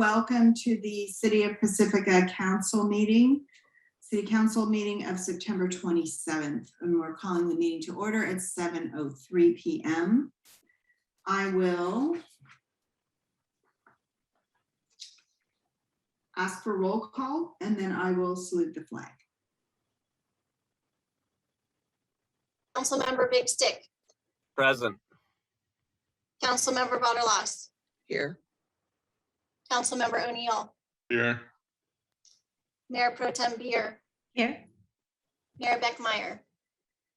welcome to the City of Pacifica Council meeting, City Council meeting of September 27th. And we're calling the meeting to order at 7:03 p.m. I will ask for roll call and then I will salute the flag. Councilmember Big Stick. Present. Councilmember Vaterlas. Here. Councilmember O'Neill. Here. Mayor Pro Tem Beer. Here. Mayor Beckmeyer.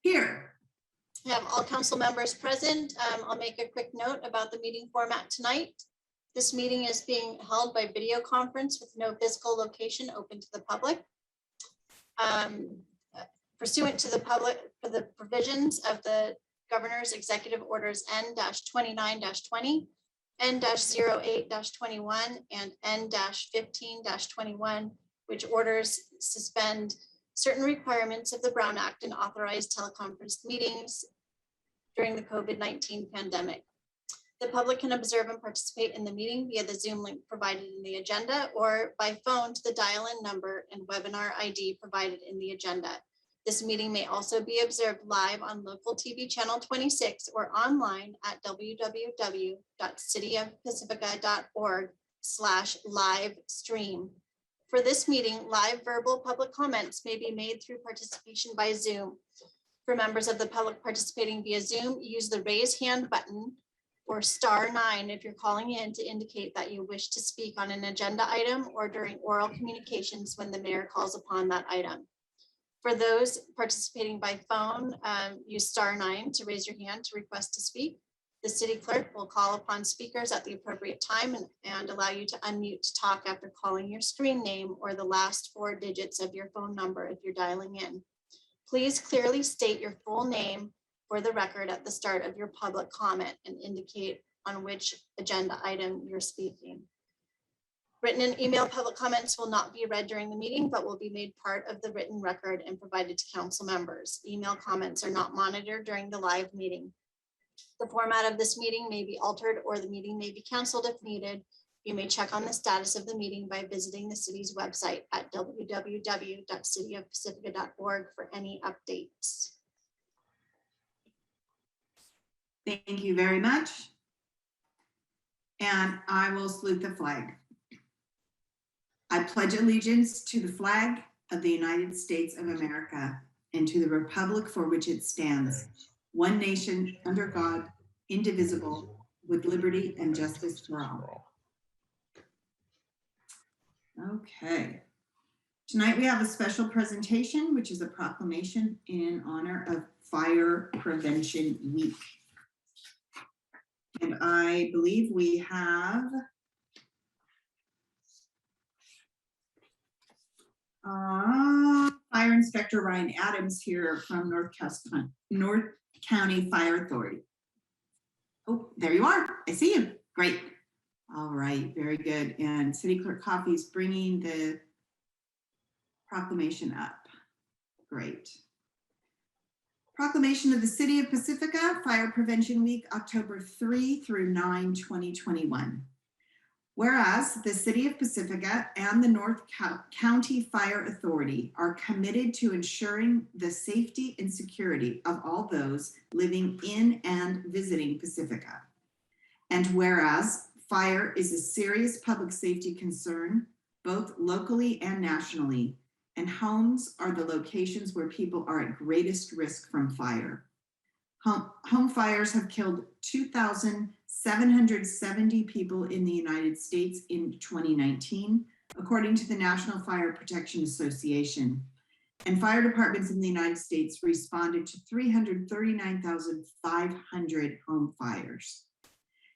Here. We have all council members present. I'll make a quick note about the meeting format tonight. This meeting is being held by video conference with no physical location open to the public. Pursuant to the provisions of the Governor's Executive Orders N-29-20, N-08-21, and N-15-21, which orders suspend certain requirements of the Brown Act and authorize teleconference meetings during the COVID-19 pandemic. The public can observe and participate in the meeting via the Zoom link provided in the agenda or by phone to the dial-in number and webinar ID provided in the agenda. This meeting may also be observed live on local TV channel 26 or online at www.cityofpacifica.org/live stream. For this meeting, live verbal public comments may be made through participation by Zoom. For members of the public participating via Zoom, use the raise hand button or *9 if you're calling in to indicate that you wish to speak on an agenda item or during oral communications when the mayor calls upon that item. For those participating by phone, use *9 to raise your hand to request to speak. The city clerk will call upon speakers at the appropriate time and allow you to unmute to talk after calling your screen name or the last 4 digits of your phone number if you're dialing in. Please clearly state your full name for the record at the start of your public comment and indicate on which agenda item you're speaking. Written and email public comments will not be read during the meeting, but will be made part of the written record and provided to council members. Email comments are not monitored during the live meeting. The format of this meeting may be altered or the meeting may be canceled if needed. You may check on the status of the meeting by visiting the city's website at www.cityofpacifica.org for any updates. Thank you very much. And I will salute the flag. I pledge allegiance to the flag of the United States of America and to the republic for which it stands, one nation under God, indivisible, with liberty and justice for all. Okay. Tonight we have a special presentation, which is a proclamation in honor of Fire Prevention Week. And I believe we have Fire Inspector Ryan Adams here from North County Fire Authority. Oh, there you are. I see you. Great. All right, very good. And City Clerk Coffey is bringing the proclamation up. Great. Proclamation of the City of Pacifica, Fire Prevention Week, October 3 through 9, 2021. Whereas the City of Pacifica and the North County Fire Authority are committed to ensuring the safety and security of all those living in and visiting Pacifica. And whereas fire is a serious public safety concern, both locally and nationally, and homes are the locations where people are at greatest risk from fire. Home fires have killed 2,770 people in the United States in 2019, according to the National Fire Protection Association. And fire departments in the United States responded to 339,500 home fires.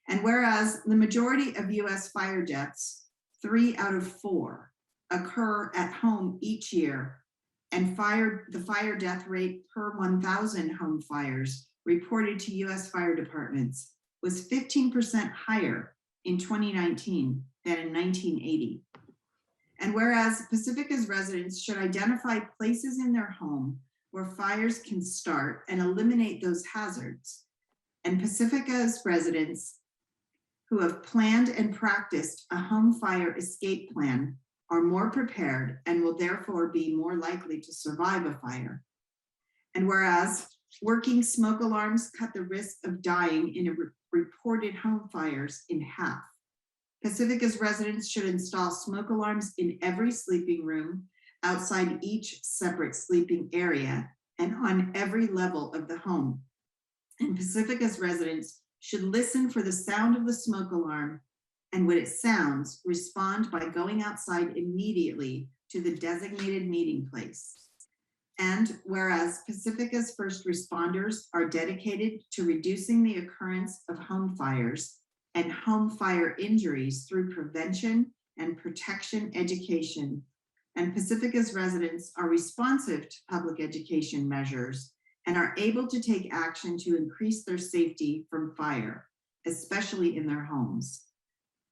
And whereas the majority of US fire deaths, 3 out of 4, occur at home each year, and the fire death rate per 1,000 home fires reported to US fire departments was 15% higher in 2019 than in 1980. And whereas Pacifica's residents should identify places in their home where fires can start and eliminate those hazards, and Pacifica's residents who have planned and practiced a home fire escape plan are more prepared and will therefore be more likely to survive a fire. And whereas working smoke alarms cut the risk of dying in reported home fires in half. Pacifica's residents should install smoke alarms in every sleeping room, outside each separate sleeping area, and on every level of the home. And Pacifica's residents should listen for the sound of the smoke alarm, and when it sounds, respond by going outside immediately to the designated meeting place. And whereas Pacifica's first responders are dedicated to reducing the occurrence of home fires and home fire injuries through prevention and protection education, and Pacifica's residents are responsive to public education measures and are able to take action to increase their safety from fire, especially in their homes.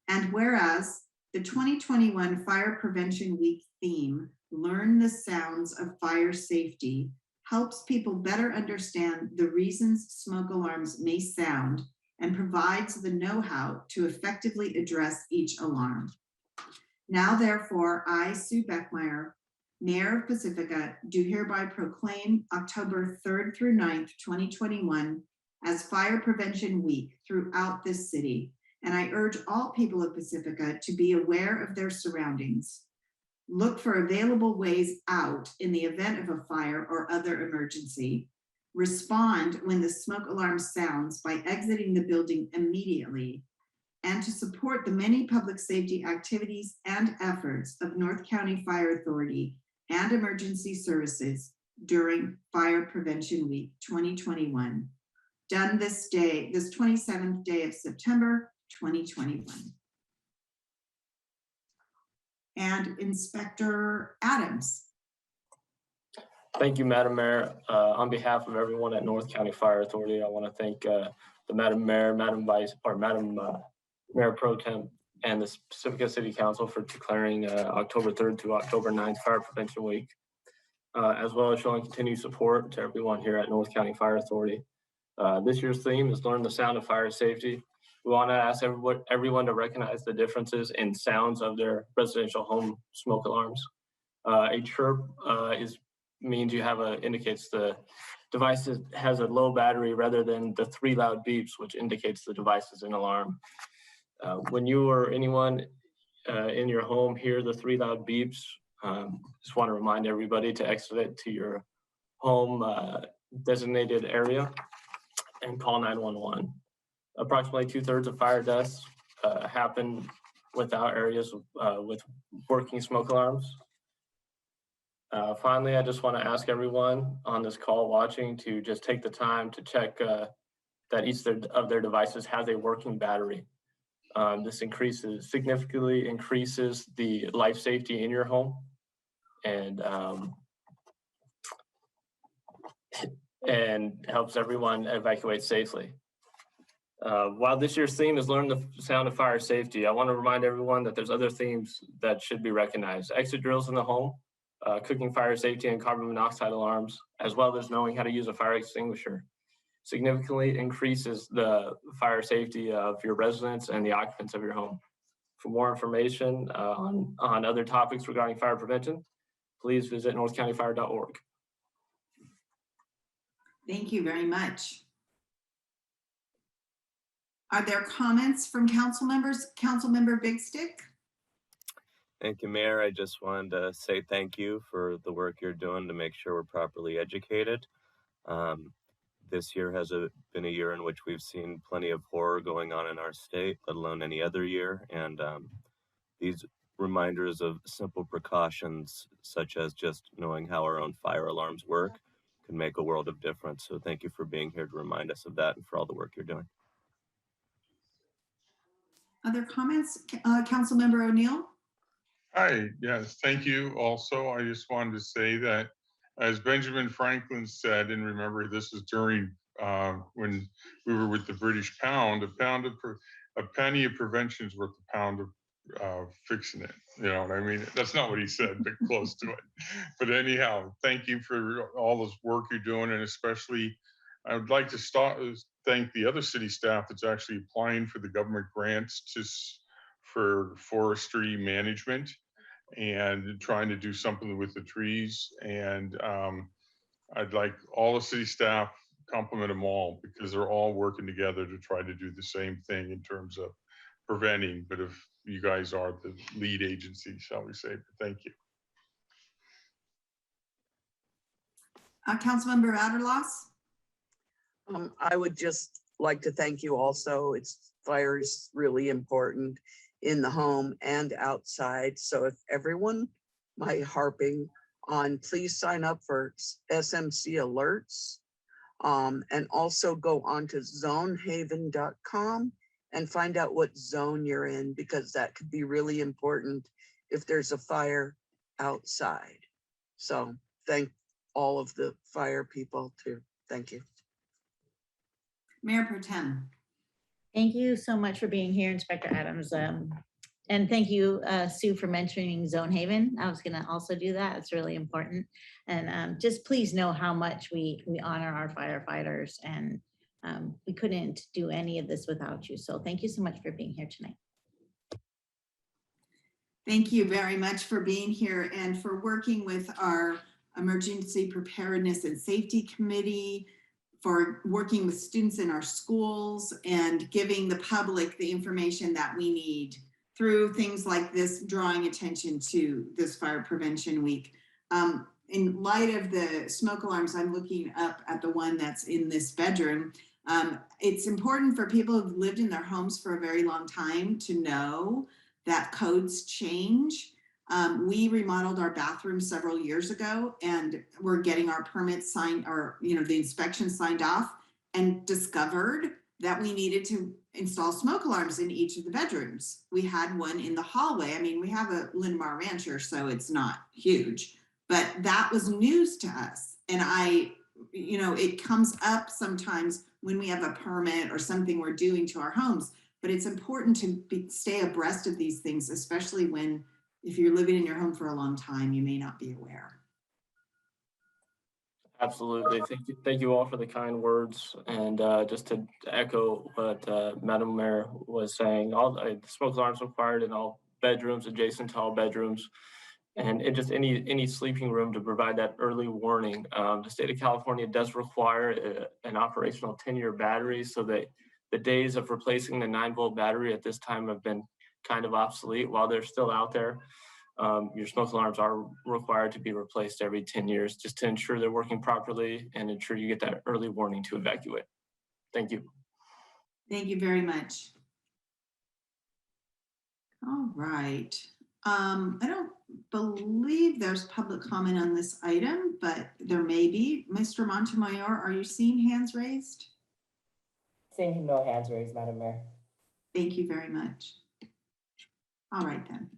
And whereas the 2021 Fire Prevention Week theme, Learn the Sounds of Fire Safety, helps people better understand the reasons smoke alarms may sound and provides the know-how to effectively address each alarm. Now, therefore, I, Sue Beckmeyer, Mayor of Pacifica, do hereby proclaim October 3rd through 9th, 2021 as Fire Prevention Week throughout this city. And I urge all people of Pacifica to be aware of their surroundings. Look for available ways out in the event of a fire or other emergency. Respond when the smoke alarm sounds by exiting the building immediately, and to support the many public safety activities and efforts of North County Fire Authority and emergency services during Fire Prevention Week 2021. Done this day, this 27th day of September, 2021. And Inspector Adams. Thank you, Madam Mayor. On behalf of everyone at North County Fire Authority, I want to thank the Madam Mayor, Madam Mayor Pro Tem, and the Pacifica City Council for declaring October 3rd to October 9th Fire Prevention Week, as well as showing continued support to everyone here at North County Fire Authority. This year's theme is Learn the Sound of Fire Safety. We want to ask everyone to recognize the differences in sounds of their residential home smoke alarms. A chirp means indicates the device has a low battery, rather than the 3 loud beeps, which indicates the device is an alarm. When you or anyone in your home hear the 3 loud beeps, just want to remind everybody to exit to your home designated area and call 911. Approximately 2/3 of fire deaths happen without areas with working smoke alarms. Finally, I just want to ask everyone on this call watching to just take the time to check that each of their devices has a working battery. This significantly increases the life safety in your home, and helps everyone evacuate safely. While this year's theme is Learn the Sound of Fire Safety, I want to remind everyone that there's other themes that should be recognized. Exit drills in the home, cooking fire safety and carbon monoxide alarms, as well as knowing how to use a fire extinguisher, significantly increases the fire safety of your residents and the occupants of your home. For more information on other topics regarding fire prevention, please visit northcountyfire.org. Thank you very much. Are there comments from council members? Councilmember Big Stick? Thank you, Mayor. I just wanted to say thank you for the work you're doing to make sure we're properly educated. This year has been a year in which we've seen plenty of horror going on in our state, let alone any other year. And these reminders of simple precautions, such as just knowing how our own fire alarms work, can make a world of difference. So thank you for being here to remind us of that and for all the work you're doing. Other comments? Councilmember O'Neill? Hi, yes, thank you. Also, I just wanted to say that, as Benjamin Franklin said, and remember this is during when we were with the British pound, a penny of prevention is worth a pound of fixing it. You know what I mean? That's not what he said, but close to it. But anyhow, thank you for all this work you're doing, and especially I would like to thank the other city staff that's actually applying for the government grants for forestry management and trying to do something with the trees. And I'd like all the city staff, compliment them all, because they're all working together to try to do the same thing in terms of preventing. But if you guys are the lead agency, shall we say, but thank you. Councilmember Adderloss? I would just like to thank you also. Fire is really important in the home and outside. So if everyone might harping on, please sign up for SMC alerts, and also go on to zonehaven.com and find out what zone you're in, because that could be really important if there's a fire outside. So thank all of the fire people too. Thank you. Mayor Pro Tem. Thank you so much for being here, Inspector Adams. And thank you, Sue, for mentioning Zone Haven. I was gonna also do that. It's really important. And just please know how much we honor our firefighters, and we couldn't do any of this without you. So thank you so much for being here tonight. Thank you very much for being here and for working with our Emergency Preparedness and Safety Committee, for working with students in our schools and giving the public the information that we need through things like this, drawing attention to this Fire Prevention Week. In light of the smoke alarms, I'm looking up at the one that's in this bedroom. It's important for people who've lived in their homes for a very long time to know that codes change. We remodeled our bathroom several years ago, and we're getting our permits signed, or the inspection signed off, and discovered that we needed to install smoke alarms in each of the bedrooms. We had one in the hallway. I mean, we have a Linamar Rancher, so it's not huge, but that was news to us. And it comes up sometimes when we have a permit or something we're doing to our homes, but it's important to stay abreast of these things, especially if you're living in your home for a long time, you may not be aware. Absolutely. Thank you all for the kind words. And just to echo what Madam Mayor was saying, all the smoke alarms required in all bedrooms, adjacent to all bedrooms, and in just any sleeping room to provide that early warning. The state of California does require an operational 10-year battery, so that the days of replacing the 9-volt battery at this time have been kind of obsolete. While they're still out there, your smoke alarms are required to be replaced every 10 years just to ensure they're working properly and ensure you get that early warning to evacuate. Thank you. Thank you very much. All right. I don't believe there's public comment on this item, but there may be. Mr. Montemayor, are you seeing hands raised? Seeing no hands raised, Madam Mayor. Thank you very much. All right then.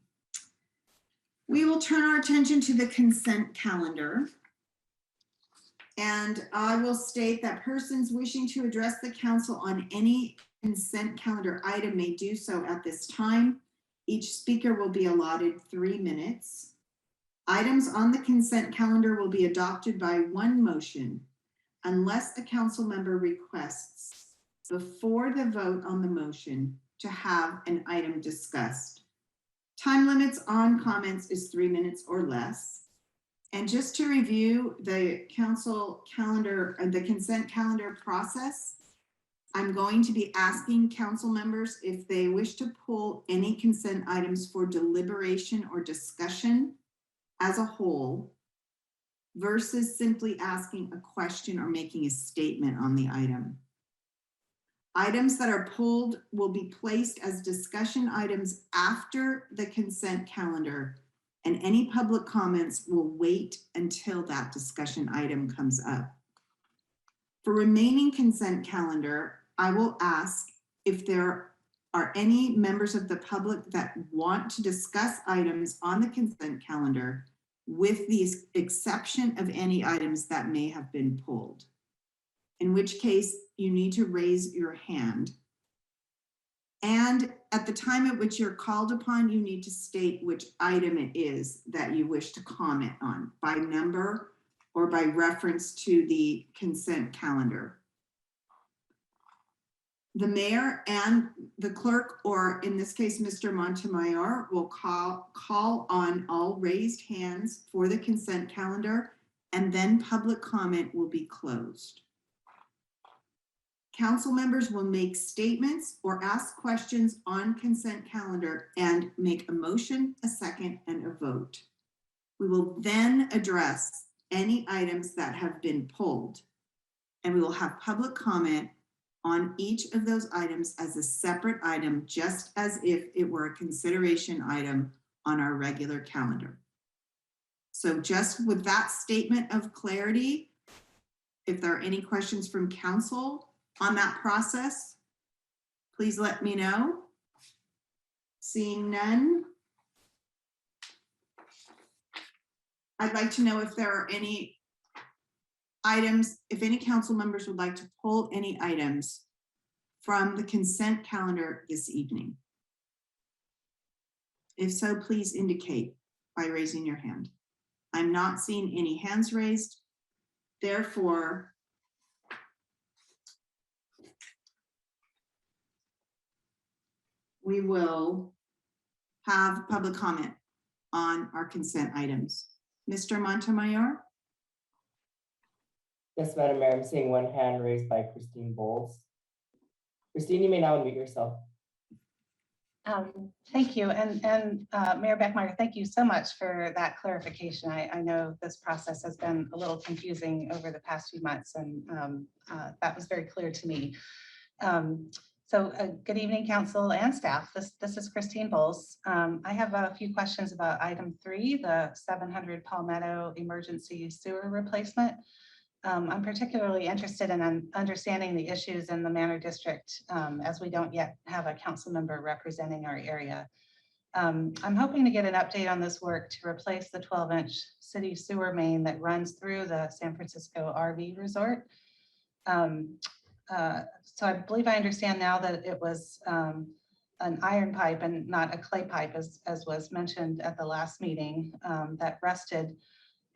We will turn our attention to the consent calendar. And I will state that persons wishing to address the council on any consent calendar item may do so at this time. Each speaker will be allotted 3 minutes. Items on the consent calendar will be adopted by one motion unless a council member requests before the vote on the motion to have an item discussed. Time limits on comments is 3 minutes or less. And just to review the council calendar, the consent calendar process, I'm going to be asking council members if they wish to pull any consent items for deliberation or discussion as a whole versus simply asking a question or making a statement on the item. Items that are pulled will be placed as discussion items after the consent calendar, and any public comments will wait until that discussion item comes up. For remaining consent calendar, I will ask if there are any members of the public that want to discuss items on the consent calendar, with the exception of any items that may have been pulled. In which case you need to raise your hand. And at the time at which you're called upon, you need to state which item it is that you wish to comment on by number or by reference to the consent calendar. The mayor and the clerk, or in this case, Mr. Montemayor, will call on all raised hands for the consent calendar, and then public comment will be closed. Council members will make statements or ask questions on consent calendar and make a motion, a second, and a vote. We will then address any items that have been pulled, and we will have public comment on each of those items as a separate item, just as if it were a consideration item on our regular calendar. So just with that statement of clarity, if there are any questions from council on that process, please let me know. Seeing none, I'd like to know if there are any items, if any council members would like to pull any items from the consent calendar this evening. If so, please indicate by raising your hand. I'm not seeing any hands raised. Therefore, we will have public comment on our consent items. Mr. Montemayor? Yes, Madam Mayor, I'm seeing one hand raised by Christine Bowles. Christine, you may now unmute yourself. Thank you. And Mayor Beckmeyer, thank you so much for that clarification. I know this process has been a little confusing over the past few months, and that was very clear to me. Good evening, council and staff. This is Christine Bowles. I have a few questions about item 3, the 700 Palmetto emergency sewer replacement. I'm particularly interested in understanding the issues in the Manor District, as we don't yet have a council member representing our area. I'm hoping to get an update on this work to replace the 12-inch city sewer main that runs through the San Francisco RV resort. So I believe I understand now that it was an iron pipe and not a clay pipe, as was mentioned at the last meeting, that rusted.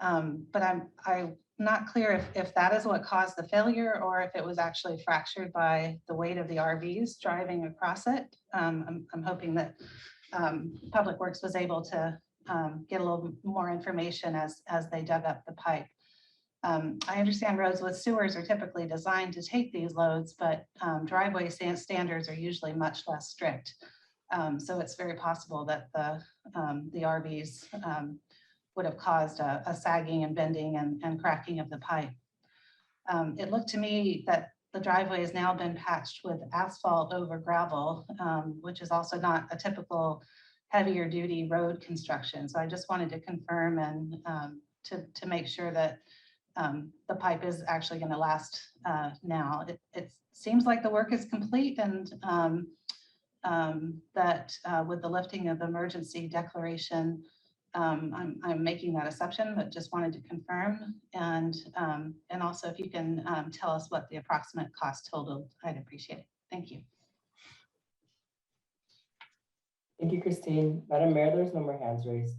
But I'm not clear if that is what caused the failure, or if it was actually fractured by the weight of the RVs driving across it. I'm hoping that Public Works was able to get a little more information as they dug up the pipe. I understand roads with sewers are typically designed to take these loads, but driveway standards are usually much less strict. So it's very possible that the RVs would have caused a sagging and bending and cracking of the pipe. It looked to me that the driveway has now been patched with asphalt over gravel, which is also not a typical heavier duty road construction. So I just wanted to confirm and to make sure that the pipe is actually going to last now. It seems like the work is complete, and that with the lifting of the emergency declaration, I'm making that assumption, but just wanted to confirm. And also, if you can tell us what the approximate cost totaled, I'd appreciate it. Thank you. Thank you, Christine. Madam Mayor, there's no more hands raised.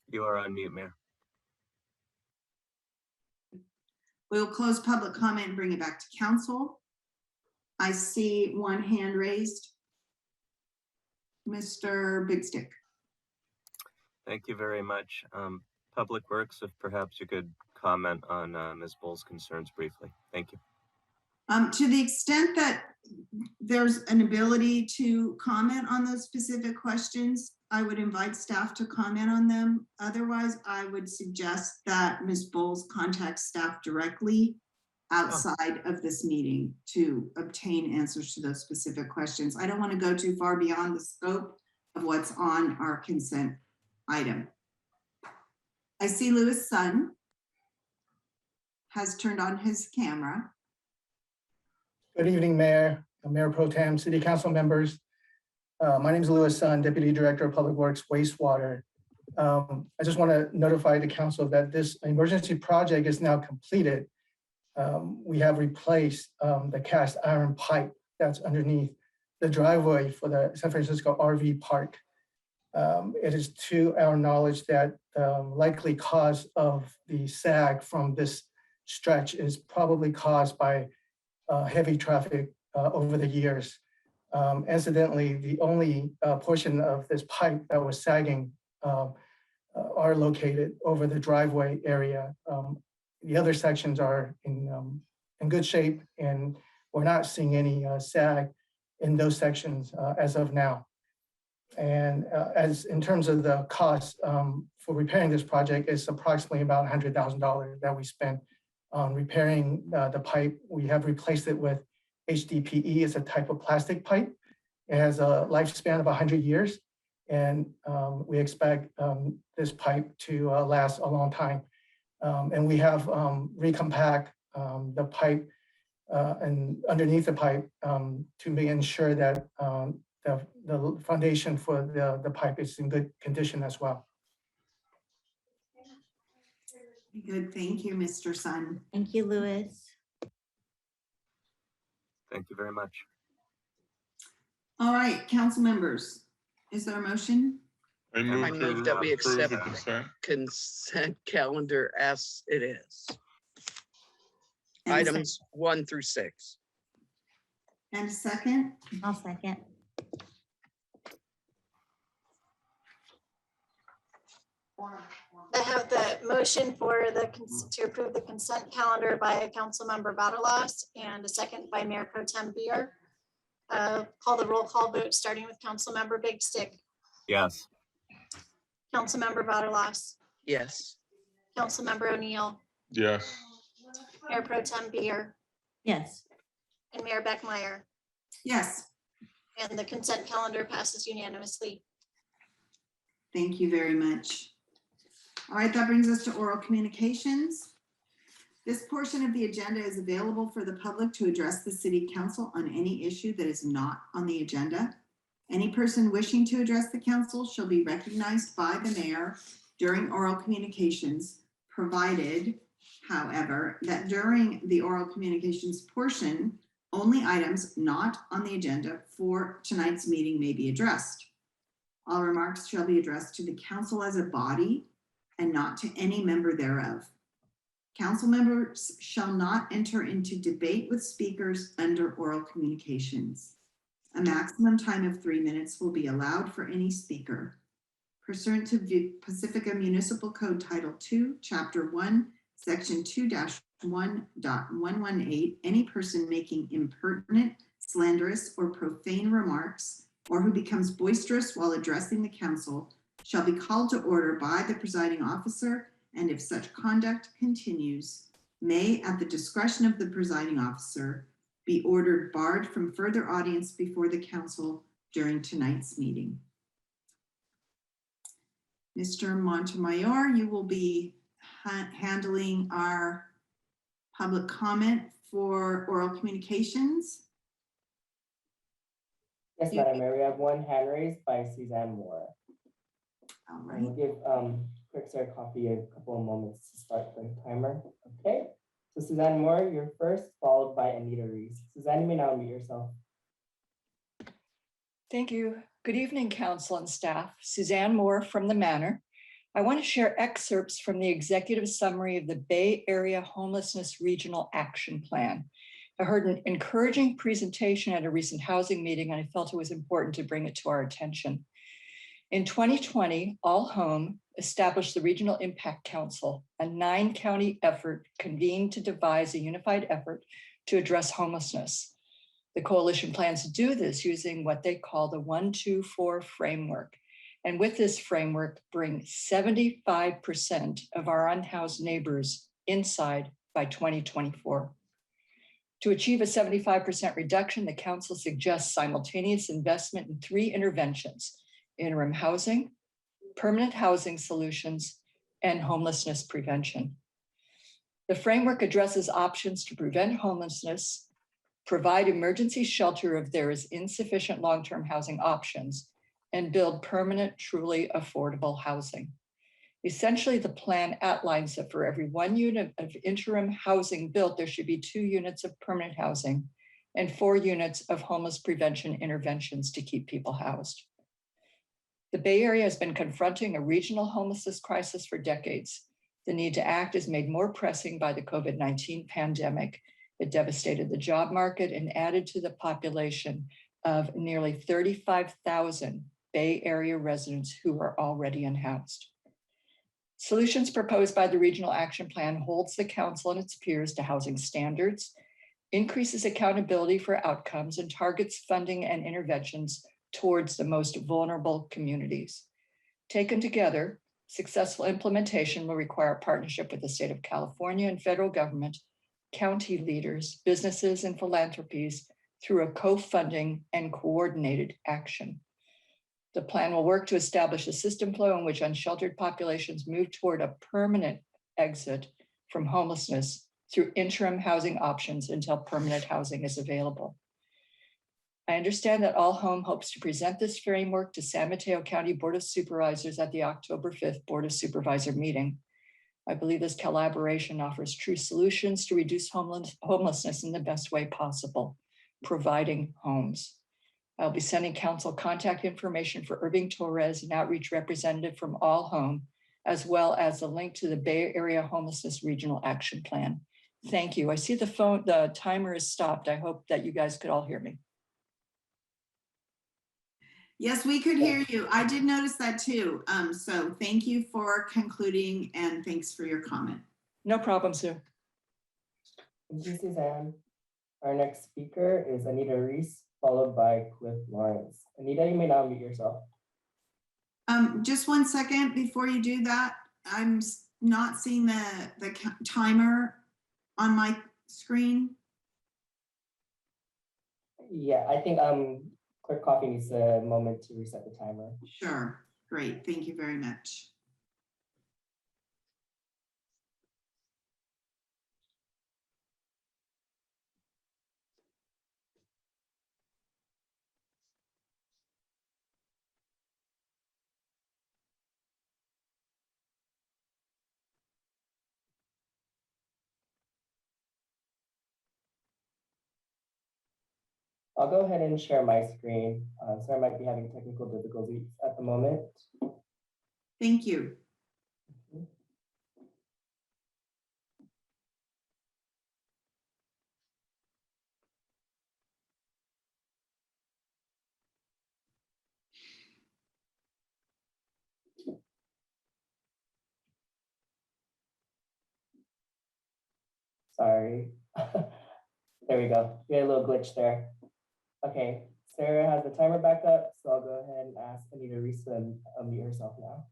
You are on mute, Mayor. We'll close public comment and bring it back to council. I see one hand raised. Mr. Big Stick. Thank you very much. Public Works, if perhaps you could comment on Ms. Bowles' concerns briefly. Thank you. To the extent that there's an ability to comment on those specific questions, I would invite staff to comment on them. Otherwise, I would suggest that Ms. Bowles contact staff directly outside of this meeting to obtain answers to those specific questions. I don't want to go too far beyond the scope of what's on our consent item. I see Louis' son has turned on his camera. Good evening, Mayor, Mayor Pro Tem, City Council members. My name is Louis Sun, Deputy Director of Public Works Wastewater. I just want to notify the council that this emergency project is now completed. We have replaced the cast iron pipe that's underneath the driveway for the San Francisco RV park. It is to our knowledge that likely cause of the sag from this stretch is probably caused by heavy traffic over the years. Incidentally, the only portion of this pipe that was sagging are located over the driveway area. The other sections are in good shape, and we're not seeing any sag in those sections as of now. And as in terms of the cost for repairing this project, it's approximately about $100,000 that we spent on repairing the pipe. We have replaced it with HDPE. It's a type of plastic pipe. It has a lifespan of 100 years, and we expect this pipe to last a long time. And we have recompact the pipe and underneath the pipe to ensure that the foundation for the pipe is in good condition as well. Good, thank you, Mr. Sun. Thank you, Louis. Thank you very much. All right, council members, is there a motion? I move move that we approve accept the consent. consent calendar as it is. And a sec- Items 1 through 6. And a second? I'll second. I have the motion for to approve the consent calendar by Councilmember Butterlos and a second by Mayor Pro Tem Beer. Call the roll call vote, starting with Councilmember Big Stick, Yes. Councilmember Butterlos, Yes. Councilmember O'Neill, Yes. Mayor Pro Tem Beer, Yes. and Mayor Beckmeyer. Yes, And the consent calendar passes unanimously. thank you very much. All right, that brings us to oral communications. This portion of the agenda is available for the public to address the city council on any issue that is not on the agenda. Any person wishing to address the council shall be recognized by the mayor during oral communications, provided, however, that during the oral communications portion, only items not on the agenda for tonight's meeting may be addressed. All remarks shall be addressed to the council as a body and not to any member thereof. Council members shall not enter into debate with speakers under oral communications. A maximum time of 3 minutes will be allowed for any speaker. Pursuant to Pacifica Municipal Code Title II, Chapter 1, Section 2-1.118, any person making impertinent, slanderous, or profane remarks, or who becomes boisterous while addressing the council, shall be called to order by the presiding officer, and if such conduct continues, may, at the discretion of the presiding officer, be ordered barred from further audience before the council during tonight's meeting. Mr. Montemayor, you will be handling our public comment for oral communications. Yes, Madam Mayor, we have one hand raised by Suzanne Moore. All And right. we'll give Clerk Sarah Coffey a couple of moments to start the timer. Okay, so Suzanne Moore, you're first, followed by Anita Reese. Suzanne, you may now unmute yourself. Thank you. Good evening, council and staff. Suzanne Moore from the Manor. I want to share excerpts from the executive summary of the Bay Area Homelessness Regional Action Plan. I heard an encouraging presentation at a recent housing meeting, and I felt it was important to bring it to our attention. In 2020, All Home established the Regional Impact Council, a 9-county effort convened to devise a unified effort to address homelessness. The coalition plans to do this using what they call the 1-2-4 framework. And with this framework, bring 75% of our unhoused neighbors inside by 2024. To achieve a 75% reduction, the council suggests simultaneous investment in 3 interventions: interim housing, permanent housing solutions, and homelessness prevention. The framework addresses options to prevent homelessness, provide emergency shelter if there is insufficient long-term housing options, and build permanent, truly affordable housing. Essentially, the plan outlines that for every 1 unit of interim housing built, there should be 2 units of permanent housing and 4 units of homeless prevention interventions to keep people housed. The Bay Area has been confronting a regional homelessness crisis for decades. The need to act is made more pressing by the COVID-19 pandemic. It devastated the job market and added to the population of nearly 35,000 Bay Area residents who are already unhoused. Solutions proposed by the Regional Action Plan holds the council and its peers to housing standards, increases accountability for outcomes, and targets funding and interventions towards the most vulnerable communities. Taken together, successful implementation will require a partnership with the state of California and federal government, county leaders, businesses, and philanthropies through a co-funding and coordinated action. The plan will work to establish a system flow in which unsheltered populations move toward a permanent exit from homelessness through interim housing options until permanent housing is available. I understand that All Home hopes to present this framework to San Mateo County Board of Supervisors at the October 5th Board of Supervisor meeting. I believe this collaboration offers true solutions to reduce homelessness in the best way possible, providing homes. I'll be sending council contact information for Irving Torres, an outreach representative from All Home, as well as a link to the Bay Area Homelessness Regional Action Plan. Thank you. I see the timer is stopped. I hope that you guys could all hear me. Yes, we could hear you. I did notice that too. So thank you for concluding and thanks for your comment. No problem, Sue. Thank you, Suzanne. Our next speaker is Anita Reese, followed by Cliff Lawrence. Anita, you may now mute yourself. Just 1 second before you do that. I'm not seeing the timer on my screen. Yeah, I think Clerk Coffee needs a moment to reset the timer. Sure, great, thank you very much. I'll go ahead and share my screen. So I might be having technical difficulties at the moment. Thank you. Sorry. There we go. We had a little glitch there. Okay, Sarah has the timer back up, so I'll go ahead and ask Anita Reese to unmute herself now.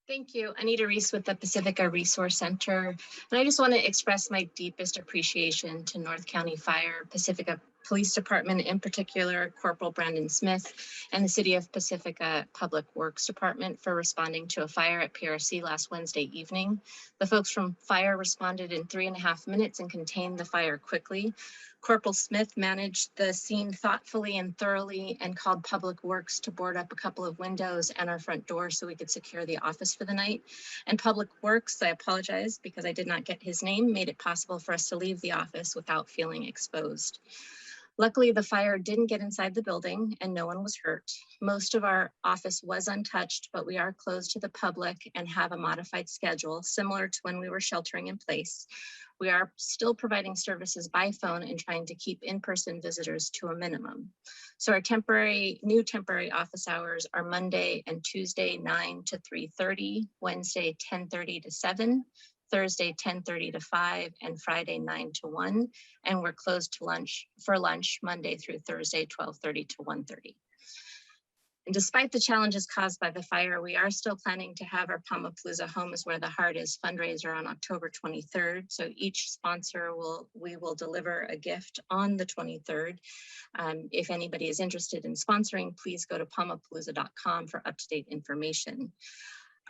Thank you. Anita Reese with the Pacifica Resource Center. And I just want to express my deepest appreciation to North County Fire, Pacifica Police Department, in particular, Corporal Brandon Smith, and the City of Pacifica Public Works Department for responding to a fire at PRC last Wednesday evening. The folks from fire responded in 3.5 minutes and contained the fire quickly. Corporal Smith managed the scene thoughtfully and thoroughly and called Public Works to board up a couple of windows and our front door so we could secure the office for the night. And Public Works, I apologize because I did not get his name, made it possible for us to leave the office without feeling exposed. Luckily, the fire didn't get inside the building and no one was hurt. Most of our office was untouched, but we are closed to the public and have a modified schedule similar to when we were sheltering in place. We are still providing services by phone and trying to keep in-person visitors to a minimum. So our new temporary office hours are Monday and Tuesday, 9 to 3:30, Wednesday, 10:30 to 7, Thursday, 10:30 to 5, and Friday, 9 to 1. And we're closed to for lunch Monday through Thursday, 12:30 to 1:30. And despite the challenges caused by the fire, we are still planning to have our Palmapalooza Home is Where the Heart Is fundraiser on October 23rd. So each sponsor we will deliver a gift on the 23rd. If anybody is interested in sponsoring, please go to palmapalooza.com for up-to-date information.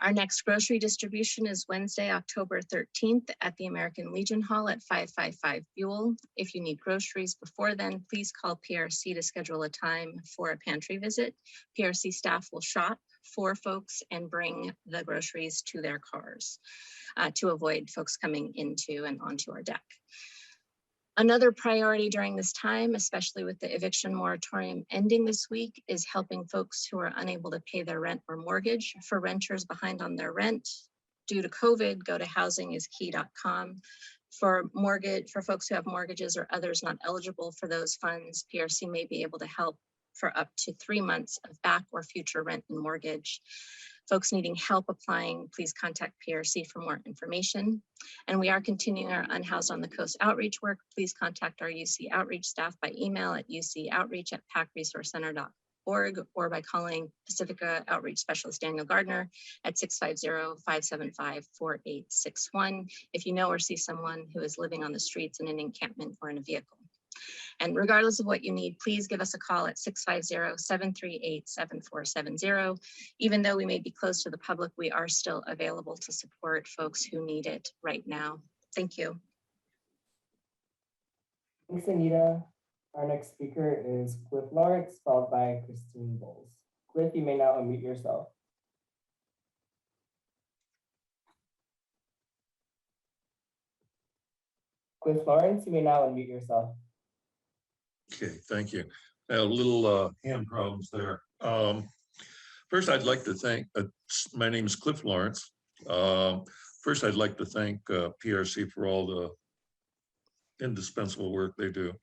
Our next grocery distribution is Wednesday, October 13th at the American Legion Hall at 555 Buell. If you need groceries before then, please call PRC to schedule a time for a pantry visit. PRC staff will shop for folks and bring the groceries to their cars to avoid folks coming into and onto our deck. Another priority during this time, especially with the eviction moratorium ending this week, is helping folks who are unable to pay their rent or mortgage. For renters behind on their rent due to COVID, go to housingiskey.com. For folks who have mortgages or others not eligible for those funds, PRC may be able to help for up to 3 months of back or future rent and mortgage. Folks needing help applying, please contact PRC for more information. And we are continuing our Unhoused on the Coast outreach work. Please contact our UC outreach staff by email at ucoutreach@pacresourcecenter.org or by calling Pacifica Outreach Specialist Daniel Gardner at 650-575-4861 if you know or see someone who is living on the streets in an encampment or in a vehicle. And regardless of what you need, please give us a call at 650-738-7470. Even though we may be closed to the public, we are still available to support folks who need it right now. Thank you. Thanks, Anita. Our next speaker is Cliff Lawrence, followed by Christine Bowles. Cliff, you may now unmute yourself. Cliff Lawrence, you may now unmute yourself. Okay, thank you. I had a little hand problems there. First, I'd like to thank, my name is Cliff Lawrence. First, I'd like to thank PRC for all the indispensable work they do.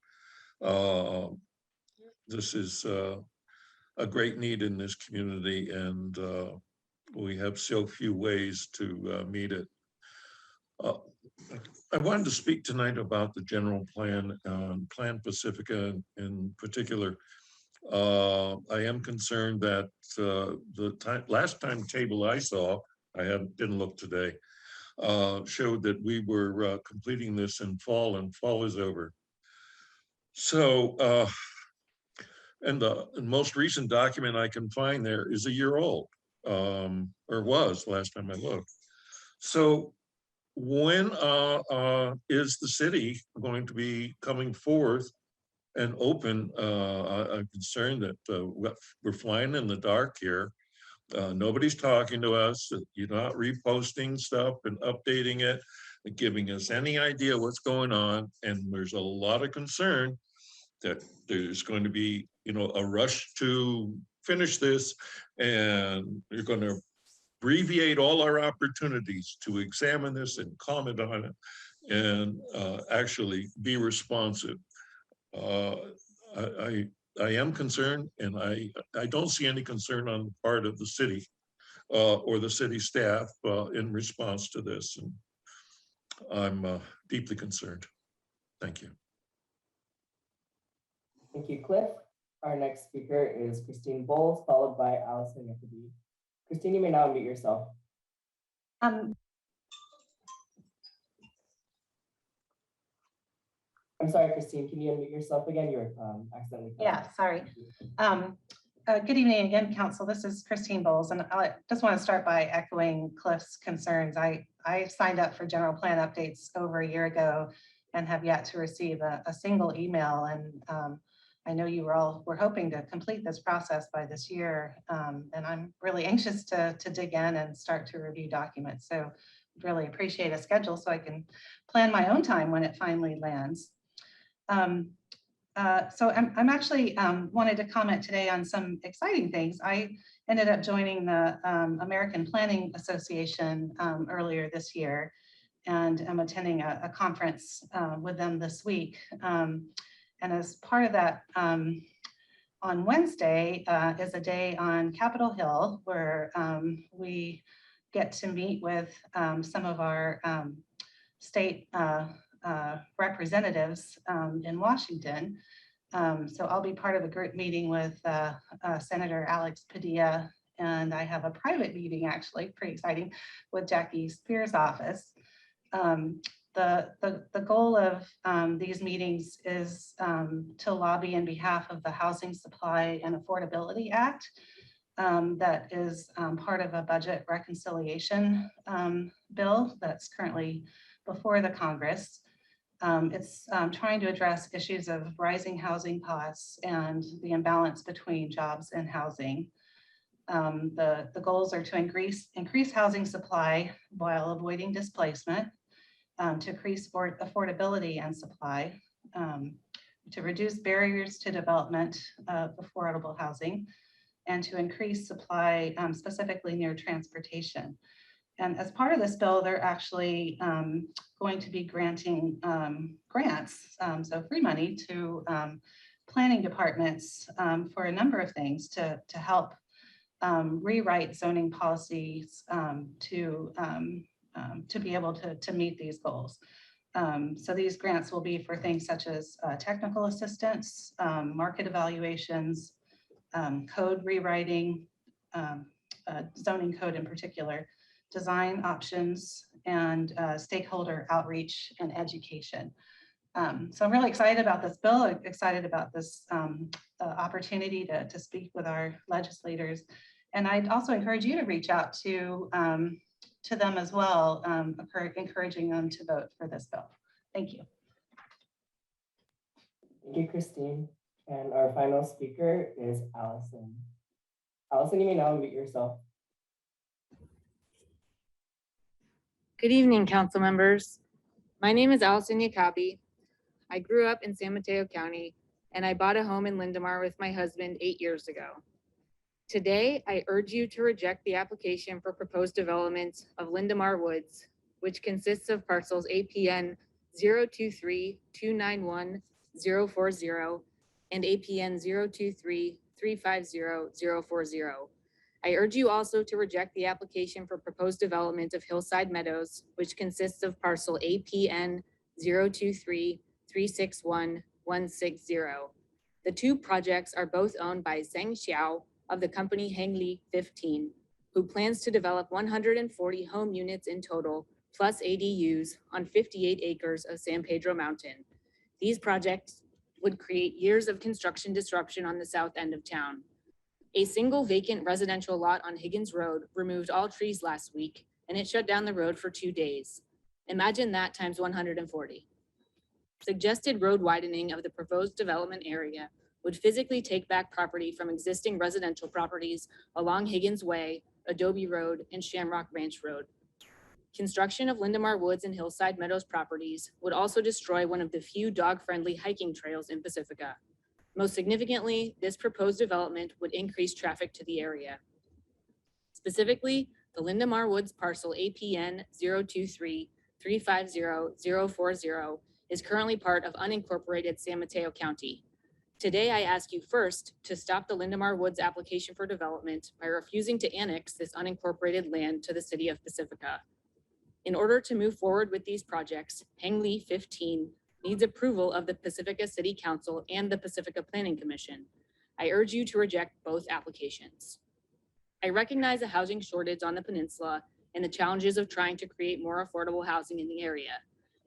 This is a great need in this community, and we have so few ways to meet it. I wanted to speak tonight about the general plan, Plan Pacifica in particular. I am concerned that the last timetable I saw, didn't look today, showed that we were completing this in fall, and fall is over. So, and the most recent document I can find there is a year old, or was last time I looked. So when is the city going to be coming forth and open? I'm concerned that we're flying in the dark here. Nobody's talking to us. You're not reposting stuff and updating it, and giving us any idea what's going on. And there's a lot of concern that there's going to be, a rush to finish this, and you're going to abbreviate all our opportunities to examine this and comment on it, and actually be responsive. I am concerned, and I don't see any concern on the part of the city or the city staff in response to this, and I'm deeply concerned. Thank you. Thank you, Cliff. Our next speaker is Christine Bowles, followed by Allison Epperby. Christine, you may now unmute yourself. I'm sorry, Christine, can you unmute yourself again? You're accidentally. Yeah, sorry. Good evening again, Council. This is Christine Bowles, and I just want to start by echoing Cliff's concerns. I signed up for general plan updates over a year ago and have yet to receive a single email. And I know you were hoping to complete this process by this year, and I'm really anxious to dig in and start to review documents. So really appreciate a schedule so I can plan my own time when it finally lands. So I'm actually wanted to comment today on some exciting things. I ended up joining the American Planning Association earlier this year, and I'm attending a conference with them this week. And as part of that, on Wednesday is a day on Capitol Hill where we get to meet with some of our state representatives in Washington. So I'll be part of a group meeting with Senator Alex Padilla, and I have a private meeting, actually, pretty exciting, with Jackie Spears' office. The goal of these meetings is to lobby in behalf of the Housing Supply and Affordability Act that is part of a budget reconciliation bill that's currently before the Congress. It's trying to address issues of rising housing costs and the imbalance between jobs and housing. The goals are to increase housing supply while avoiding displacement, to increase affordability and supply, to reduce barriers to development of affordable housing and to increase supply specifically near transportation. And as part of this bill, they're actually going to be granting grants, so free money to planning departments for a number of things to help rewrite zoning policies to be able to meet these goals. So these grants will be for things such as technical assistance, market evaluations, code rewriting, zoning code in particular, design options, and stakeholder outreach and education. So I'm really excited about this bill, excited about this opportunity to speak with our legislators. And I'd also encourage you to reach out to them as well, encouraging them to vote for this bill. Thank you. Thank you, Christine. And our final speaker is Allison. Allison, you may now unmute yourself. Good evening, council members. My name is Allison Yakabi. I grew up in San Mateo County, and I bought a home in Lindemar with my husband 8 years ago. Today, I urge you to reject the application for proposed development of Lindemar Woods, which consists of parcels APN 023-291-040 and APN 023-350-040. I urge you also to reject the application for proposed development of Hillside Meadows, which consists of parcel APN 023-361-160. The two projects are both owned by Zheng Xiao of the company Hengli 15, who plans to develop 140 home units in total, plus ADUs on 58 acres of San Pedro Mountain. These projects would create years of construction disruption on the south end of town. A single vacant residential lot on Higgins Road removed all trees last week, and it shut down the road for 2 days. Imagine that times 140. Suggested road widening of the proposed development area would physically take back property from existing residential properties along Higgins Way, Adobe Road, and Shamrock Ranch Road. Construction of Lindemar Woods and Hillside Meadows properties would also destroy one of the few dog-friendly hiking trails in Pacifica. Most significantly, this proposed development would increase traffic to the area. Specifically, the Lindemar Woods parcel APN 023-350-040 is currently part of unincorporated San Mateo County. Today, I ask you first to stop the Lindemar Woods application for development by refusing to annex this unincorporated land to the city of Pacifica. In order to move forward with these projects, Hengli 15 needs approval of the Pacifica City Council and the Pacifica Planning Commission. I urge you to reject both applications. I recognize a housing shortage on the peninsula and the challenges of trying to create more affordable housing in the area.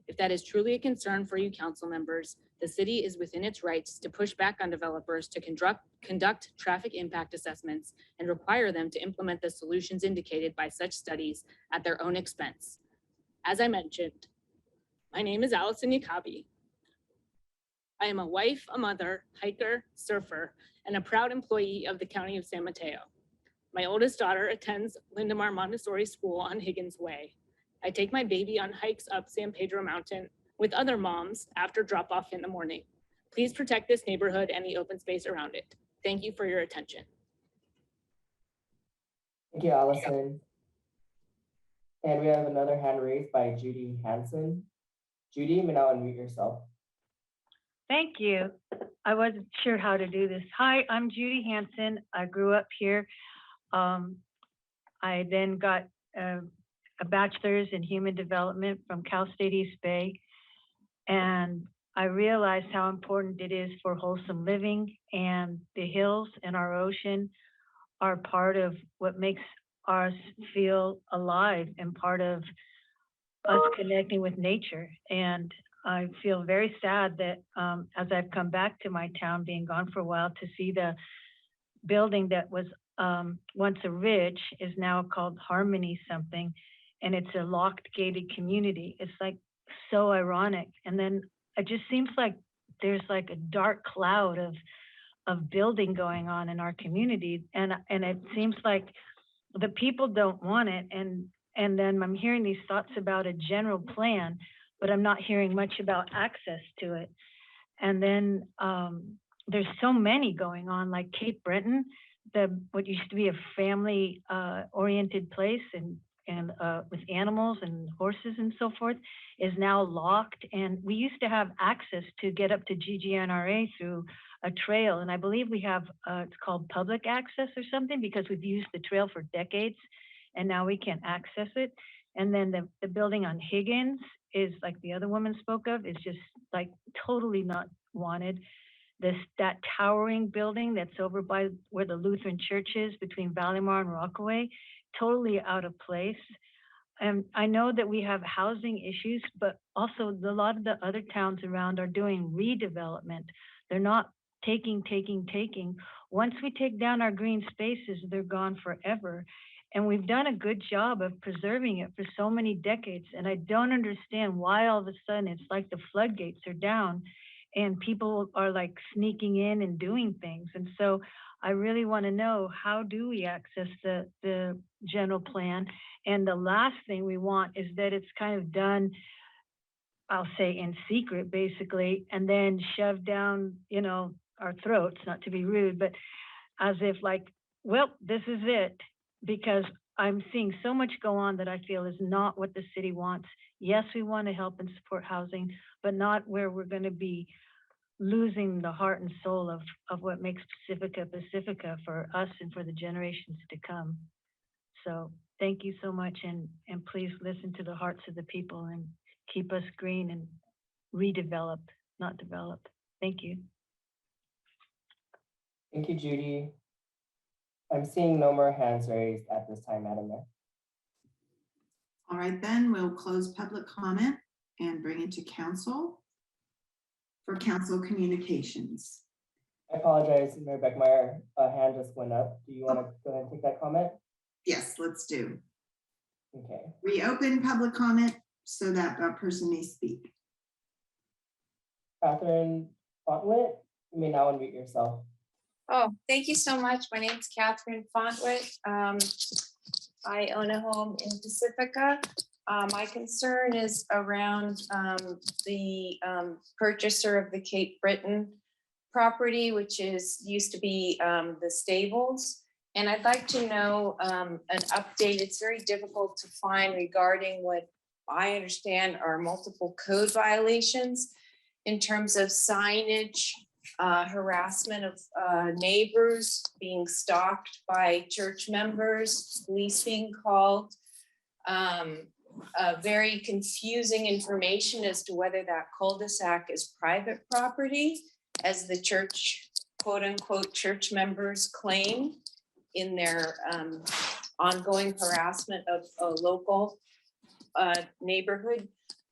If that is truly a concern for you council members, the city is within its rights to push back on developers to conduct traffic impact assessments and require them to implement the solutions indicated by such studies at their own expense. As I mentioned, my name is Allison Yakabi. I am a wife, a mother, hiker, surfer, and a proud employee of the County of San Mateo. My oldest daughter attends Lindemar Montessori School on Higgins Way. I take my baby on hikes up San Pedro Mountain with other moms after drop-off in the morning. Please protect this neighborhood and the open space around it. Thank you for your attention. Thank you, Allison. And we have another hand raised by Judy Hansen. Judy, you may now unmute yourself. Thank you. I wasn't sure how to do this. Hi, I'm Judy Hansen. I grew up here. I then got a bachelor's in human development from Cal State East Bay. And I realized how important it is for wholesome living, and the hills and our ocean are part of what makes us feel alive and part of us connecting with nature. And I feel very sad that as I've come back to my town, being gone for a while, to see the building that was once a ridge is now called Harmony something, and it's a locked gated community. It's like so ironic. And then it just seems like there's like a dark cloud of building going on in our community, and it seems like the people don't want it. And then I'm hearing these thoughts about a general plan, but I'm not hearing much about access to it. And then there's so many going on, like Cape Breton, what used to be a family oriented place and with animals and horses and so forth is now locked. And we used to have access to get up to GGNRA through a trail. And I believe we have, it's called public access or something, because we've used the trail for decades and now we can't access it. And then the building on Higgins is, like the other woman spoke of, is just like totally not wanted. That towering building that's over by where the Lutheran church is between Valleymar and Rockaway, totally out of place. And I know that we have housing issues, but also a lot of the other towns around are doing redevelopment. They're not taking. Once we take down our green spaces, they're gone forever. And we've done a good job of preserving it for so many decades. And I don't understand why all of a sudden it's like the floodgates are down and people are like sneaking in and doing things. And so I really want to know, how do we access the general plan? And the last thing we want is that it's kind of done, I'll say in secret, basically, and then shoved down, our throats, not to be rude, but as if like, well, this is it, because I'm seeing so much go on that I feel is not what the city wants. Yes, we want to help and support housing, but not where we're going to be losing the heart and soul of what makes Pacifica for us and for the generations to come. So thank you so much, and please listen to the hearts of the people and keep us green and redevelop, not develop. Thank you. Thank you, Judy. I'm seeing no more hands raised at this time, Madam Mayor. All right, then we'll close public comment and bring it to council for council communications. I apologize, Mayor Beckmeyer, a hand just went up. Do you want to go ahead and take that comment? Yes, let's do. Okay. Reopen public comment so that person may speak. Catherine Fontwit, you may now unmute yourself. Oh, thank you so much. My name is Catherine Fontwit. I own a home in Pacifica. My concern is around the purchaser of the Cape Breton property, which used to be the stables. And I'd like to know an update. It's very difficult to find regarding what I understand are multiple code violations in terms of signage, harassment of neighbors, being stalked by church members, police being called, very confusing information as to whether that cul-de-sac is private property, as the church, quote unquote, church members claim in their ongoing harassment of local neighborhood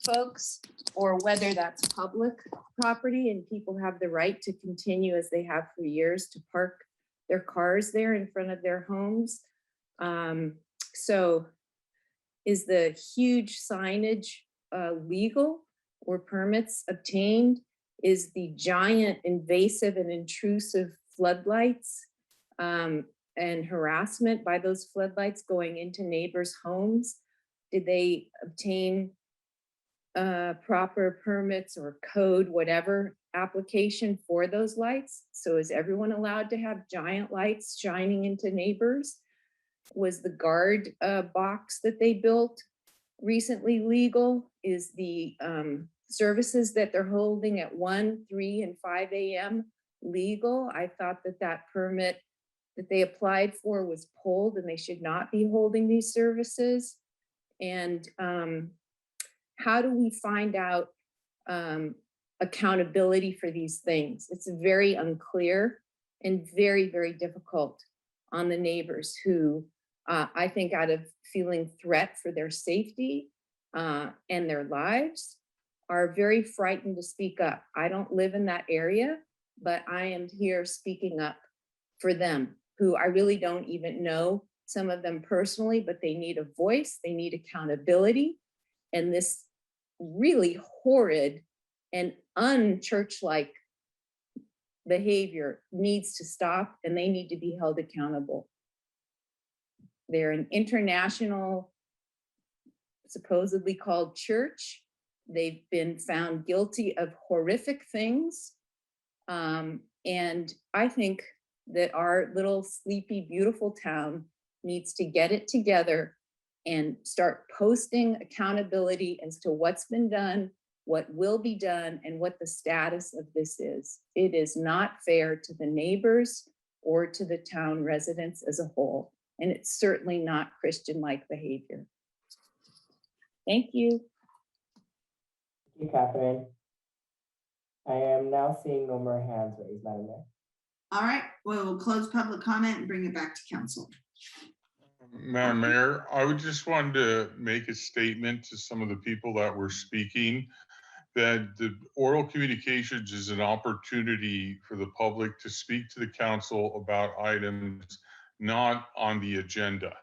folks, or whether that's public property and people have the right to continue, as they have for years, to park their cars there in front of their homes. So is the huge signage legal? Were permits obtained? Is the giant invasive and intrusive floodlights and harassment by those floodlights going into neighbors' homes, did they obtain proper permits or code, whatever application for those lights? So is everyone allowed to have giant lights shining into neighbors? Was the guard box that they built recently legal? Is the services that they're holding at 1, 3, and 5 a.m. legal? I thought that permit that they applied for was pulled and they should not be holding these services. And how do we find out accountability for these things? It's very unclear and very, very difficult on the neighbors who I think out of feeling threat for their safety and their lives are very frightened to speak up. I don't live in that area, but I am here speaking up for them, who I really don't even know, some of them personally, but they need a voice, they need accountability. And this really horrid and unchurch-like behavior needs to stop, and they need to be held accountable. They're an international, supposedly called church. They've been found guilty of horrific things And I think that our little sleepy, beautiful town needs to get it together and start posting accountability as to what's been done, what will be done, and what the status of this is. It is not fair to the neighbors or to the town residents as a whole, and it's certainly not Christian-like behavior. Thank you. Thank you, Catherine. I am now seeing no more hands raised, Madam Mayor. All right, we'll close public comment and bring it back to council. Madam Mayor, I would just wanted to make a statement to some of the people that were speaking that the oral communications is an opportunity for the public to speak to the council about items not on the agenda.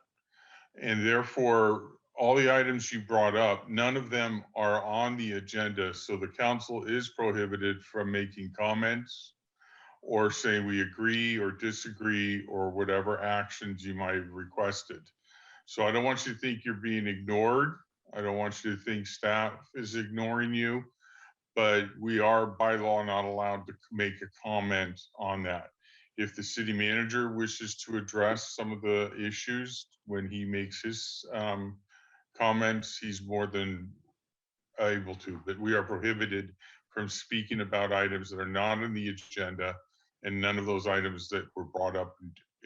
And therefore, all the items you brought up, none of them are on the agenda. So the council is prohibited from making comments or saying we agree or disagree or whatever actions you might have requested. So I don't want you to think you're being ignored. I don't want you to think staff is ignoring you, but we are by law not allowed to make a comment on that. If the city manager wishes to address some of the issues when he makes his comments, he's more than able to, but we are prohibited from speaking about items that are not on the agenda, and none of those items that were brought up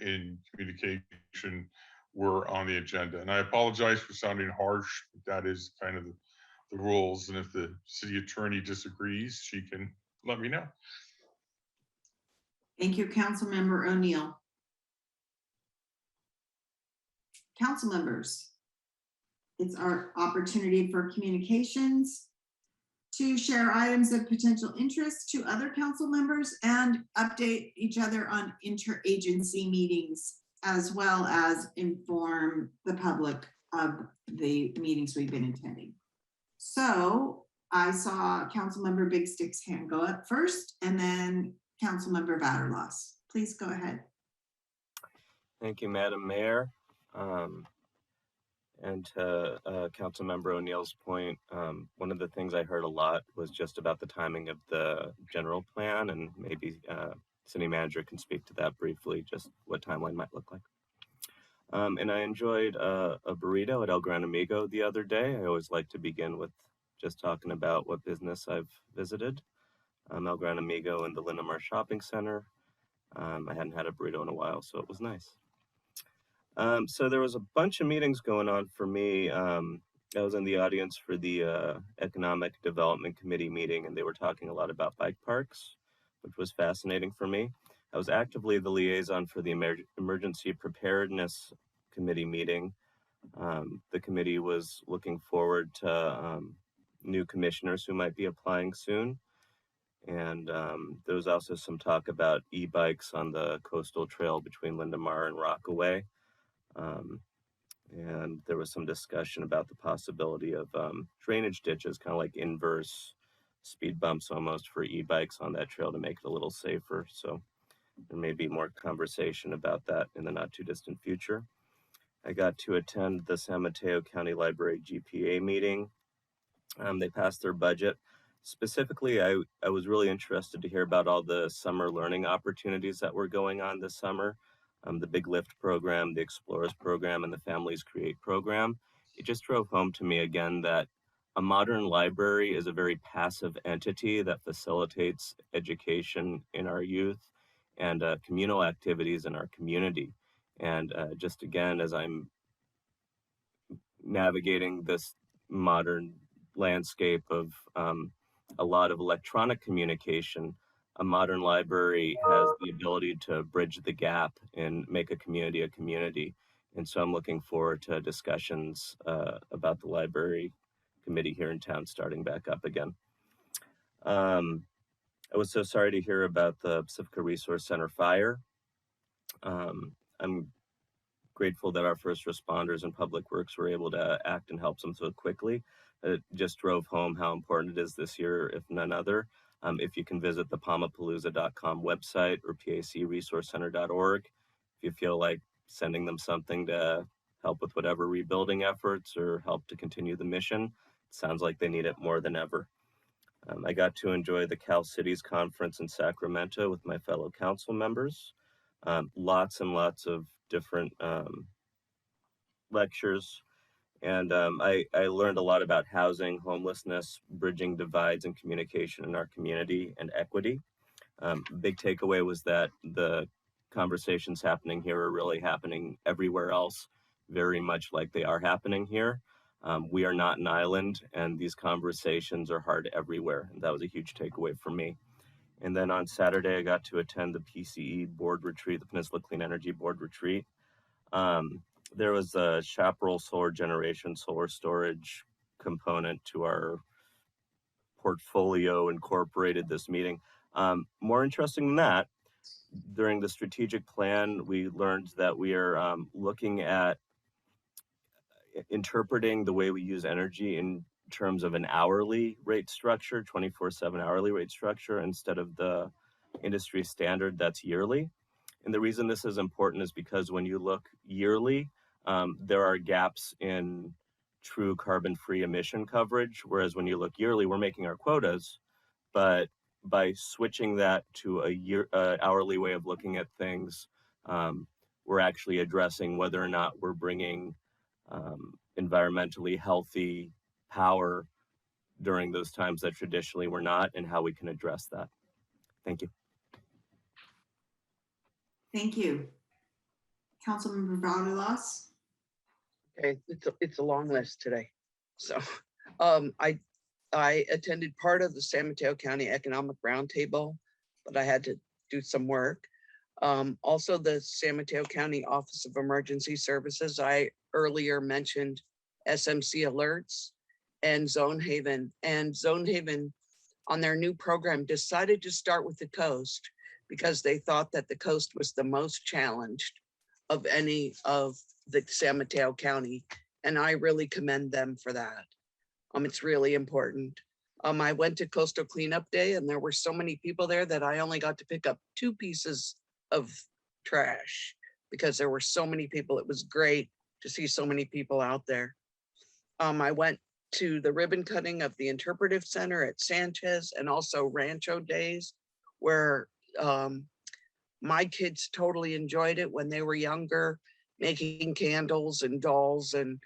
in communication were on the agenda. And I apologize for sounding harsh, but that is kind of the rules. And if the city attorney disagrees, she can let me know. Thank you, Councilmember O'Neill. Council members, it's our opportunity for communications to share items of potential interest to other council members and update each other on interagency meetings, as well as inform the public of the meetings we've been attending. So I saw Councilmember Big Stick's hand go up first, and then Councilmember Vatterloss. Please go ahead. Thank you, Madam Mayor. And to Councilmember O'Neill's point, one of the things I heard a lot was just about the timing of the general plan, and maybe city manager can speak to that briefly, just what timeline might look like. And I enjoyed a burrito at El Gran Amigo the other day. I always like to begin with just talking about what business I've visited. El Gran Amigo and the Linamar Shopping Center. I hadn't had a burrito in a while, so it was nice. So there was a bunch of meetings going on for me. I was in the audience for the Economic Development Committee meeting, and they were talking a lot about bike parks, which was fascinating for me. I was actively the liaison for the Emergency Preparedness Committee meeting. The committee was looking forward to new commissioners who might be applying soon. And there was also some talk about e-bikes on the coastal trail between Lindamar and Rockaway. And there was some discussion about the possibility of drainage ditches, kind of like inverse speed bumps almost for e-bikes on that trail to make it a little safer. So there may be more conversation about that in the not too distant future. I got to attend the San Mateo County Library GPA meeting. They passed their budget. Specifically, I was really interested to hear about all the summer learning opportunities that were going on this summer. The Big Lift program, the Explorers program, and the Families Create program. It just drove home to me again that a modern library is a very passive entity that facilitates education in our youth and communal activities in our community. And just again, as I'm navigating this modern landscape of a lot of electronic communication, a modern library has the ability to bridge the gap and make a community. And so I'm looking forward to discussions about the library committee here in town starting back up again. I was so sorry to hear about the Pacifica Resource Center fire. I'm grateful that our first responders and public works were able to act and help them so quickly. It just drove home how important it is this year, if none other. If you can visit the palmapalooza.com website or pacresourcecenter.org, if you feel like sending them something to help with whatever rebuilding efforts or help to continue the mission, it sounds like they need it more than ever. I got to enjoy the Cal Cities Conference in Sacramento with my fellow council members. Lots and lots of different lectures. And I learned a lot about housing, homelessness, bridging divides and communication in our community, and equity. Big takeaway was that the conversations happening here are really happening everywhere else, very much like they are happening here. We are not an island, and these conversations are hard everywhere. And that was a huge takeaway for me. And then on Saturday, I got to attend the PCE board retreat, the Peninsula Clean Energy Board retreat. There was a chaparral solar generation, solar storage component to our portfolio incorporated this meeting. More interesting than that, during the strategic plan, we learned that we are looking at interpreting the way we use energy in terms of an hourly rate structure, 24/7 hourly rate structure, instead of the industry standard that's yearly. And the reason this is important is because when you look yearly, there are gaps in true carbon-free emission coverage, whereas when you look yearly, we're making our quotas, but by switching that to a hourly way of looking at things, we're actually addressing whether or not we're bringing environmentally healthy power during those times that traditionally we're not, and how we can address that. Thank you. Thank you. Councilmember Varulas. Okay, it's a long list today. So I attended part of the San Mateo County Economic Roundtable, but I had to do some work. Also the San Mateo County Office of Emergency Services. I earlier mentioned SMC alerts and Zone Haven. And Zone Haven on their new program decided to start with the coast because they thought that the coast was the most challenged of any of the San Mateo County. And I really commend them for that. It's really important. I went to Coastal Cleanup Day and there were so many people there that I only got to pick up 2 pieces of trash because there were so many people. It was great to see so many people out there. I went to the ribbon cutting of the Interpretive Center at Sanchez and also Rancho Days, where my kids totally enjoyed it when they were younger, making candles and dolls and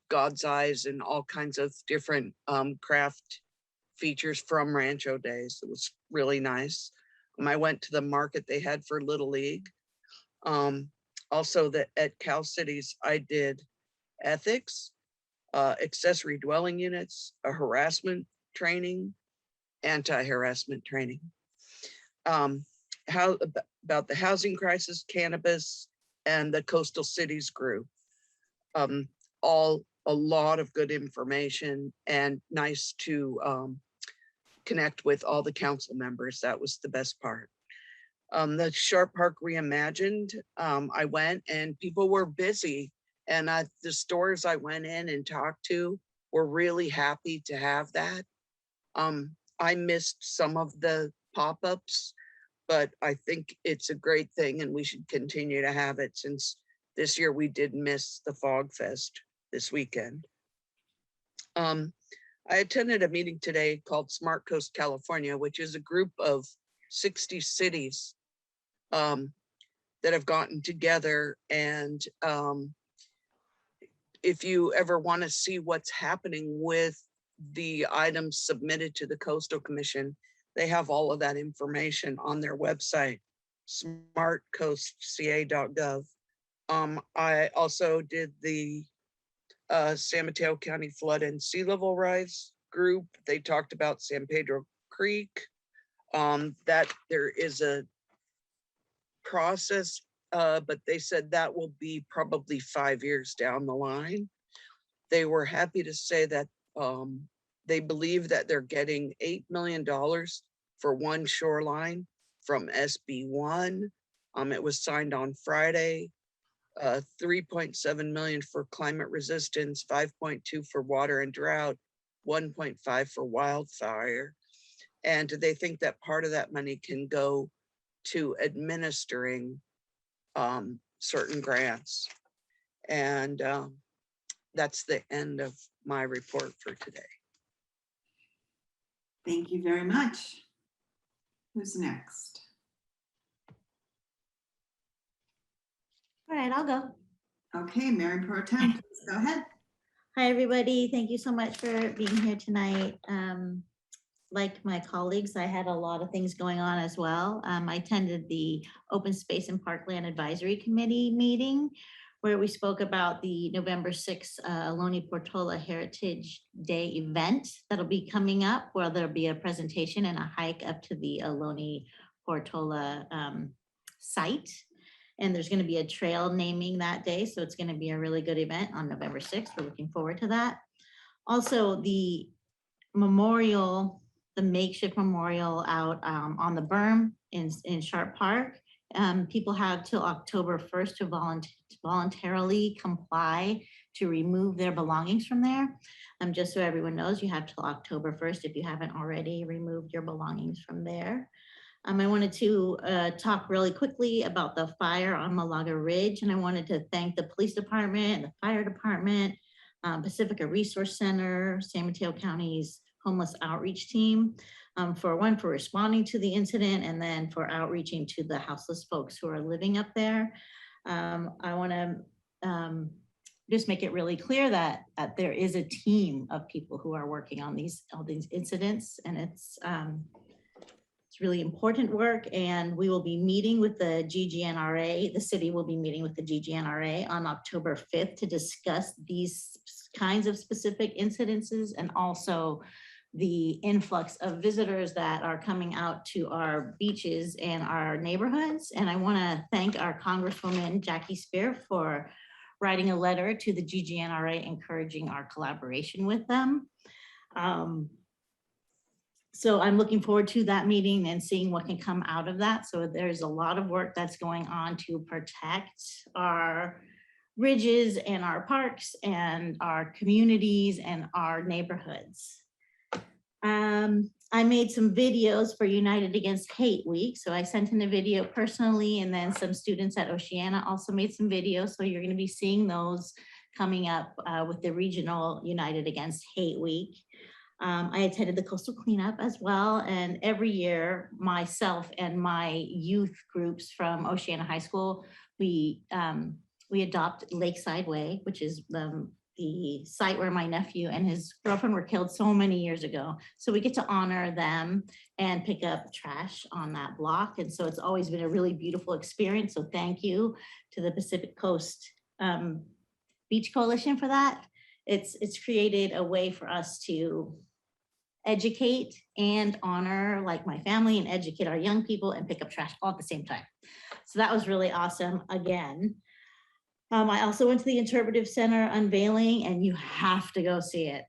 God's eyes and all kinds of different craft features from Rancho Days. It was really nice. I went to the market they had for Little League. Also at Cal Cities, I did ethics, accessory dwelling units, a harassment training, anti-harassment training. How about the housing crisis, cannabis, and the Coastal Cities group. All a lot of good information and nice to connect with all the council members. That was the best part. The Sharp Park Reimagined, I went and people were busy, and the stores I went in and talked to were really happy to have that. I missed some of the pop-ups, but I think it's a great thing and we should continue to have it, since this year we did miss the Fog Fest this weekend. I attended a meeting today called Smart Coast California, which is a group of 60 cities that have gotten together. And if you ever want to see what's happening with the items submitted to the Coastal Commission, they have all of that information on their website, smartcoastca.gov. I also did the San Mateo County Flood and Sea Level Rise group. They talked about San Pedro Creek, that there is a process, but they said that will be probably 5 years down the line. They were happy to say that they believe that they're getting $8 million for one shoreline from SB1. It was signed on Friday. 3.7 million for climate resistance, 5.2 for water and drought, 1.5 for wildfire. And they think that part of that money can go to administering certain grants. And that's the end of my report for today. Thank you very much. Who's next? All right, I'll go. Okay, Mary Pro Tem, please go ahead. Hi, everybody. Thank you so much for being here tonight. Like my colleagues, I had a lot of things going on as well. I attended the Open Space and Parkland Advisory Committee meeting where we spoke about the November 6th Ohlone Portola Heritage Day event that'll be coming up, where there'll be a presentation and a hike up to the Ohlone Portola site. And there's going to be a trail naming that day. So it's going to be a really good event on November 6th. We're looking forward to that. Also, the memorial, the makeshift memorial out on the berm in Sharp Park. People have till October 1st to voluntarily comply to remove their belongings from there. Just so everyone knows, you have till October 1st if you haven't already removed your belongings from there. I wanted to talk really quickly about the fire on Malaga Ridge, and I wanted to thank the police department and the fire department, Pacifica Resource Center, San Mateo County's homeless outreach team, for responding to the incident and then for outreaching to the houseless folks who are living up there. I want to just make it really clear that there is a team of people who are working on all these incidents, and it's really important work. And we will be meeting with the GGNRA. The city will be meeting with the GGNRA on October 5th to discuss these kinds of specific incidences and also the influx of visitors that are coming out to our beaches and our neighborhoods. And I want to thank our Congresswoman Jackie Spear for writing a letter to the GGNRA encouraging our collaboration with them. So I'm looking forward to that meeting and seeing what can come out of that. So there's a lot of work that's going on to protect our ridges and our parks and our communities and our neighborhoods. I made some videos for United Against Hate Week. So I sent in a video personally, and then some students at Oceana also made some videos. So you're going to be seeing those coming up with the regional United Against Hate Week. I attended the coastal cleanup as well. And every year, myself and my youth groups from Oceana High School, we adopt Lakeside Way, which is the site where my nephew and his girlfriend were killed so many years ago. So we get to honor them and pick up trash on that block. And so it's always been a really beautiful experience. So thank you to the Pacific Coast Beach Coalition for that. It's created a way for us to educate and honor like my family and educate our young people and pick up trash all at the same time. So that was really awesome again. I also went to the Interpretive Center unveiling, and you have to go see it.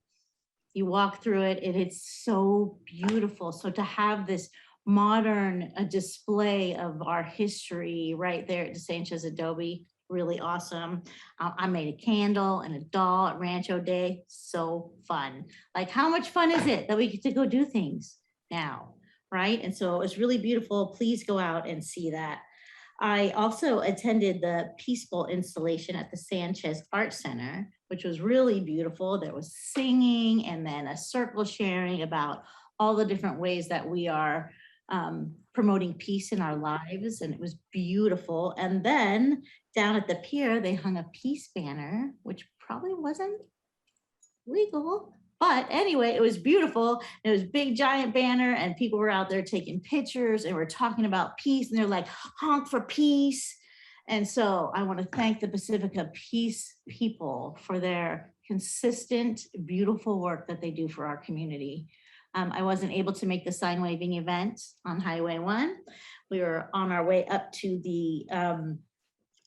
You walk through it and it's so beautiful. So to have this modern display of our history right there at DeSanchez Adobe, really awesome. I made a candle and a doll at Rancho Day. So fun. Like, how much fun is it that we get to go do things now, right? And so it was really beautiful. Please go out and see that. I also attended the Peaceful installation at the Sanchez Art Center, which was really beautiful. There was singing and then a circle sharing about all the different ways that we are promoting peace in our lives, and it was beautiful. And then down at the pier, they hung a peace banner, which probably wasn't legal, but anyway, it was beautiful. It was a big giant banner, and people were out there taking pictures and we're talking about peace, and they're like, honk for peace. And so I want to thank the Pacifica Peace people for their consistent, beautiful work that they do for our community. I wasn't able to make the sign waving event on Highway 1. We were on our way up to the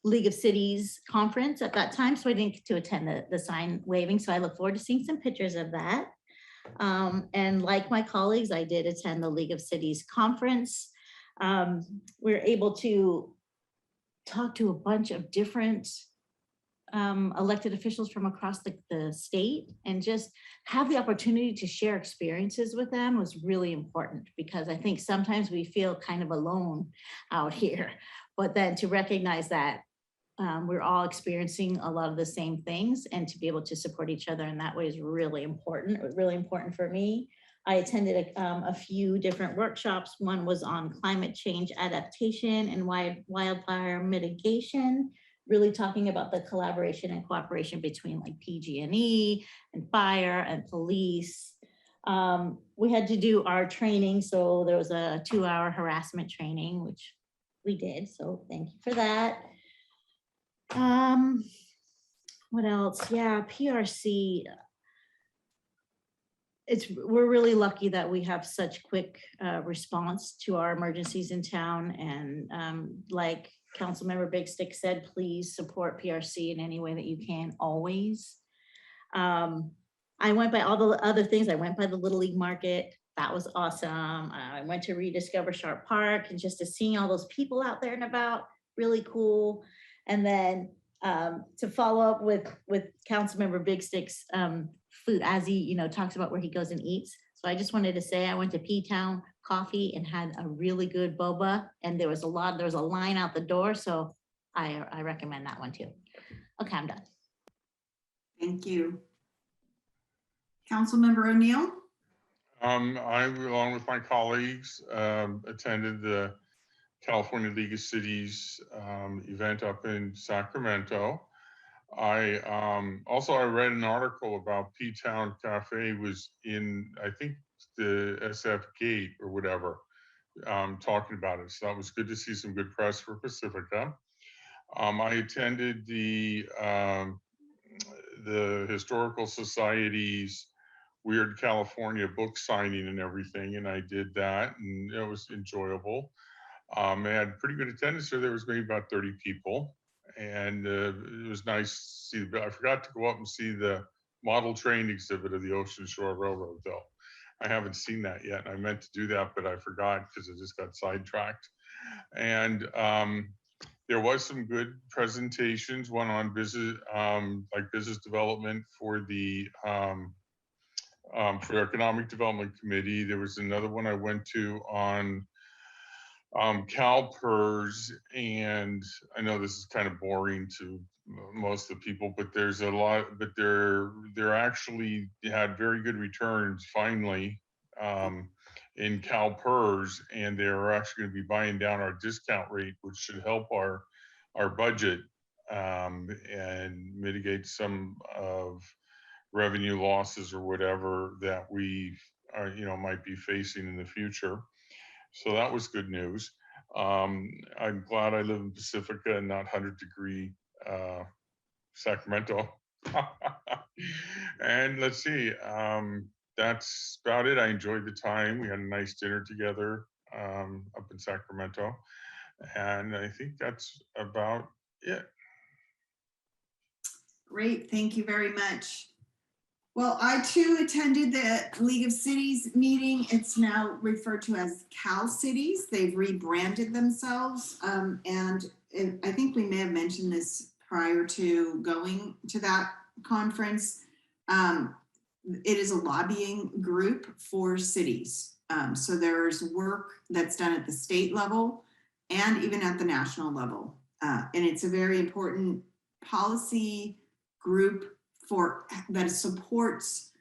League of Cities conference at that time, so I didn't get to attend the sign waving. So I look forward to seeing some pictures of that. And like my colleagues, I did attend the League of Cities conference. We were able to talk to a bunch of different elected officials from across the state, and just have the opportunity to share experiences with them was really important, because I think sometimes we feel kind of alone out here, but then to recognize that we're all experiencing a lot of the same things, and to be able to support each other in that way is really important. It was really important for me. I attended a few different workshops. One was on climate change adaptation and wildfire mitigation, really talking about the collaboration and cooperation between like PG&E and fire and police. We had to do our training, so there was a 2-hour harassment training, which we did, so thank you for that. What else? Yeah, PRC. We're really lucky that we have such quick response to our emergencies in town, and like Councilmember Big Stick said, please support PRC in any way that you can, always. I went by all the other things. I went by the Little League Market. That was awesome. I went to rediscover Sharp Park, and just to see all those people out there and about, really cool. And then to follow up with Councilmember Big Stick's food, as he talks about where he goes and eats. So I just wanted to say I went to P-Town Coffee and had a really good boba, and there was a line out the door. So I recommend that one too. Okay, I'm done. Thank you. Councilmember O'Neill? I, along with my colleagues, attended the California League of Cities event up in Sacramento. I read an article about P-Town Cafe was in, I think, the SF Gate or whatever, talking about it. So that was good to see some good press for Pacifica. I attended the Historical Society's Weird California book signing and everything, and I did that, and it was enjoyable. I had pretty good attendance, so there was maybe about 30 people, and it was nice to see. I forgot to go up and see the model train exhibit of the Ocean Shore Railroad, though. I haven't seen that yet. I meant to do that, but I forgot because I just got sidetracked. And there was some good presentations, one on business, like business development for the Economic Development Committee. There was another one I went to on CalPERS, and I know this is kind of boring to most of the people, but there's a lot, but they're actually had very good returns finally in CalPERS, and they're actually going to be buying down our discount rate, which should help our budget and mitigate some of revenue losses or whatever that we are, might be facing in the future. So that was good news. I'm glad I live in Pacifica and not 100-degree Sacramento. And let's see, that's about it. I enjoyed the time. We had a nice dinner together up in Sacramento. And I think that's about it. Great, thank you very much. Well, I too attended the League of Cities meeting. It's now referred to as Cal Cities. They've rebranded themselves. And I think we may have mentioned this prior to going to that conference. It is a lobbying group for cities. So there's work that's done at the state level and even at the national level. And it's a very important policy group that supports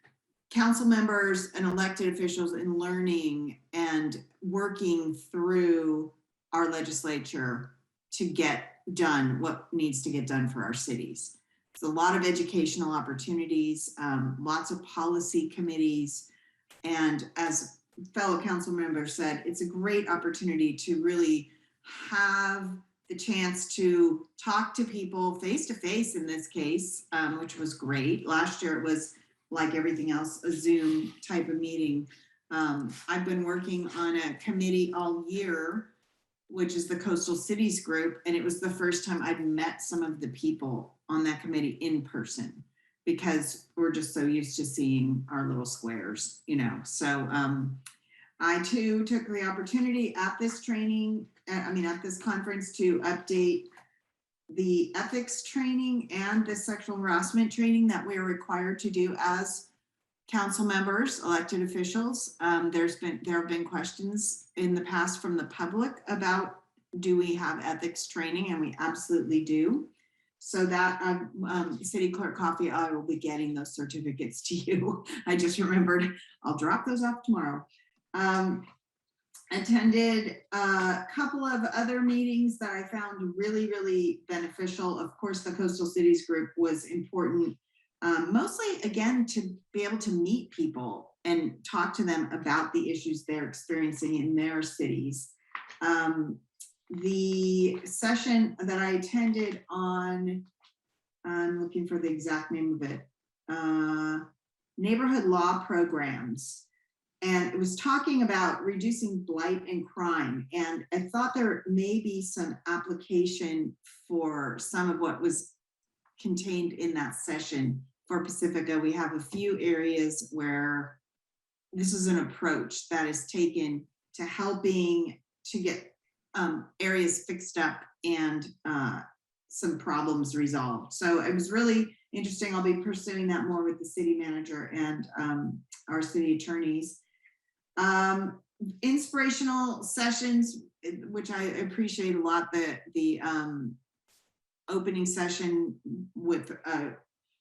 council members and elected officials in learning and working through our legislature to get done what needs to get done for our cities. It's a lot of educational opportunities, lots of policy committees, and as fellow council members said, it's a great opportunity to really have the chance to talk to people face to face in this case, which was great. Last year it was like everything else, a Zoom type of meeting. I've been working on a committee all year, which is the Coastal Cities Group, and it was the first time I'd met some of the people on that committee in person, because we're just so used to seeing our little squares, So I too took the opportunity at this training, at this conference, to update the ethics training and the sexual harassment training that we're required to do as council members, elected officials. There have been questions in the past from the public about, do we have ethics training? And we absolutely do. So that City Clerk Coffee, I will be getting those certificates to you. I just remembered, I'll drop those off tomorrow. Attended a couple of other meetings that I found really, really beneficial. Of course, the Coastal Cities Group was important, mostly again, to be able to meet people and talk to them about the issues they're experiencing in their cities. The session that I attended on, I'm looking for the exact name of it, neighborhood law programs. And it was talking about reducing blight and crime. And I thought there may be some application for some of what was contained in that session for Pacifica. We have a few areas where this is an approach that is taken to helping to get areas fixed up and some problems resolved. So it was really interesting. I'll be pursuing that more with the city manager and our city attorneys. Inspirational sessions, which I appreciate a lot, the opening session with a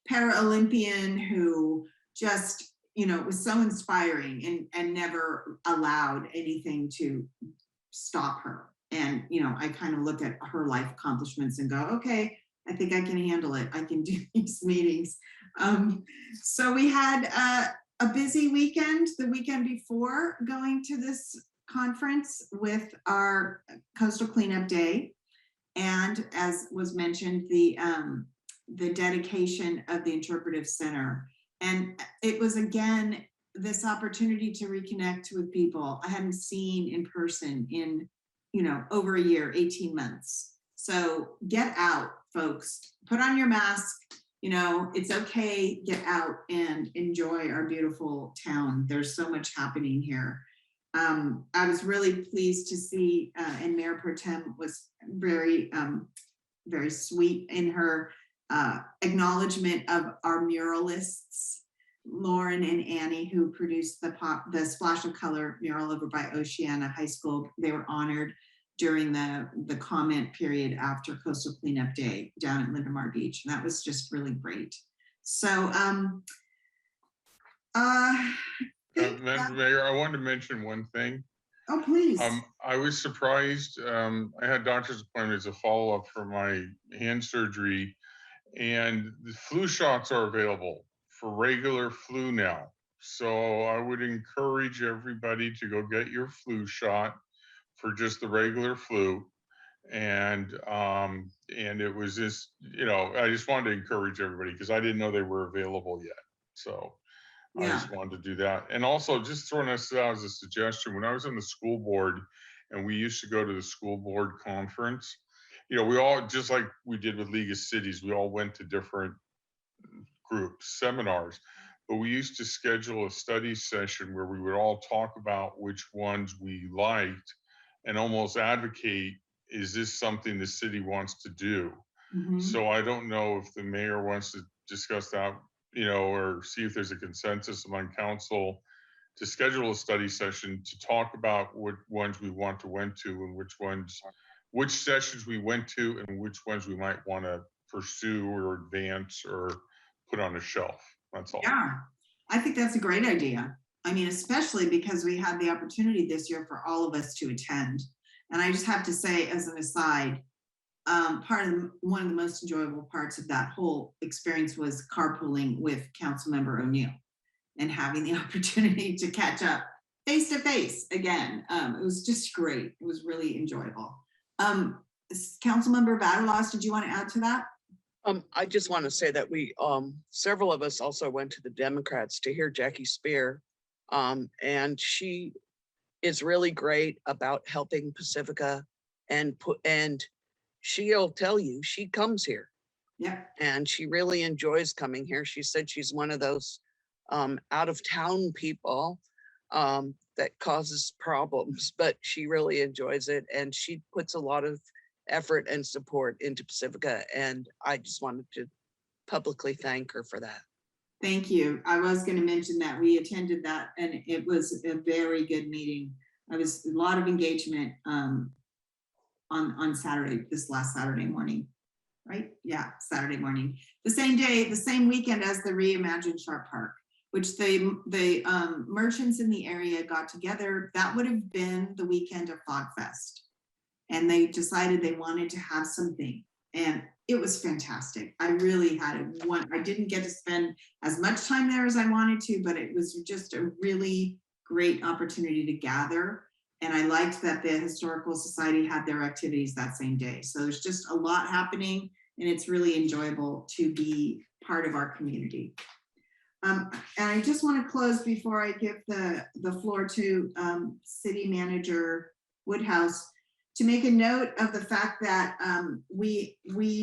para-Olympian who just, you know, was so inspiring and never allowed anything to stop her. And, you know, I kind of look at her life accomplishments and go, okay, I think I can handle it. I can do these meetings. So we had a busy weekend, the weekend before going to this conference with our Coastal Cleanup Day. And as was mentioned, the dedication of the Interpretive Center. And it was, again, this opportunity to reconnect with people I hadn't seen in person in, you know, over a year, 18 months. So get out, folks, put on your mask, you know, it's okay, get out and enjoy our beautiful town. There's so much happening here. I was really pleased to see, and Mayor Pro Tem was very, very sweet in her acknowledgement of our muralists, Lauren and Annie, who produced the Splash of Color mural over by Oceana High School. They were honored during the comment period after Coastal Cleanup Day down at Lindemar Beach. And that was just really great. So, Madam Mayor, I wanted to mention one thing. Oh, please. I was surprised. I had doctor's appointment as a follow-up for my hand surgery, and the flu shots are available for regular flu now. So I would encourage everybody to go get your flu shot for just the regular flu. And it was just, you know, I just wanted to encourage everybody because I didn't know they were available yet. So I just wanted to do that. And also just throwing this out as a suggestion, when I was on the school board and we used to go to the school board conference, you know, we all, just like we did with League of Cities, we all went to different groups, seminars, but we used to schedule a study session where we would all talk about which ones we liked and almost advocate, is this something the city wants to do? So I don't know if the mayor wants to discuss that, you know, or see if there's a consensus among council to schedule a study session to talk about what ones we want to went to and which sessions we went to and which ones we might want to pursue or advance or put on a shelf. That's all. Yeah, I think that's a great idea. I mean, especially because we had the opportunity this year for all of us to attend. And I just have to say, as an aside, one of the most enjoyable parts of that whole experience was carpooling with Councilmember O'Neill and having the opportunity to catch up face to face again. It was just great. It was really enjoyable. Councilmember Battleloss, did you want to add to that? I just want to say that we, several of us also went to the Democrats to hear Jackie Spear. And she is really great about helping Pacifica and she'll tell you, she comes here. Yeah. And she really enjoys coming here. She said she's one of those out of town people that causes problems, but she really enjoys it. And she puts a lot of effort and support into Pacifica. And I just wanted to publicly thank her for that. Thank you. I was going to mention that we attended that and it was a very good meeting. I was a lot of engagement on Saturday, this last Saturday morning. right? Yeah, Saturday morning. The same day, the same weekend as the Reimagine Sharp Park, which the merchants in the area got together. That would have been the weekend of Fog Fest. And they decided they wanted to have something. And it was fantastic. I really had it. I didn't get to spend as much time there as I wanted to, but it was just a really great opportunity to gather. And I liked that the Historical Society had their activities that same day. So there's just a lot happening, and it's really enjoyable to be part of our community. And I just want to close before I give the floor to City Manager Woodhouse to make a note of the fact that we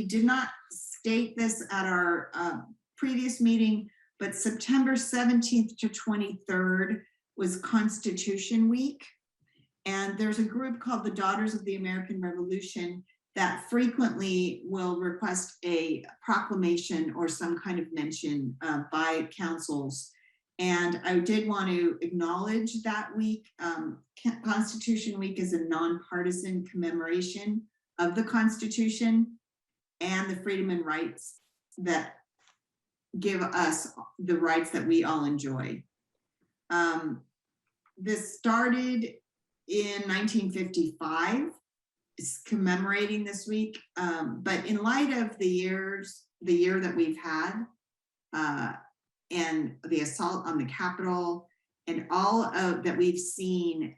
did not state this at our previous meeting, but September 17th to 23rd was Constitution Week. And there's a group called the Daughters of the American Revolution that frequently will request a proclamation or some kind of mention by councils. And I did want to acknowledge that week. Constitution Week is a nonpartisan commemoration of the Constitution and the freedom and rights that give us the rights that we all enjoy. This started in 1955, is commemorating this week, but in light of the year that we've had, and the assault on the Capitol, and all of that we've seen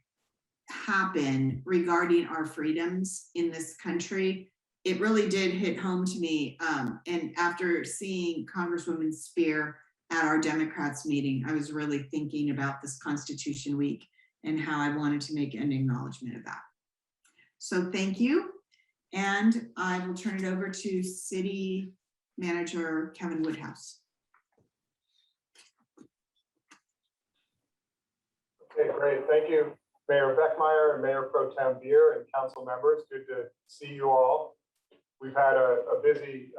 happen regarding our freedoms in this country, it really did hit home to me. And after seeing Congresswoman Spear at our Democrats meeting, I was really thinking about this Constitution Week and how I wanted to make an acknowledgement of that. So thank you. And I will turn it over to City Manager Kevin Woodhouse. Okay, great. Thank you, Mayor Beckmeyer and Mayor Pro Tem Beer and council members. Good to see you all. We've had a busy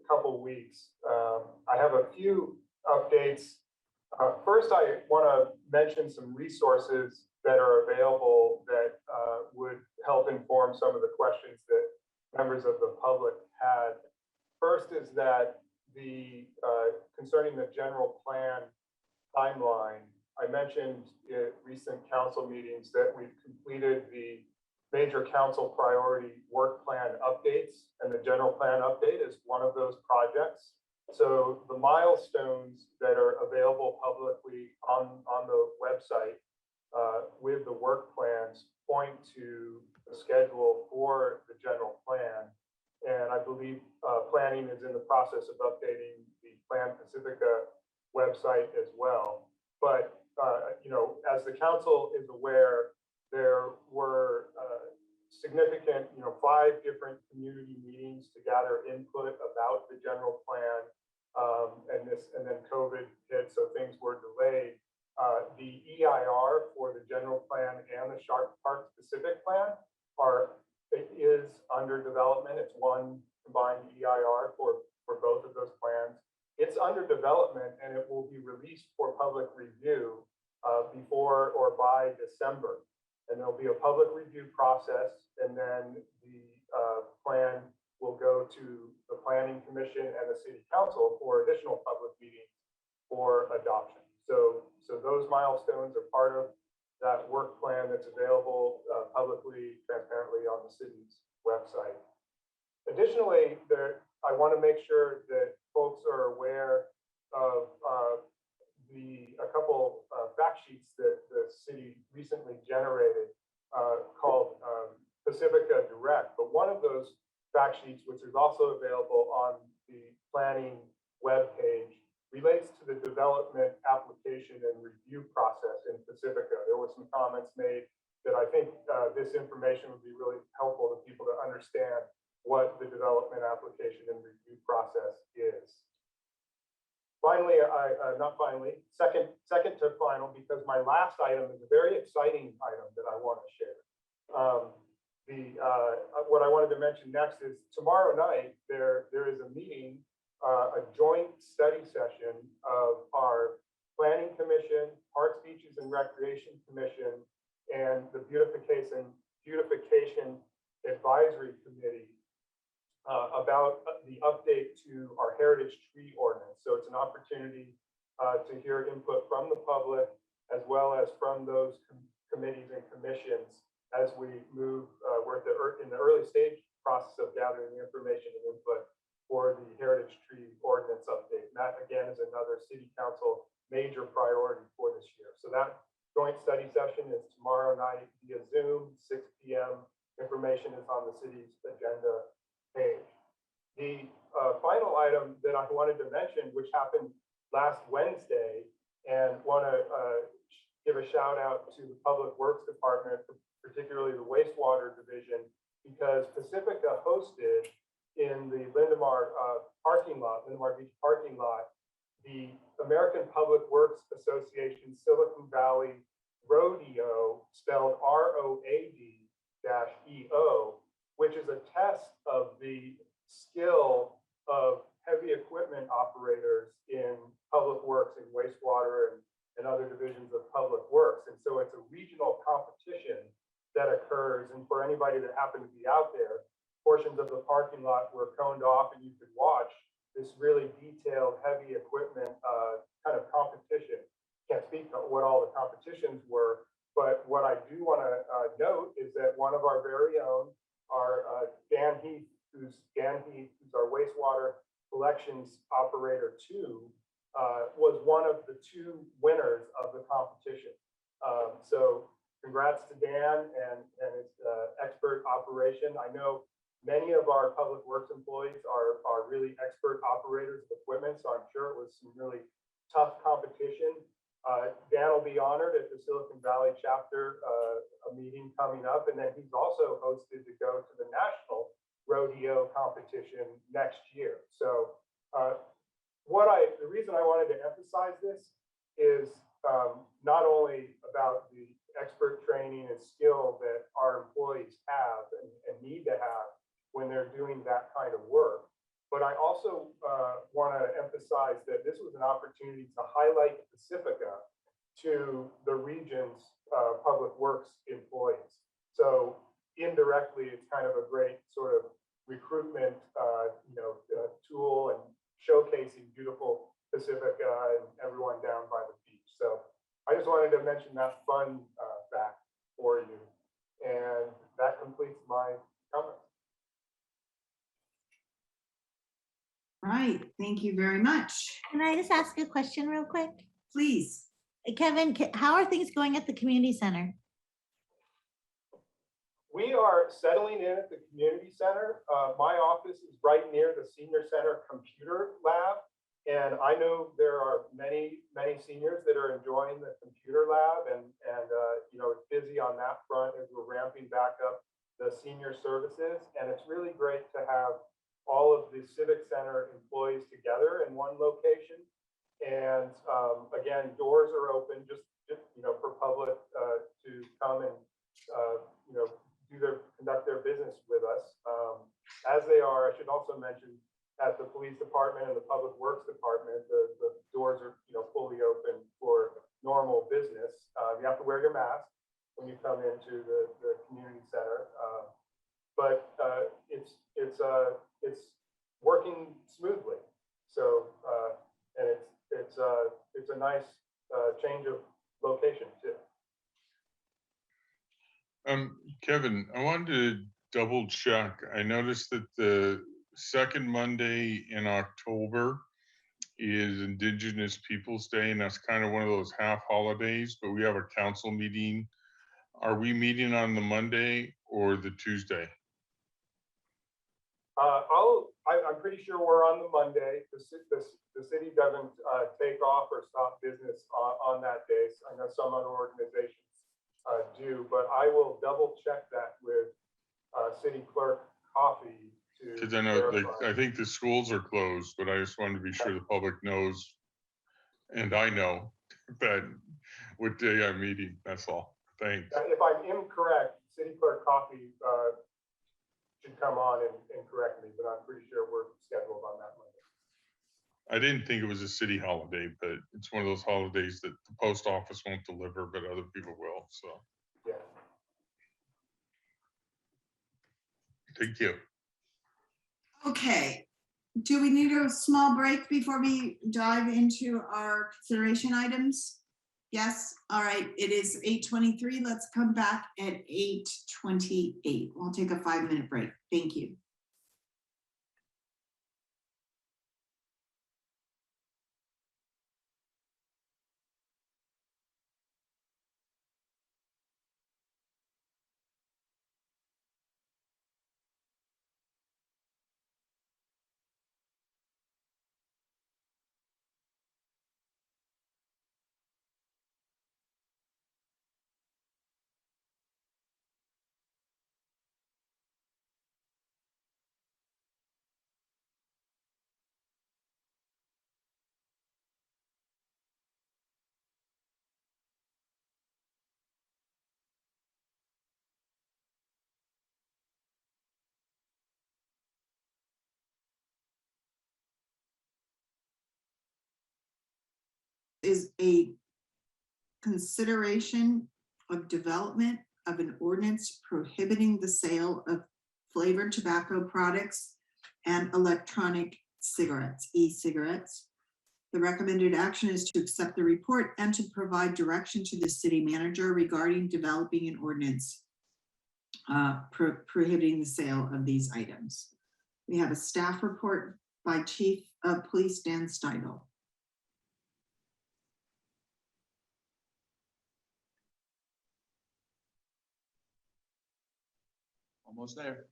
couple weeks. I have a few updates. First, I want to mention some resources that are available that would help inform some of the questions that members of the public had. First is that concerning the general plan timeline, I mentioned in recent council meetings that we've completed the major council priority work plan updates, and the general plan update is one of those projects. So the milestones that are available publicly on the website with the work plans point to the schedule for the general plan. And I believe planning is in the process of updating the Plan Pacifica website as well. But as the council is aware, there were significant, 5 different community meetings to gather input about the general plan. And then COVID hit, so things were delayed. The EIR for the general plan and the Sharp Park specific plan is under development. It's one combined EIR for both of those plans. It's under development, and it will be released for public review before or by December. And there'll be a public review process, and then the plan will go to the Planning Commission and the City Council for additional public meetings for adoption. So those milestones are part of that work plan that's available publicly, transparently on the city's website. Additionally, I want to make sure that folks are aware of a couple fact sheets that the city recently generated called Pacifica Direct. But one of those fact sheets, which is also available on the planning webpage, relates to the development application and review process in Pacifica. There were some comments made that I think this information would be really helpful to people to understand what the development application and review process is. Finally, second to final, because my last item is a very exciting item that I want to share. What I wanted to mention next is tomorrow night, there is a meeting, a joint study session of our Planning Commission, Parks, Beaches, and Recreation Commission, and the Beautification Advisory Committee about the update to our heritage tree ordinance. So it's an opportunity to hear input from the public as well as from those committees and commissions as we move. We're in the early stage process of gathering the information and input for the heritage tree ordinance update. And that again is another city council major priority for this year. So that joint study session is tomorrow night via Zoom, 6 p.m. Information is on the city's agenda page. The final item that I wanted to mention, which happened last Wednesday, and want to give a shout out to the Public Works Department, particularly the wastewater division, because Pacifica hosted in the Lindemar parking lot, Lindemar Beach parking lot, the American Public Works Association Silicon Valley Rodeo, spelled ROAD-EO, which is a test of the skill of heavy equipment operators in public works and wastewater and other divisions of public works. And so it's a regional competition that occurs. And for anybody that happened to be out there, portions of the parking lot were coned off and you could watch this really detailed heavy equipment kind of competition. Can't speak to what all the competitions were, but what I do want to note is that one of our very own, our Dan Heath, who's our wastewater collections operator 2, was one of the 2 winners of the competition. So congrats to Dan and his expert operation. I know many of our public works employees are really expert operators of equipment, so I'm sure it was some really tough competition. Dan will be honored at the Silicon Valley chapter, a meeting coming up, and then he's also hosted to go to the national rodeo competition next year. So the reason I wanted to emphasize this is not only about the expert training and skill that our employees have and need to have when they're doing that kind of work, but I also want to emphasize that this was an opportunity to highlight Pacifica to the region's public works employees. So indirectly, it's kind of a great sort of recruitment tool and showcasing beautiful Pacifica and everyone down by the beach. So I just wanted to mention that fun fact for you. And that completes my comments. Right, thank you very much. Can I just ask a question real quick? Please. Kevin, how are things going at the community center? We are settling in at the community center. My office is right near the senior center computer lab. And I know there are many seniors that are enjoying the computer lab and it's busy on that front as we're ramping back up the senior services. And it's really great to have all of the Civic Center employees together in one location. And again, doors are open just for public to come and conduct their business with us. As they are, I should also mention, at the police department and the public works department, the doors are fully open for normal business. You have to wear your mask when you come into the community center, but it's working smoothly. So and it's a nice change of location too. Kevin, I wanted to double check. I noticed that the second Monday in October is Indigenous Peoples Day, and that's kind of one of those half holidays, but we have a council meeting. Are we meeting on the Monday or the Tuesday? I'm pretty sure we're on the Monday. The city doesn't take off or stop business on that day. So I know some other organizations do, but I will double check that with City Clerk Coffee to Because I know, verify. I think the schools are closed, but I just wanted to be sure the public knows, and I know that what day I'm meeting. That's all. Thanks. If I'm incorrect, City Clerk Coffee should come on and correct me, but I'm pretty sure we're scheduled on that Monday. I didn't think it was a city holiday, but it's one of those holidays that the post office won't deliver, but other people will. So, yeah. Thank you. Okay, do we need a small break before we dive into our consideration items? Yes, all right, it is 8:23. Let's come back at 8:28. We'll take a 5-minute break. Thank you. Is a consideration of development of an ordinance prohibiting the sale of flavored tobacco products and electronic cigarettes, e-cigarettes. The recommended action is to accept the report and to provide direction to the city manager regarding developing an ordinance prohibiting the sale of these items. We have a staff report by Chief of Police Dan Steidel. Almost there.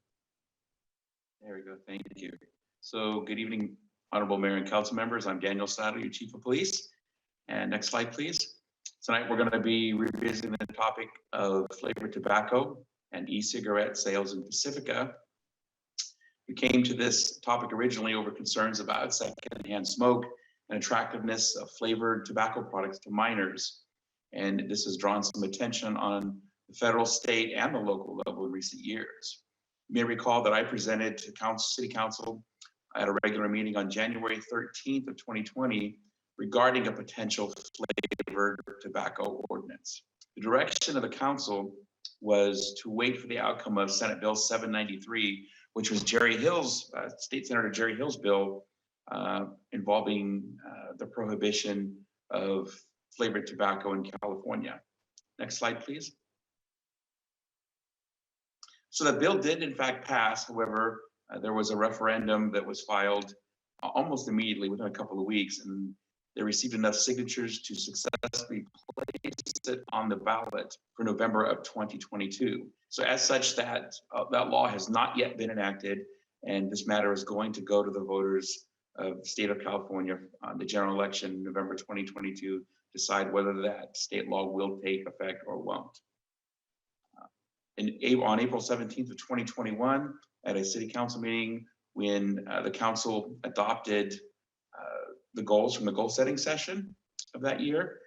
There we go. Thank you. So good evening, Honorable Mayor and Council members. I'm Daniel Steidel, your Chief of Police. And next slide, please. Tonight, we're going to be revisiting the topic of flavored tobacco and e-cigarette sales in Pacifica. We came to this topic originally over concerns about secondhand smoke and attractiveness of flavored tobacco products to minors. And this has drawn some attention on the federal, state, and the local level in recent years. You may recall that I presented to City Council at a regular meeting on January 13th of 2020 regarding a potential flavored tobacco ordinance. The direction of the council was to wait for the outcome of Senate Bill 793, which was Jerry Hill's, State Senator Jerry Hill's bill involving the prohibition of flavored tobacco in California. Next slide, please. So the bill did in fact pass. However, there was a referendum that was filed almost immediately within a couple of weeks, and they received enough signatures to successfully place it on the ballot for November of 2022. So as such, that law has not yet been enacted, and this matter is going to go to the voters of the state of California on the general election, November 2022, decide whether that state law will take effect or won't. On April 17th of 2021, at a city council meeting, when the council adopted the goals from the goal setting session of that year,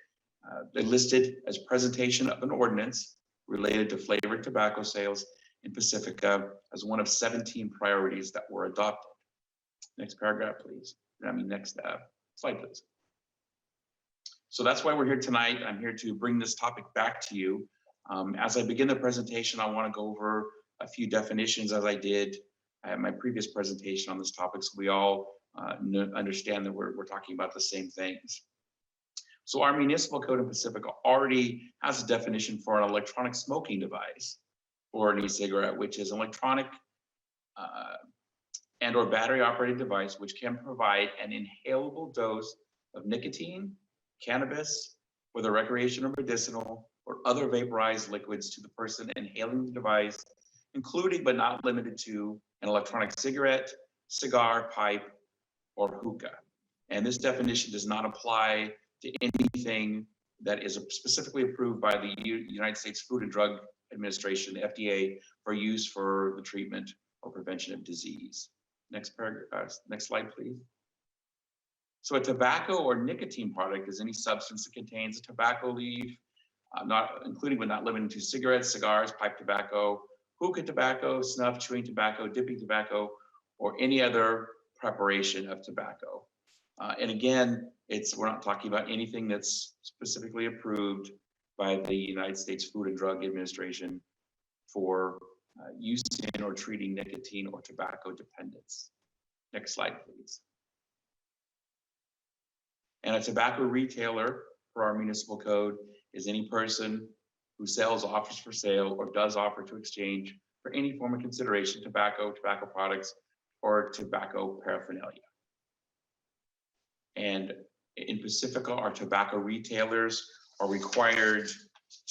they listed as presentation of an ordinance related to flavored tobacco sales in Pacifica as one of 17 priorities that were adopted. Next paragraph, please. Next slide, please. So that's why we're here tonight. I'm here to bring this topic back to you. As I begin the presentation, I want to go over a few definitions as I did at my previous presentation on this topic, so we all understand that we're talking about the same things. So our municipal code in Pacifica already has a definition for an electronic smoking device or an e-cigarette, which is an electronic and or battery operated device which can provide an inhalable dose of nicotine, cannabis, whether recreational or medicinal, or other vaporized liquids to the person inhaling the device, including but not limited to an electronic cigarette, cigar, pipe, or hookah. And this definition does not apply to anything that is specifically approved by the United States Food and Drug Administration, the FDA, for use for the treatment or prevention of disease. Next paragraph, next slide, please. So a tobacco or nicotine product is any substance that contains a tobacco leaf, not including but not limited to cigarettes, cigars, pipe tobacco, hookah tobacco, snuff, chewing tobacco, dipping tobacco, or any other preparation of tobacco. And again, we're not talking about anything that's specifically approved by the United States Food and Drug Administration for use in or treating nicotine or tobacco dependence. Next slide, please. And a tobacco retailer for our municipal code is any person who sells, offers for sale, or does offer to exchange for any form of consideration tobacco, tobacco products, or tobacco paraphernalia. And in Pacifica, our tobacco retailers are required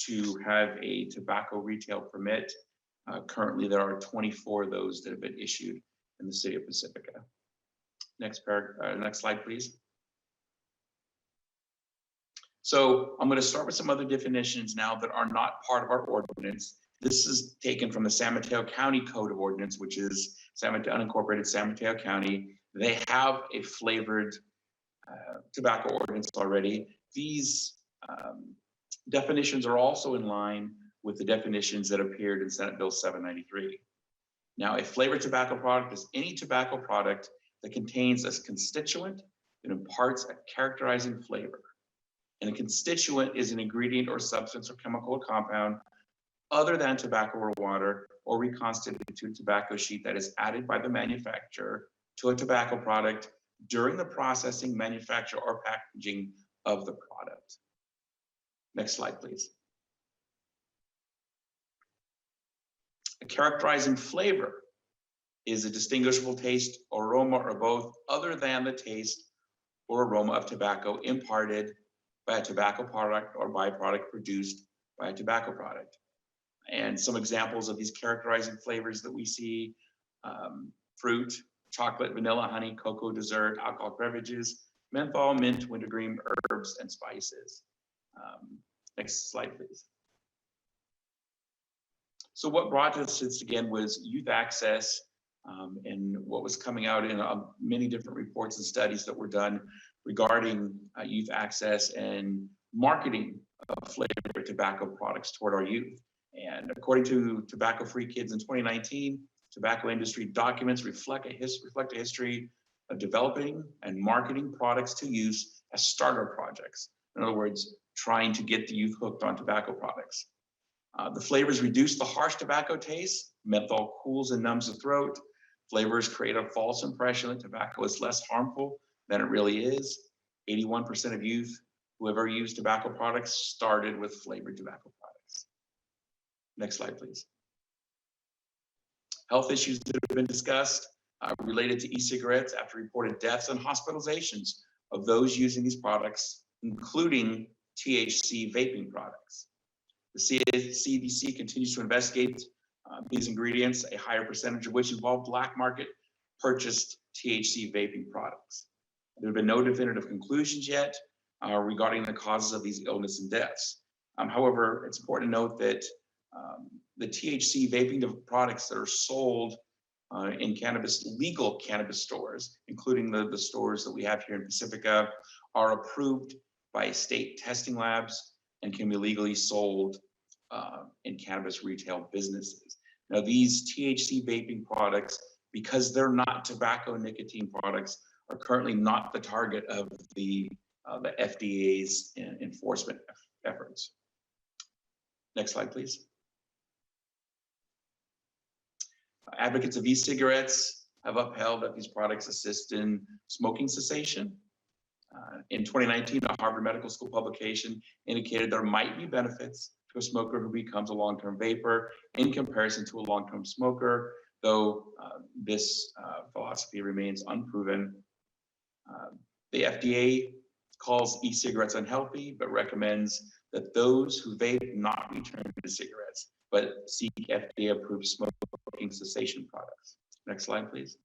to have a tobacco retail permit. Currently, there are 24 of those that have been issued in the city of Pacifica. Next slide, please. So I'm going to start with some other definitions now that are not part of our ordinance. This is taken from the San Mateo County Code of Ordinance, which is unincorporated San Mateo County. They have a flavored tobacco ordinance already. These definitions are also in line with the definitions that appeared in Senate Bill 793. Now, a flavored tobacco product is any tobacco product that contains a constituent that imparts a characterizing flavor. And a constituent is an ingredient or substance or chemical compound other than tobacco or water or reconstituted tobacco sheet that is added by the manufacturer to a tobacco product during the processing, manufacture, or packaging of the product. Next slide, please. A characterizing flavor is a distinguishable taste, aroma, or both other than the taste or aroma of tobacco imparted by a tobacco product or byproduct produced by a tobacco product. And some examples of these characterizing flavors that we see: fruit, chocolate, vanilla, honey, cocoa, dessert, alcoholic beverages, menthol, mint, wintergreen, herbs, and spices. Next slide, please. So what brought this again was youth access, and what was coming out in many different reports and studies that were done regarding youth access and marketing of flavored tobacco products toward our youth. And according to Tobacco Free Kids in 2019, tobacco industry documents reflect a history of developing and marketing products to use as starter projects. In other words, trying to get the youth hooked on tobacco products. The flavors reduce the harsh tobacco taste. Menthol cools and numbs the throat. Flavors create a false impression that tobacco is less harmful than it really is. 81% of youth who ever used tobacco products started with flavored tobacco products. Next slide, please. Health issues that have been discussed related to e-cigarettes after reported deaths and hospitalizations of those using these products, including THC vaping products. The CDC continues to investigate these ingredients, a higher percentage of which involve black market purchased THC vaping products. There have been no definitive conclusions yet regarding the causes of these illness and deaths. However, it's important to note that the THC vaping products that are sold in legal cannabis stores, including the stores that we have here in Pacifica, are approved by state testing labs and can be legally sold in cannabis retail businesses. Now, these THC vaping products, because they're not tobacco nicotine products, are currently not the target of the FDA's enforcement efforts. Next slide, please. Advocates of e-cigarettes have upheld that these products assist in smoking cessation. In 2019, a Harvard Medical School publication indicated there might be benefits to a smoker who becomes a long-term vapor in comparison to a long-term smoker, though this philosophy remains unproven. The FDA calls e-cigarettes unhealthy, but recommends that those who vape not return to cigarettes, but seek FDA-approved smoking cessation products. Next slide, please.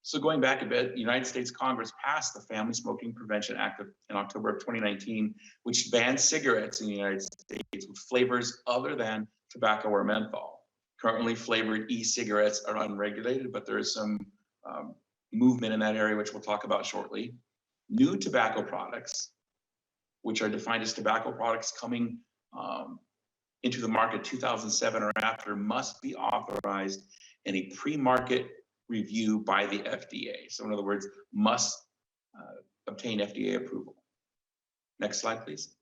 So going back a bit, the United States Congress passed the Family Smoking Prevention Act in October of 2019, which bans cigarettes in the United States with flavors other than tobacco or menthol. Currently, flavored e-cigarettes are unregulated, but there is some movement in that area, which we'll talk about shortly. New tobacco products, which are defined as tobacco products coming into the market 2007 or after, must be authorized in a pre-market review by the FDA. So in other words, must obtain FDA approval. Next slide, please.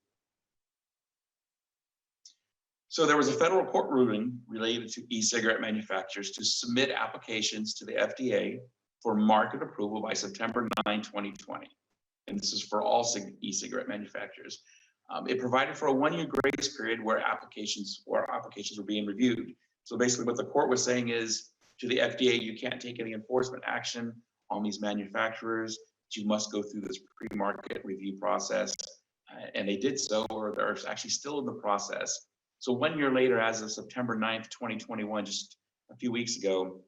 So there was a federal court ruling related to e-cigarette manufacturers to submit applications to the FDA for market approval by September 9, 2020. And this is for all e-cigarette manufacturers. It provided for a 1-year grace period where applications were being reviewed. So basically what the court was saying is to the FDA, you can't take any enforcement action on these manufacturers. You must go through this pre-market review process. And they did so, or they're actually still in the process. So 1 year later, as of September 9th, 2021, just a few weeks ago,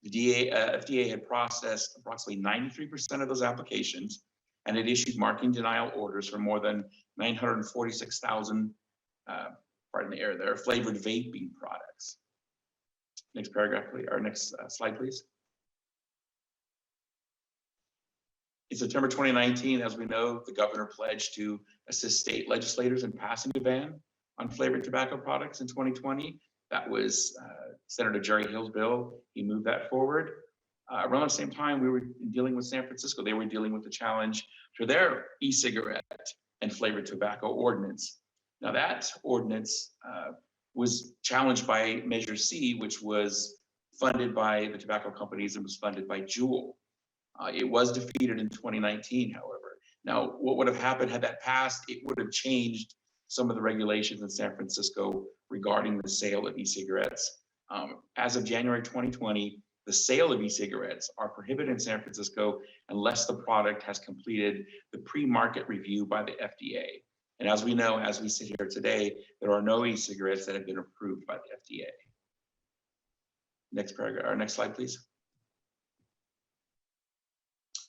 the FDA had processed approximately 93% of those applications, and it issued marking denial orders for more than 946,000, pardon the error there, flavored vaping products. Next paragraph, please, or next slide, please. In September 2019, as we know, the governor pledged to assist state legislators in passing a ban on flavored tobacco products in 2020. That was Senator Jerry Hill's bill. He moved that forward. Around the same time, we were dealing with San Francisco. They were dealing with the challenge to their e-cigarette and flavored tobacco ordinance. Now that ordinance was challenged by Measure C, which was funded by the tobacco companies and was funded by Juul. It was defeated in 2019, however. Now, what would have happened had that passed? It would have changed some of the regulations in San Francisco regarding the sale of e-cigarettes. As of January 2020, the sale of e-cigarettes are prohibited in San Francisco unless the product has completed the pre-market review by the FDA. And as we know, as we sit here today, there are no e-cigarettes that have been approved by the FDA. Next paragraph, or next slide, please.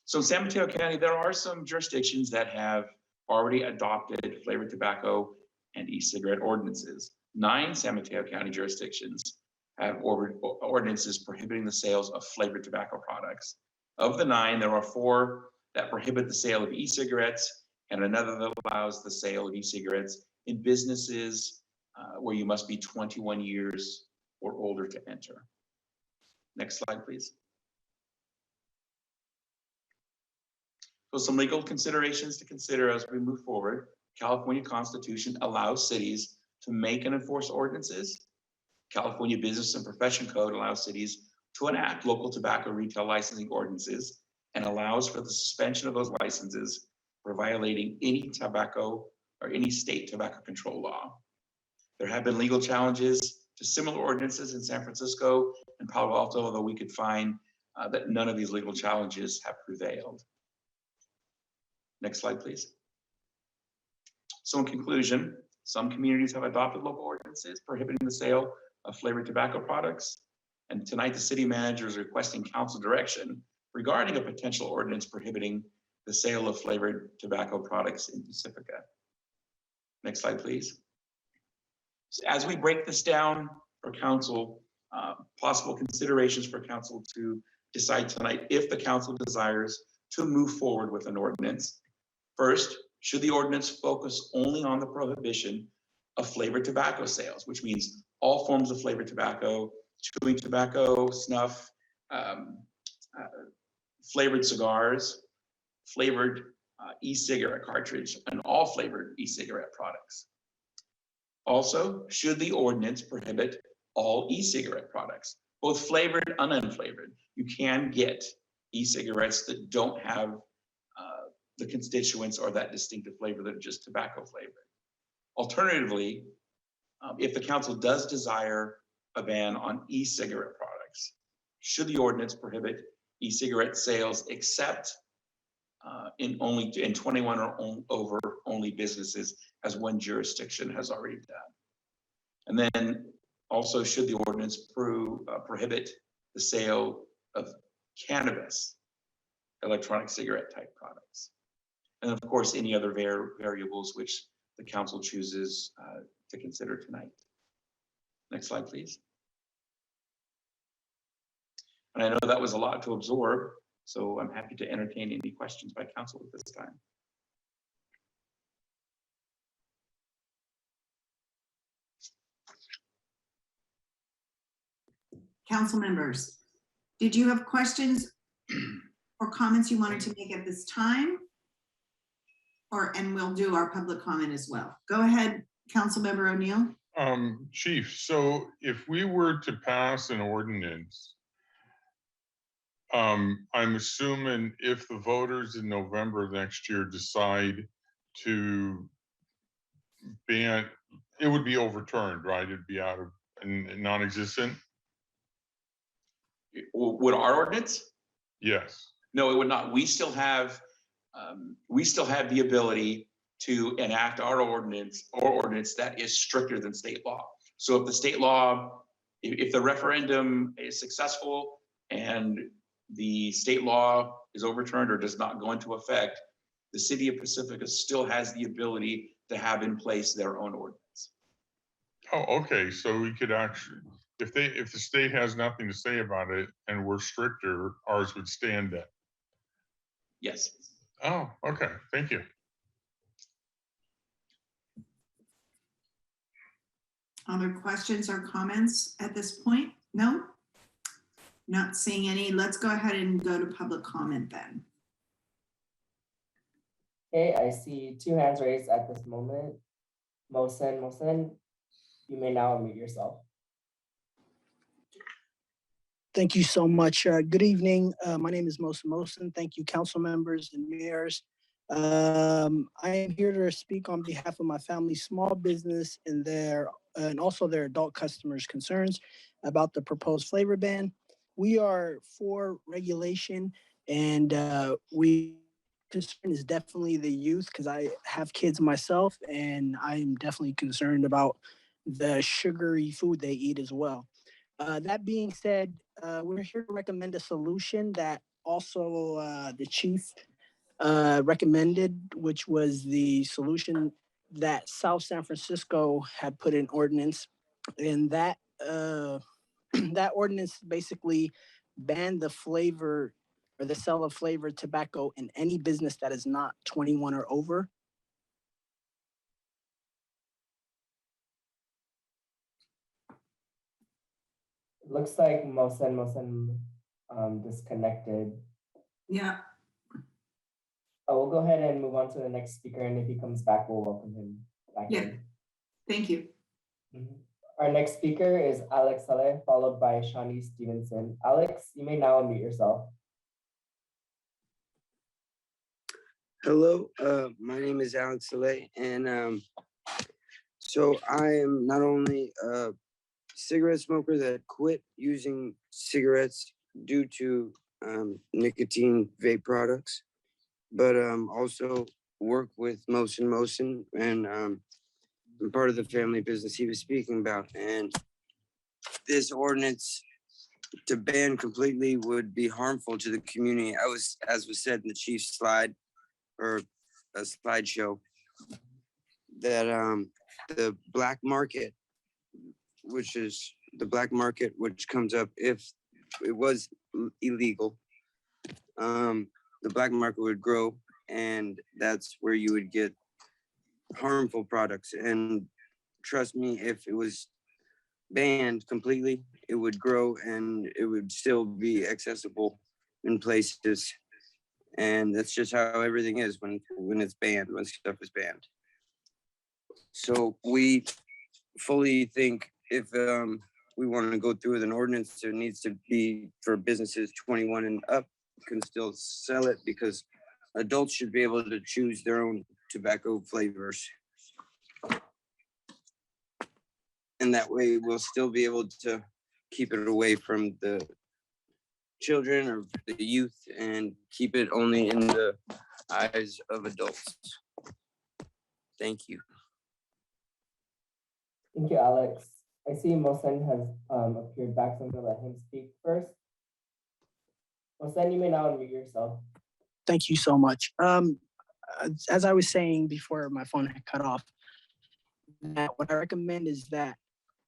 So in San Mateo County, there are some jurisdictions that have already adopted flavored tobacco and e-cigarette ordinances. 9 San Mateo County jurisdictions have ordinances prohibiting the sales of flavored tobacco products. Of the 9, there are 4 that prohibit the sale of e-cigarettes and another that allows the sale of e-cigarettes in businesses where you must be 21 years or older to enter. Next slide, please. So some legal considerations to consider as we move forward. California Constitution allows cities to make and enforce ordinances. California Business and Profession Code allows cities to enact local tobacco retail licensing ordinances and allows for the suspension of those licenses for violating any tobacco or any state tobacco control law. There have been legal challenges to similar ordinances in San Francisco and Palo Alto, although we could find that none of these legal challenges have prevailed. Next slide, please. So in conclusion, some communities have adopted local ordinances prohibiting the sale of flavored tobacco products. And tonight, the city manager is requesting council direction regarding a potential ordinance prohibiting the sale of flavored tobacco products in Pacifica. Next slide, please. So as we break this down for council, possible considerations for council to decide tonight if the council desires to move forward with an ordinance. First, should the ordinance focus only on the prohibition of flavored tobacco sales, which means all forms of flavored tobacco, chewing tobacco, snuff, flavored cigars, flavored e-cigarette cartridge, and all flavored e-cigarette products. Also, should the ordinance prohibit all e-cigarette products, both flavored and unflavored? You can get e-cigarettes that don't have the constituents or that distinctive flavor that are just tobacco flavored. Alternatively, if the council does desire a ban on e-cigarette products, should the ordinance prohibit e-cigarette sales except in 21 or over only businesses, as one jurisdiction has already done? And then also, should the ordinance prohibit the sale of cannabis, electronic cigarette type products? And of course, any other variables which the council chooses to consider tonight. Next slide, please. And I know that was a lot to absorb, so I'm happy to entertain any questions by council at this time. Council members, did you have questions or comments you wanted to make at this time? And we'll do our public comment as well. Go ahead, Councilmember O'Neill. Chief, so if we were to pass an ordinance, I'm assuming if the voters in November of next year decide to ban, it would be overturned, right? It'd be out of and non-existent. Would our ordinance? Yes. No, it would not. We still have the ability to enact our ordinance that is stricter than state law. So if the state law, if the referendum is successful and the state law is overturned or does not go into effect, the city of Pacifica still has the ability to have in place their own ordinance. Oh, okay. So we could actually, if the state has nothing to say about it and we're stricter, ours would stand then. Yes. Oh, okay. Thank you. Other questions or comments at this point? No? Not seeing any. Let's go ahead and go to public comment then. Okay, I see 2 hands raised at this moment. Mohsen, you may now unmute yourself. Thank you so much. Good evening. My name is Mohsen. Thank you, council members and mayors. I am here to speak on behalf of my family's small business and also their adult customers' concerns about the proposed flavor ban. We are for regulation, and concern is definitely the youth, because I have kids myself, and I am definitely concerned about the sugary food they eat as well. That being said, we're here to recommend a solution that also the chief recommended, which was the solution that South San Francisco had put in ordinance, and that that ordinance basically banned the flavor or the sale of flavored tobacco in any business that is not 21 or over. It looks like Mohsen disconnected. Yeah. We'll go ahead and move on to the next speaker, and if he comes back, we'll welcome him back in. Thank you. Our next speaker is Alex Saleh, followed by Shawnee Stevenson. Alex, you may now unmute yourself. Hello, my name is Alex Saleh, and so I am not only a cigarette smoker that quit using cigarettes due to nicotine vape products, but also work with Mohsen, and I'm part of the family business he was speaking about. And this ordinance to ban completely would be harmful to the community. As was said in the chief's slide, or a slideshow, that the black market, which comes up if it was illegal, the black market would grow, and that's where you would get harmful products. And trust me, if it was banned completely, it would grow and it would still be accessible in places. And that's just how everything is when it's banned, when stuff is banned. So we fully think if we want to go through with an ordinance, it needs to be for businesses 21 and up can still sell it, because adults should be able to choose their own tobacco flavors. And that way we'll still be able to keep it away from the children or the youth and keep it only in the eyes of adults. Thank you. Thank you, Alex. I see Mohsen has appeared back, so I'm going to let him speak first. Mohsen, you may now unmute yourself. Thank you so much. As I was saying before my phone had cut off, what I recommend is that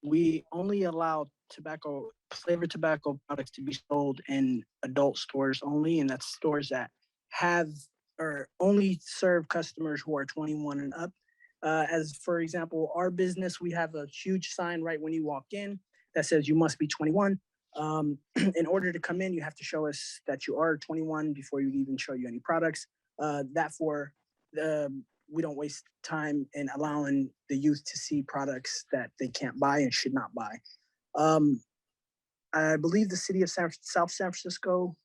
we only allow flavored tobacco products to be sold in adult stores only, and that's stores that have or only serve customers who are 21 and up. As for example, our business, we have a huge sign right when you walk in that says you must be 21. In order to come in, you have to show us that you are 21 before you even show you any products. That for the we don't waste time in allowing the youth to see products that they can't buy and should not buy. I believe the city of South San Francisco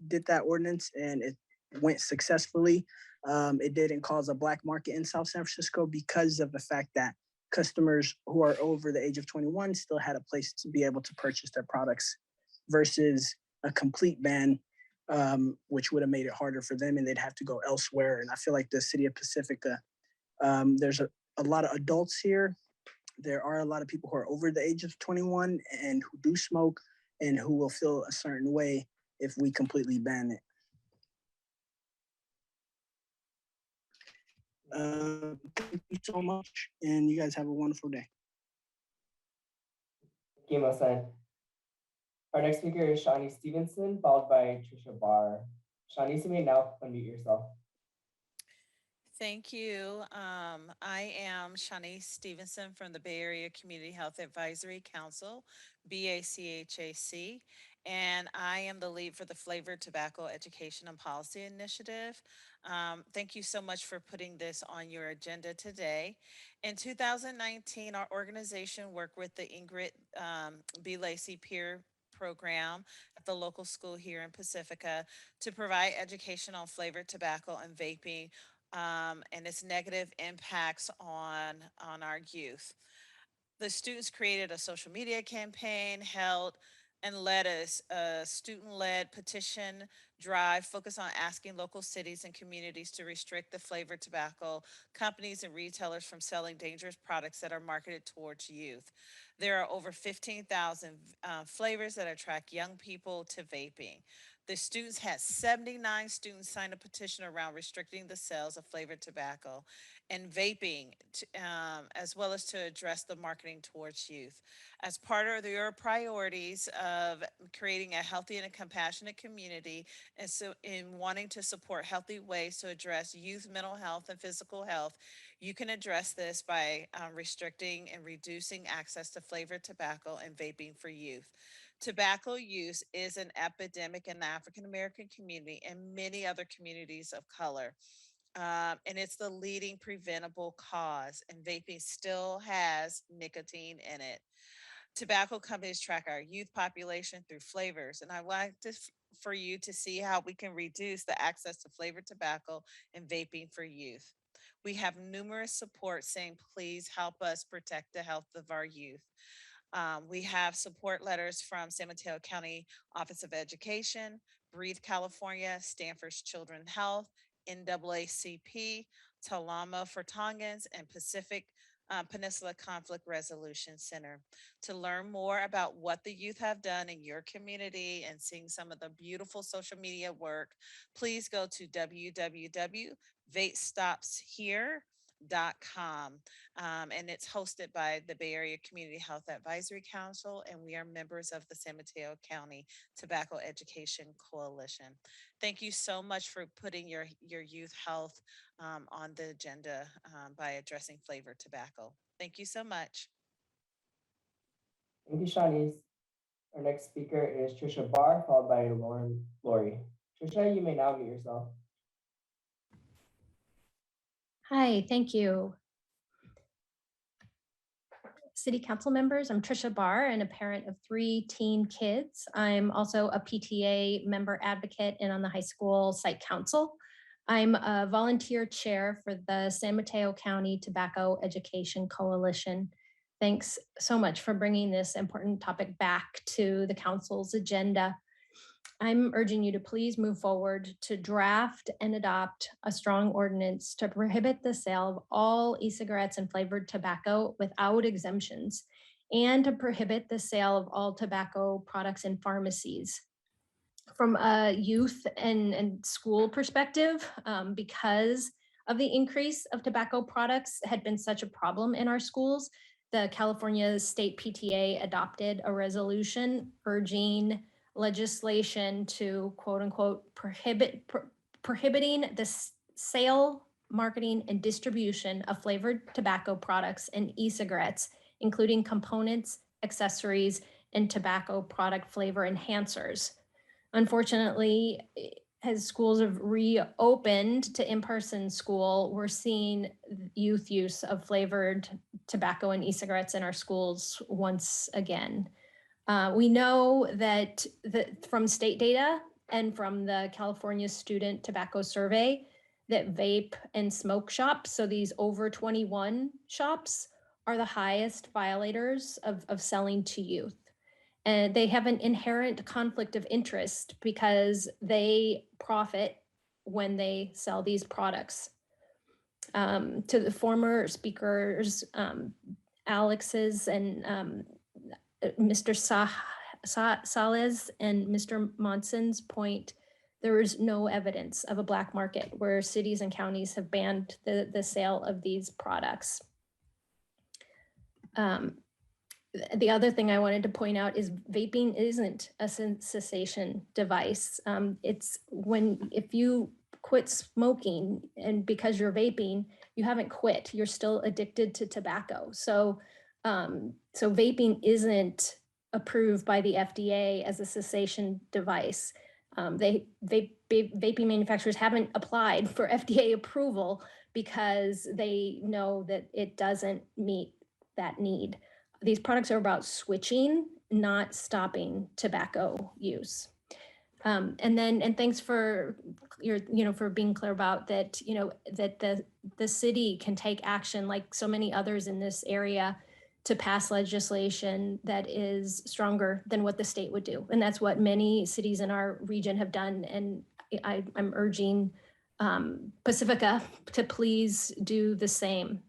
did that ordinance and it went successfully. It didn't cause a black market in South San Francisco because of the fact that customers who are over the age of 21 still had a place to be able to purchase their products versus a complete ban, which would have made it harder for them and they'd have to go elsewhere. And I feel like the city of Pacifica, there's a lot of adults here. There are a lot of people who are over the age of 21 and who do smoke and who will feel a certain way if we completely ban it. Thank you so much, and you guys have a wonderful day. Thank you, Mohsen. Our next speaker is Shawnee Stevenson, followed by Trisha Barr. Shawnee, you may now unmute yourself. Thank you. I am Shawnee Stevenson from the Bay Area Community Health Advisory Council, BACHAC, and I am the lead for the Flavored Tobacco Education and Policy Initiative. Thank you so much for putting this on your agenda today. In 2019, our organization worked with the Ingrid B. Lacey Peer Program at the local school here in Pacifica to provide education on flavored tobacco and vaping and its negative impacts on our youth. The students created a social media campaign, held and led a student-led petition drive focused on asking local cities and communities to restrict the flavored tobacco companies and retailers from selling dangerous products that are marketed towards youth. There are over 15,000 flavors that attract young people to vaping. The students had 79 students sign a petition around restricting the sales of flavored tobacco and vaping, as well as to address the marketing towards youth. As part of your priorities of creating a healthy and a compassionate community, and so in wanting to support healthy ways to address youth mental health and physical health, you can address this by restricting and reducing access to flavored tobacco and vaping for youth. Tobacco use is an epidemic in the African American community and many other communities of color. And it's the leading preventable cause, and vaping still has nicotine in it. Tobacco companies track our youth population through flavors, and I want for you to see how we can reduce the access to flavored tobacco and vaping for youth. We have numerous supports saying, please help us protect the health of our youth. We have support letters from San Mateo County Office of Education, Breathe California, Stanford's Children's Health, NAACP, Talama for Tongans, and Pacific Peninsula Conflict Resolution Center. To learn more about what the youth have done in your community and seeing some of the beautiful social media work, please go to www.vatestopshere.com. And it's hosted by the Bay Area Community Health Advisory Council, and we are members of the San Mateo County Tobacco Education Coalition. Thank you so much for putting your youth health on the agenda by addressing flavored tobacco. Thank you so much. Thank you, Shawnee. Our next speaker is Trisha Barr, followed by Lori. Trisha, you may now mute yourself. Hi, thank you. City Council members, I'm Trisha Barr and a parent of 3 teen kids. I'm also a PTA member advocate and on the high school site council. I'm a volunteer chair for the San Mateo County Tobacco Education Coalition. Thanks so much for bringing this important topic back to the council's agenda. I'm urging you to please move forward to draft and adopt a strong ordinance to prohibit the sale of all e-cigarettes and flavored tobacco without exemptions, and to prohibit the sale of all tobacco products in pharmacies. From a youth and school perspective, because of the increase of tobacco products had been such a problem in our schools, the California State PTA adopted a resolution urging legislation to quote unquote prohibiting the sale, marketing, and distribution of flavored tobacco products and e-cigarettes, including components, accessories, and tobacco product flavor enhancers. Unfortunately, as schools have reopened to in-person school, we're seeing youth use of flavored tobacco and e-cigarettes in our schools once again. We know that from state data and from the California Student Tobacco Survey that vape and smoke shops, so these over 21 shops, are the highest violators of selling to youth. And they have an inherent conflict of interest because they profit when they sell these products. To the former speakers, Alex's and Mr. Salez and Mr. Monson's point, there is no evidence of a black market where cities and counties have banned the sale of these products. The other thing I wanted to point out is vaping isn't a cessation device. It's if you quit smoking and because you're vaping, you haven't quit, you're still addicted to tobacco. So vaping isn't approved by the FDA as a cessation device. Vaping manufacturers haven't applied for FDA approval because they know that it doesn't meet that need. These products are about switching, not stopping tobacco use. And thanks for for being clear about that, that the city can take action like so many others in this area to pass legislation that is stronger than what the state would do. And that's what many cities in our region have done. And I'm urging Pacifica to please do the same.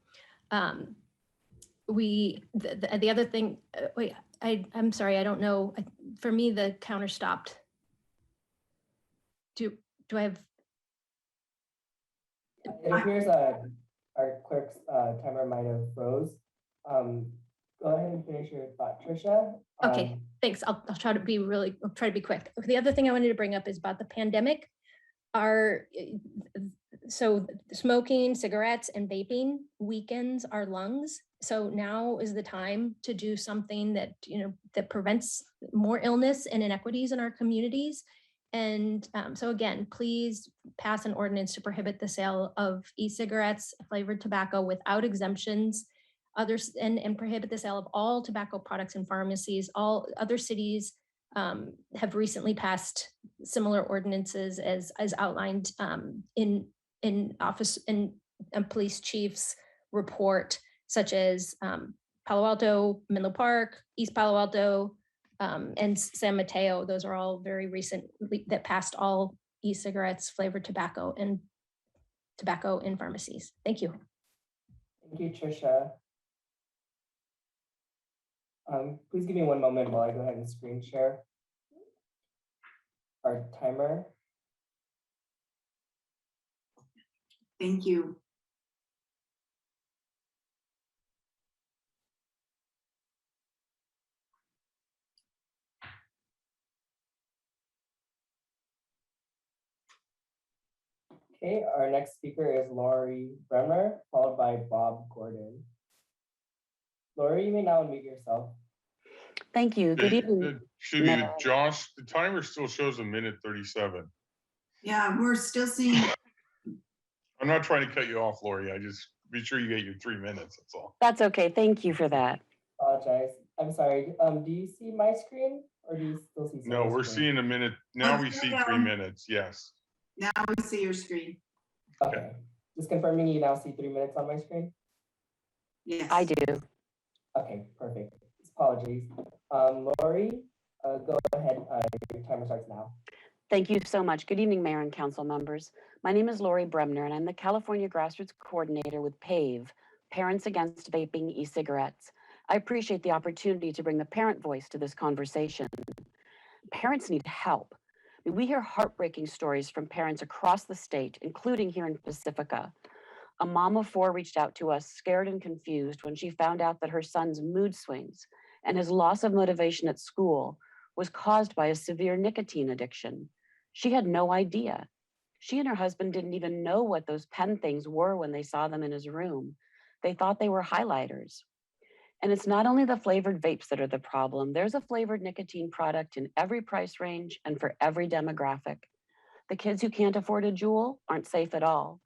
The other thing, wait, I'm sorry, I don't know. For me, the counter stopped. Do I have? It appears our clerk's timer might have froze. Go ahead and finish your thought, Trisha. Okay, thanks. I'll try to be quick. The other thing I wanted to bring up is about the pandemic. So smoking, cigarettes, and vaping weakens our lungs. So now is the time to do something that that prevents more illness and inequities in our communities. And so again, please pass an ordinance to prohibit the sale of e-cigarettes, flavored tobacco without exemptions, and prohibit the sale of all tobacco products in pharmacies. All other cities have recently passed similar ordinances as outlined in police chief's report, such as Palo Alto, Menlo Park, East Palo Alto, and San Mateo. Those are all very recent that passed all e-cigarettes, flavored tobacco, and tobacco in pharmacies. Thank you. Thank you, Trisha. Please give me one moment while I go ahead and screen share our timer. Thank you. Okay, our next speaker is Lori Bremner, followed by Bob Gordon. Lori, you may now unmute yourself. Thank you. Good evening. Excuse me, Josh, the timer still shows 1:37. Yeah, we're still seeing. I'm not trying to cut you off, Lori. I just be sure you get your 3 minutes. That's all. That's okay. Thank you for that. Apologize. I'm sorry. Do you see my screen or do you still see? No, we're screen? seeing a minute. Now we see 3 minutes. Yes. Now we see your screen. Okay. Just confirming you now see 3 minutes on my screen? Yes. I do. Okay, perfect. Apologies. Lori, go ahead. Your timer starts now. Thank you so much. Good evening, Mayor and Council members. My name is Lori Bremner, and I'm the California Grassroots Coordinator with PAVE, Parents Against Vaping E-Cigarettes. I appreciate the opportunity to bring the parent voice to this conversation. Parents need help. We hear heartbreaking stories from parents across the state, including here in Pacifica. A mom of 4 reached out to us scared and confused when she found out that her son's mood swings and his loss of motivation at school was caused by a severe nicotine addiction. She had no idea. She and her husband didn't even know what those pen things were when they saw them in his room. They thought they were highlighters. And it's not only the flavored vapes that are the problem. There's a flavored nicotine product in every price range and for every demographic. The kids who can't afford a Juul aren't safe at all.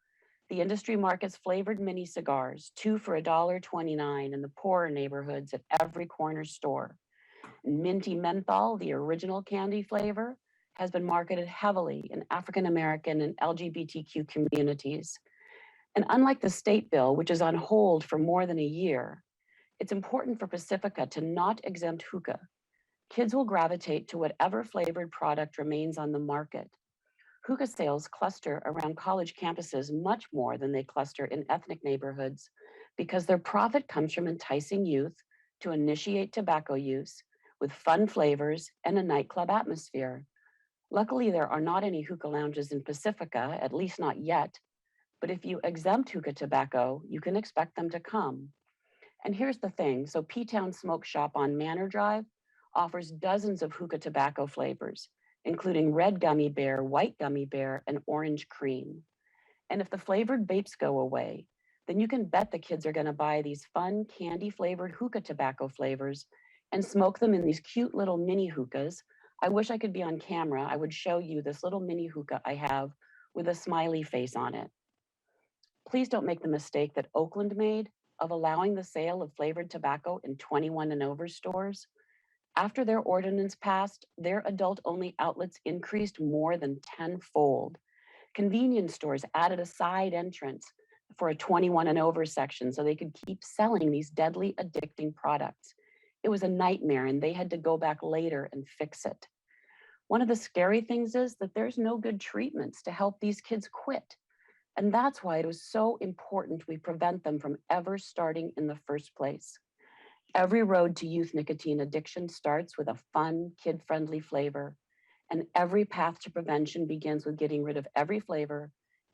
The industry markets flavored mini cigars, 2 for $1.29 in the poorer neighborhoods at every corner store. And minty menthol, the original candy flavor, has been marketed heavily in African American and LGBTQ communities. And unlike the state bill, which is on hold for more than a year, it's important for Pacifica to not exempt hookah. Kids will gravitate to whatever flavored product remains on the market. Hookah sales cluster around college campuses much more than they cluster in ethnic neighborhoods because their profit comes from enticing youth to initiate tobacco use with fun flavors and a nightclub atmosphere. Luckily, there are not any hookah lounges in Pacifica, at least not yet, but if you exempt hookah tobacco, you can expect them to come. And here's the thing, so P-Town Smoke Shop on Manor Drive offers dozens of hookah tobacco flavors, including red gummy bear, white gummy bear, and orange cream. And if the flavored vapes go away, then you can bet the kids are gonna buy these fun candy flavored hookah tobacco flavors and smoke them in these cute little mini hookahs. I wish I could be on camera. I would show you this little mini hookah I have with a smiley face on it. Please don't make the mistake that Oakland made of allowing the sale of flavored tobacco in 21 and over stores. After their ordinance passed, their adult-only outlets increased more than tenfold. Convenience stores added a side entrance for a 21 and over section so they could keep selling these deadly, addicting products. It was a nightmare and they had to go back later and fix it. One of the scary things is that there's no good treatments to help these kids quit. And that's why it was so important we prevent them from ever starting in the first place. Every road to youth nicotine addiction starts with a fun, kid-friendly flavor. And every path to prevention begins with getting rid of every flavor,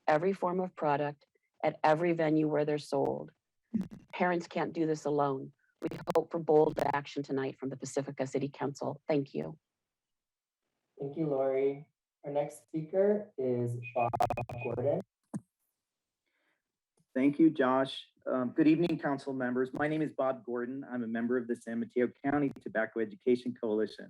every form of product, at every venue where they're sold. Parents can't do this alone. We hope for bold action tonight from the Pacifica City Council. Thank you. Thank you, Lori. Our next speaker is Bob Gordon. Thank you, Josh. Good evening, council members. My name is Bob Gordon. I'm a member of the San Mateo County Tobacco Education Coalition.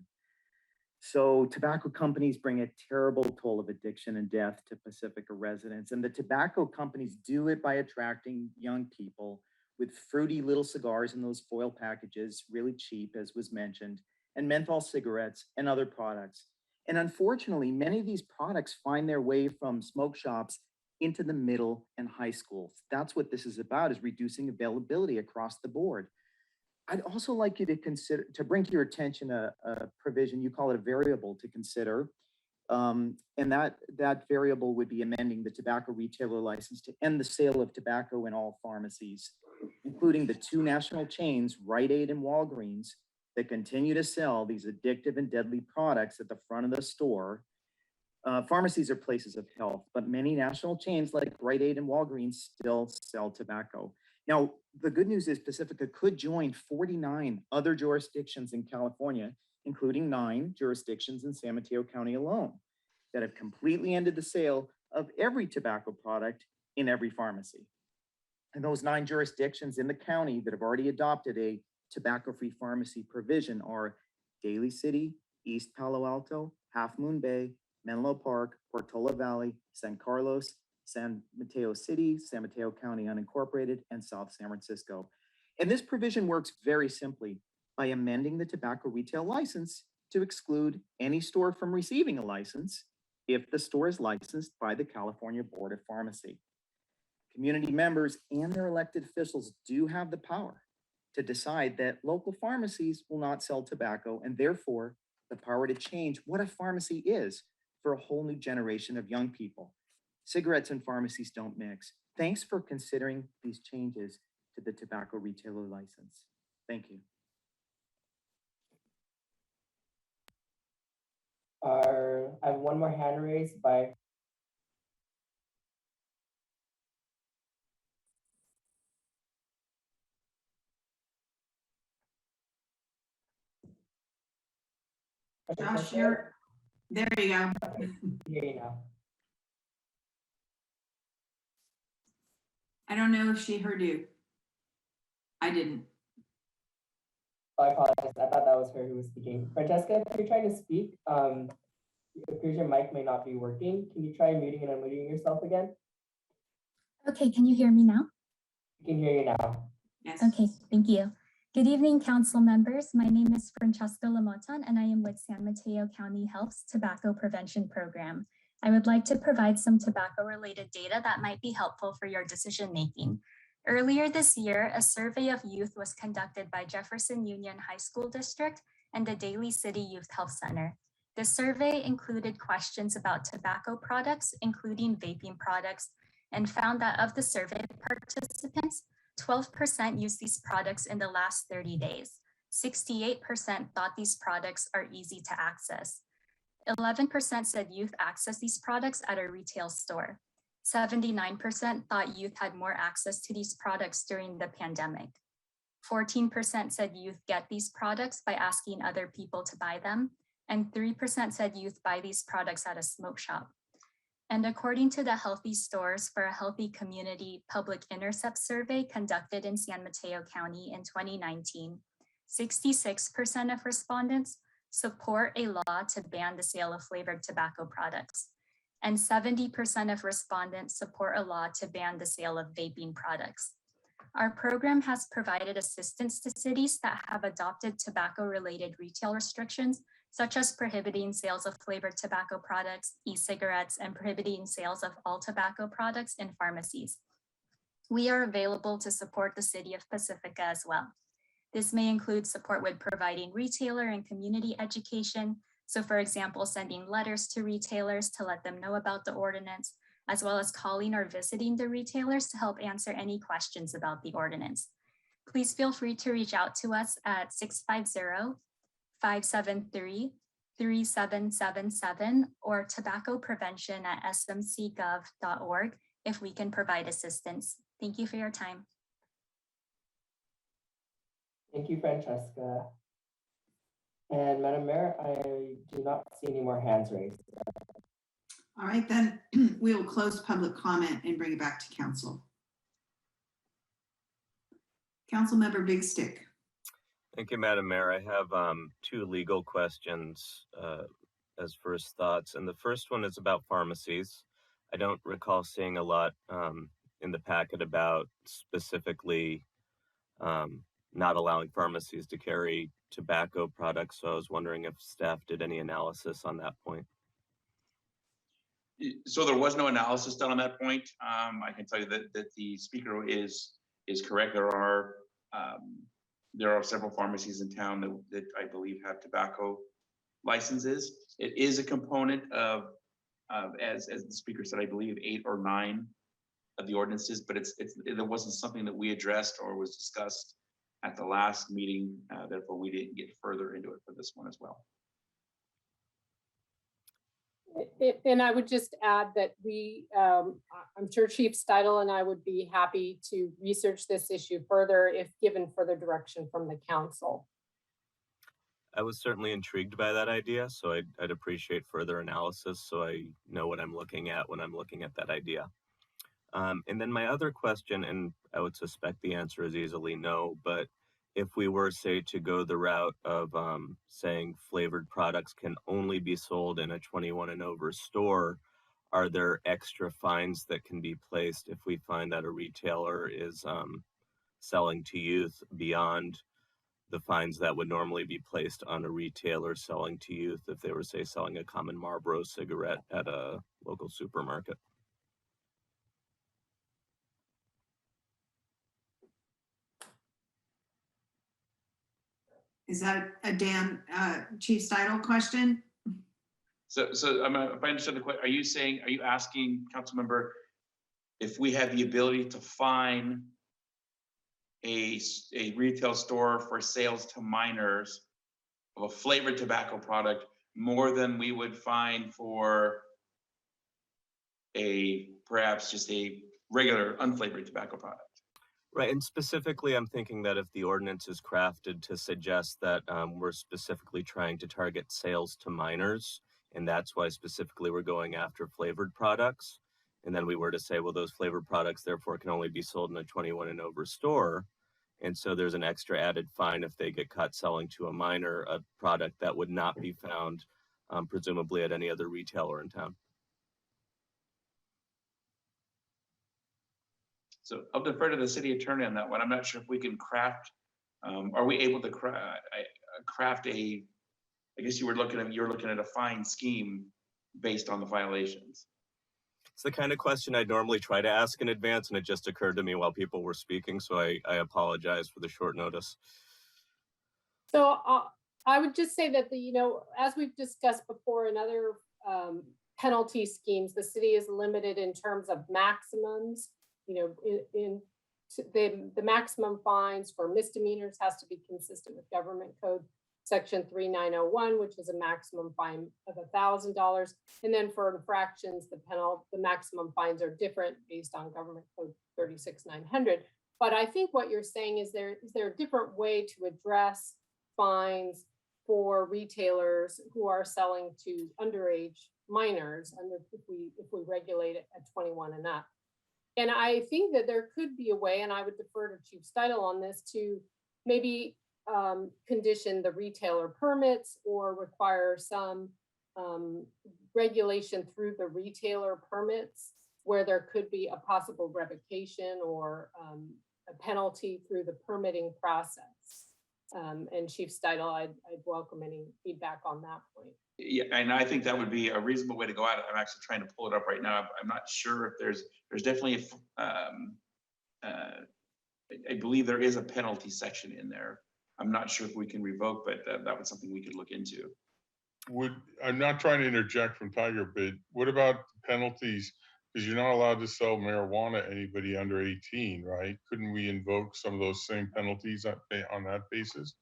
So tobacco companies bring a terrible toll of addiction and death to Pacifica residents. And the tobacco companies do it by attracting young people with fruity little cigars in those foil packages, really cheap, as was mentioned, and menthol cigarettes and other products. And unfortunately, many of these products find their way from smoke shops into the middle and high schools. That's what this is about, is reducing availability across the board. I'd also like you to consider, to bring to your attention a provision, you call it a variable to consider. And that variable would be amending the tobacco retailer license to end the sale of tobacco in all pharmacies, including the 2 national chains, Rite Aid and Walgreens, that continue to sell these addictive and deadly products at the front of the store. Pharmacies are places of health, but many national chains like Rite Aid and Walgreens still sell tobacco. Now, the good news is Pacifica could join 49 other jurisdictions in California, including 9 jurisdictions in San Mateo County alone, that have completely ended the sale of every tobacco product in every pharmacy. And those 9 jurisdictions in the county that have already adopted a tobacco-free pharmacy provision are Daly City, East Palo Alto, Half Moon Bay, Menlo Park, Portola Valley, San Carlos, San Mateo City, San Mateo County Unincorporated, and South San Francisco. And this provision works very simply by amending the tobacco retail license to exclude any store from receiving a license if the store is licensed by the California Board of Pharmacy. Community members and their elected officials do have the power to decide that local pharmacies will not sell tobacco, and therefore the power to change what a pharmacy is for a whole new generation of young people. Cigarettes and pharmacies don't mix. Thanks for considering these changes to the tobacco retailer license. Thank you. I have one more hand raised by Josh, there you go. Hear you now. I don't know if she heard you. I didn't. I apologize. I thought that was her who was speaking. Francesca, if you're trying to speak, It appears your mic may not be working. Can you try muting and unmuting yourself again? Okay, can you hear me now? We can hear you now. Yes. Okay, thank you. Good evening, council members. My name is Francesca Lamotan, and I am with San Mateo County Health's Tobacco Prevention Program. I would like to provide some tobacco-related data that might be helpful for your decision-making. Earlier this year, a survey of youth was conducted by Jefferson Union High School District and the Daly City Youth Health Center. The survey included questions about tobacco products, including vaping products, and found that of the survey participants, 12% used these products in the last 30 days. 68% thought these products are easy to access. 11% said youth access these products at a retail store. 79% thought youth had more access to these products during the pandemic. 14% said youth get these products by asking other people to buy them. And 3% said youth buy these products at a smoke shop. And according to the Healthy Stores for a Healthy Community Public Intercept survey conducted in San Mateo County in 2019, 66% of respondents support a law to ban the sale of flavored tobacco products. And 70% of respondents support a law to ban the sale of vaping products. Our program has provided assistance to cities that have adopted tobacco-related retail restrictions, such as prohibiting sales of flavored tobacco products, e-cigarettes, and prohibiting sales of all tobacco products in pharmacies. We are available to support the City of Pacifica as well. This may include support with providing retailer and community education. So for example, sending letters to retailers to let them know about the ordinance, as well as calling or visiting the retailers to help answer any questions about the ordinance. Please feel free to reach out to us at 650-573-3777 or tobaccoprevention@smcgov.org if we can provide assistance. Thank you for your time. Thank you, Francesca. And Madam Mayor, I do not see any more hands raised. All right, then we will close public comment and bring it back to council. Councilmember Big Stick. Thank you, Madam Mayor. I have two legal questions as first thoughts. And the first one is about pharmacies. I don't recall seeing a lot in the packet about specifically not allowing pharmacies to carry tobacco products. So I was wondering if staff did any analysis on that point. So there was no analysis done on that point. I can tell you that the speaker is correct. There are several pharmacies in town that I believe have tobacco licenses. It is a component of as the speaker said, I believe 8 or 9 of the ordinances, but it wasn't something that we addressed or was discussed at the last meeting. Therefore, we didn't get further into it for this one as well. And I would just add that I'm sure Chief Steidel and I would be happy to research this issue further if given further direction from the council. I was certainly intrigued by that idea, so I'd appreciate further analysis so I know what I'm looking at when I'm looking at that idea. And then my other question, and I would suspect the answer is easily no, but if we were, say, to go the route of saying flavored products can only be sold in a 21 and over store, are there extra fines that can be placed if we find that a retailer is selling to youth beyond the fines that would normally be placed on a retailer selling to youth if they were, say, selling a common Marlboro cigarette at a local supermarket? Is that a Chief Steidel question? So if I understand the question, are you asking, Councilmember, if we had the ability to fine a retail store for sales to minors of a flavored tobacco product more than we would fine for perhaps just a regular unflavored tobacco product? Right, and specifically, I'm thinking that if the ordinance is crafted to suggest that we're specifically trying to target sales to minors, and that's why specifically we're going after flavored products, and then we were to say, well, those flavored products therefore can only be sold in a 21 and over store, and so there's an extra added fine if they get caught selling to a minor a product that would not be found presumably at any other retailer in town. So I'll defer to the city attorney on that one. I'm not sure if we can craft, are we able to craft a, I guess you're looking at a fine scheme based on the violations. It's the kind of question I'd normally try to ask in advance, and it just occurred to me while people were speaking, so I apologize for the short notice. So I would just say that as we've discussed before in other penalty schemes, the city is limited in terms of maximums. In the maximum fines for misdemeanors has to be consistent with government code section 3901, which is a maximum fine of $1,000. And then for infractions, the maximum fines are different based on government code 36900. But I think what you're saying is there a different way to address fines for retailers who are selling to underage minors, if we regulate it at 21 and up. And I think that there could be a way, and I would defer to Chief Steidel on this, to maybe condition the retailer permits or require some regulation through the retailer permits where there could be a possible revocation or a penalty through the permitting process. And Chief Steidel, I'd welcome any feedback on that point. Yeah, and I think that would be a reasonable way to go at it. I'm actually trying to pull it up right now. I'm not sure if there's definitely, I believe there is a penalty section in there. I'm not sure if we can revoke, but that was something we could look into. I'm not trying to interject from Tiger, but what about penalties? Because you're not allowed to sell marijuana to anybody under 18, right? Couldn't we invoke some of those same penalties on that basis?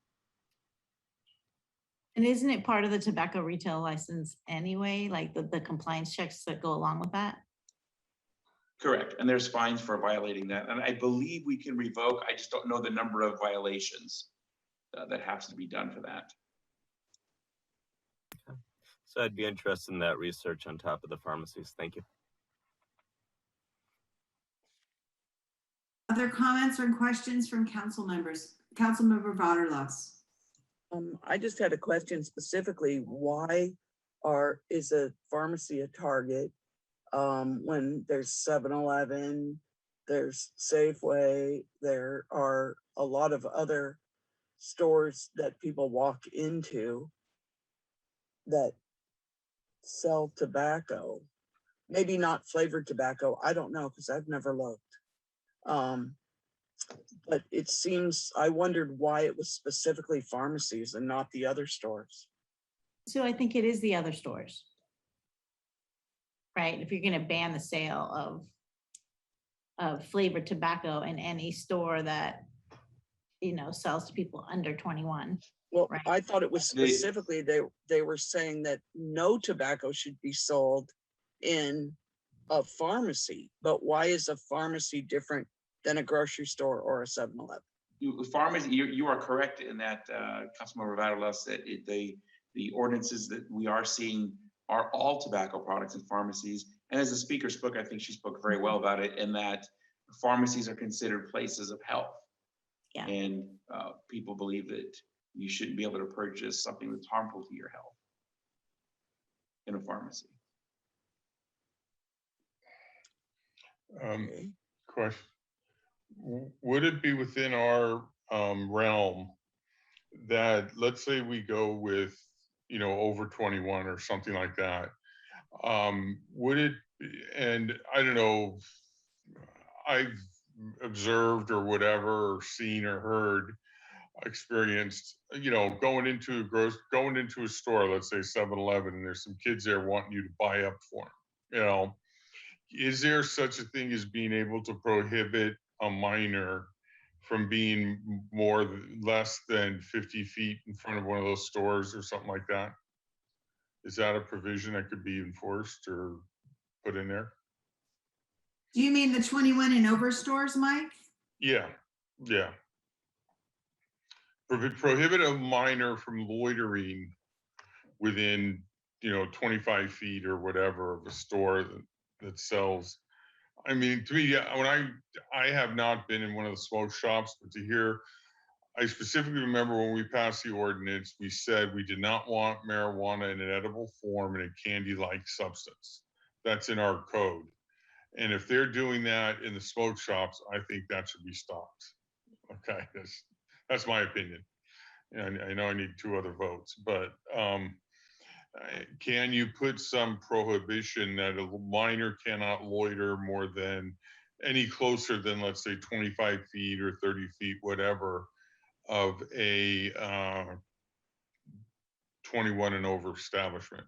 And isn't it part of the tobacco retail license anyway, like the compliance checks that go along with that? Correct, and there's fines for violating that. And I believe we can revoke, I just don't know the number of violations that has to be done for that. Okay. So I'd be interested in that research on top of the pharmacies. Thank you. Other comments or questions from council members? Councilmember Vaterlos. I just had a question specifically. Why is a pharmacy a target when there's 7-Eleven, there's Safeway, there are a lot of other stores that people walk into that sell tobacco? Maybe not flavored tobacco. I don't know, because I've never looked. But it seems, I wondered why it was specifically pharmacies and not the other stores. So I think it is the other stores. Right, if you're gonna ban the sale of flavored tobacco in any store that, sells to people under 21. Well, right? I thought it was specifically, they were saying that no tobacco should be sold in a pharmacy, but why is a pharmacy different than a grocery store or a 7-Eleven? Pharmacy, you are correct in that, Councilmember Vaterlos, that the ordinances that we are seeing are all tobacco products in pharmacies. And as the speaker spoke, I think she spoke very well about it, in that pharmacies are considered places of health. Yeah. And people believe that you shouldn't be able to purchase something that's harmful to your health in a pharmacy. Question. Would it be within our realm that, let's say we go with, over 21 or something like that, would it, and I don't know, I've observed or whatever, or seen or heard, experienced, going into a store, let's say 7-Eleven, and there's some kids there wanting you to buy up for them, is there such a thing as being able to prohibit a minor from being less than 50 feet in front of one of those stores or something like that? Is that a provision that could be enforced or put in there? Do you mean the 21 and over stores, Mike? Yeah. Prohibit a minor from loitering within, 25 feet or whatever of a store that sells. I mean, to me, when I have not been in one of the smoke shops, but to hear, I specifically remember when we passed the ordinance, we said we did not want marijuana in an edible form in a candy-like substance. That's in our code. And if they're doing that in the smoke shops, I think that should be stopped. Okay, that's my opinion. And I know I need 2 other votes, but can you put some prohibition that a minor cannot loiter more than any closer than, let's say, 25 feet or 30 feet, whatever, of a 21 and over establishment?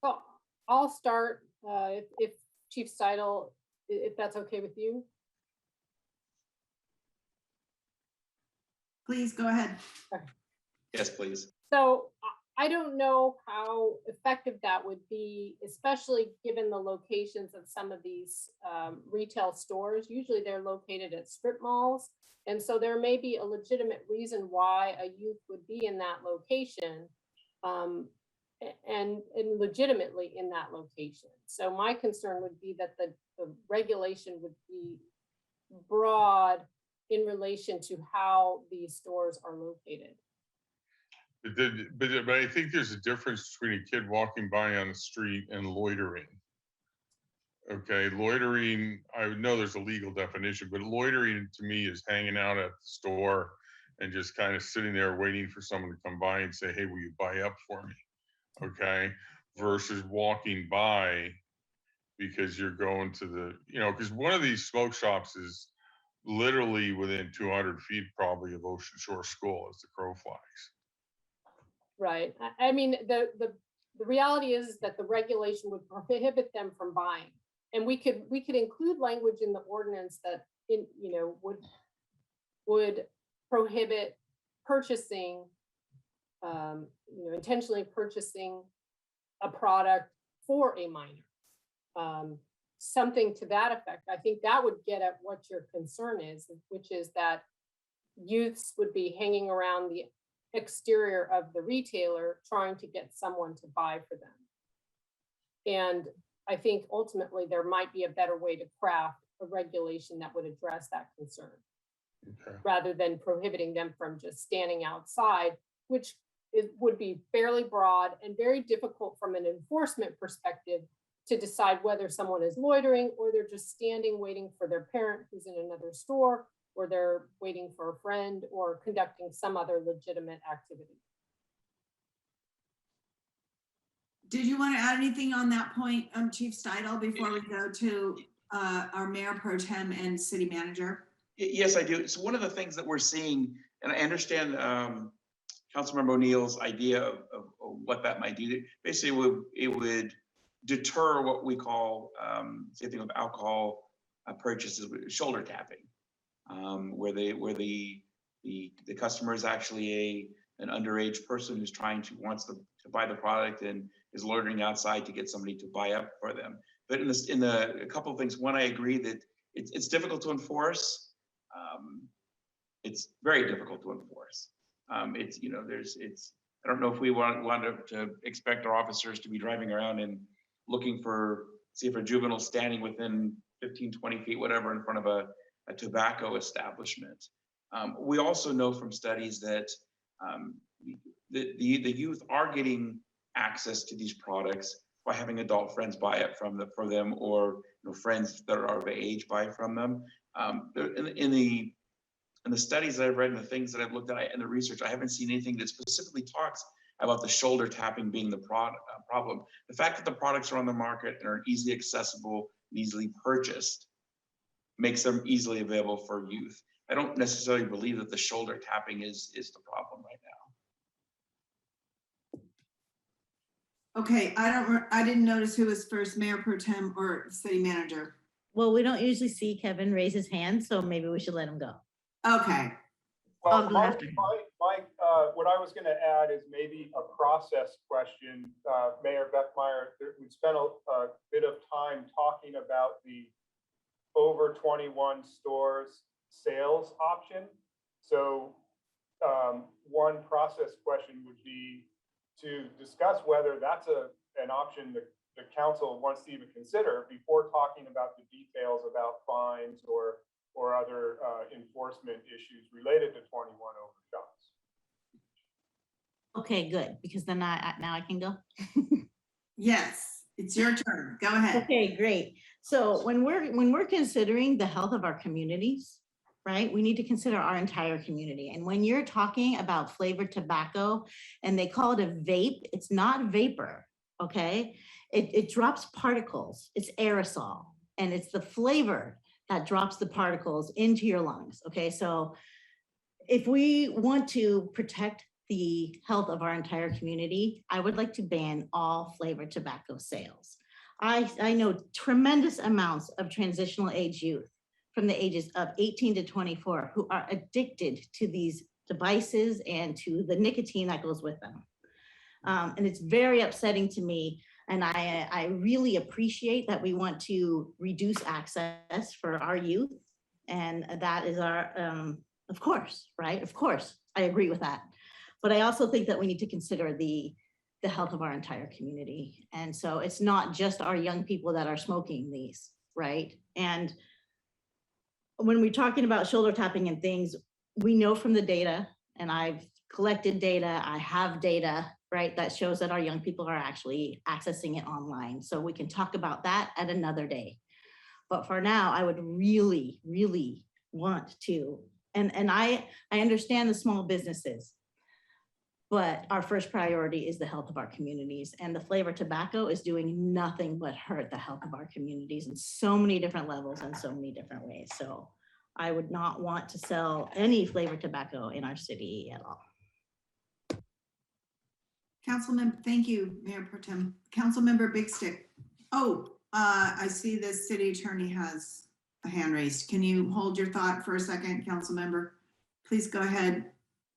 Well, I'll start if Chief Steidel, if that's okay with you. Please go ahead. Yes, please. So I don't know how effective that would be, especially given the locations of some of these retail stores. Usually they're located at strip malls. And so there may be a legitimate reason why a youth would be in that location and legitimately in that location. So my concern would be that the regulation would be broad in relation to how these stores are located. But I think there's a difference between a kid walking by on the street and loitering. Okay, loitering, I know there's a legal definition, but loitering to me is hanging out at the store and just kind of sitting there waiting for someone to come by and say, hey, will you buy up for me? Okay, versus walking by because you're going to the, because one of these smoke shops is literally within 200 feet probably of Ocean Shore School as the crow flies. Right. I mean, the reality is that the regulation would prohibit them from buying. And we could include language in the ordinance that would prohibit purchasing, intentionally purchasing a product for a minor. Something to that effect. I think that would get at what your concern is, which is that youths would be hanging around the exterior of the retailer trying to get someone to buy for them. And I think ultimately there might be a better way to craft a regulation that would address that concern, rather than prohibiting them from just standing outside, which would be fairly broad and very difficult from an enforcement perspective to decide whether someone is loitering or they're just standing waiting for their parent who's in another store, or they're waiting for a friend or conducting some other legitimate activity. Did you want to add anything on that point, Chief Steidel, before we go to our Mayor Pro Tem and City Manager? Yes, I do. So one of the things that we're seeing, and I understand Councilmember O'Neill's idea of what that might do. Basically, it would deter what we call, same thing with alcohol purchases, shoulder tapping, where the customer is actually an underage person who's wants to buy the product and is loitering outside to get somebody to buy up for them. But a couple of things. One, I agree that it's difficult to enforce. It's very difficult to enforce. I don't know if we want to expect our officers to be driving around and looking see if a juvenile standing within 15, 20 feet, whatever, in front of a tobacco establishment. We also know from studies that the youth are getting access to these products by having adult friends buy it for them, or friends that are of age buy from them. In the studies that I've read and the things that I've looked at in the research, I haven't seen anything that specifically talks about the shoulder tapping being the problem. The fact that the products are on the market and are easily accessible, easily purchased, makes them easily available for youth. I don't necessarily believe that the shoulder tapping is the problem right now. Okay, I didn't notice who was first, Mayor Pro Tem or City Manager. Well, we don't usually see Kevin raise his hand, so maybe we should let him go. Okay. Well, what I was going to add is maybe a process question. Mayor Beckmeyer, we spent a bit of time talking about the over 21 stores sales option. So one process question would be to discuss whether that's an option that the council wants to even consider before talking about the details about fines or or other enforcement issues related to 21 over shots. Okay, good, because then now I can go. Yes, it's your turn. Go ahead. Okay, great. So when we're considering the health of our communities, right, we need to consider our entire community. And when you're talking about flavored tobacco and they call it a vape, it's not vapor, okay? It drops particles, it's aerosol, and it's the flavor that drops the particles into your lungs, okay? So if we want to protect the health of our entire community, I would like to ban all flavored tobacco sales. I know tremendous amounts of transitional age youth from the ages of 18 to 24 who are addicted to these devices and to the nicotine that goes with them. And it's very upsetting to me. And I really appreciate that we want to reduce access for our youth. And that is our, of course, right? Of course, I agree with that. But I also think that we need to consider the health of our entire community. And so it's not just our young people that are smoking these, right? And when we're talking about shoulder tapping and things, we know from the data, and I've collected data, I have data, right, that shows that our young people are actually accessing it online. So we can talk about that at another day. But for now, I would really, really want to, and I understand the small businesses, but our first priority is the health of our communities. And the flavored tobacco is doing nothing but hurt the health of our communities in so many different levels and so many different ways. So I would not want to sell any flavored tobacco in our city at all. Councilmember, thank you, Mayor Pro Tem. Councilmember Big Stick. Oh, I see the city attorney has a hand raised. Can you hold your thought for a second, Councilmember? Please go ahead,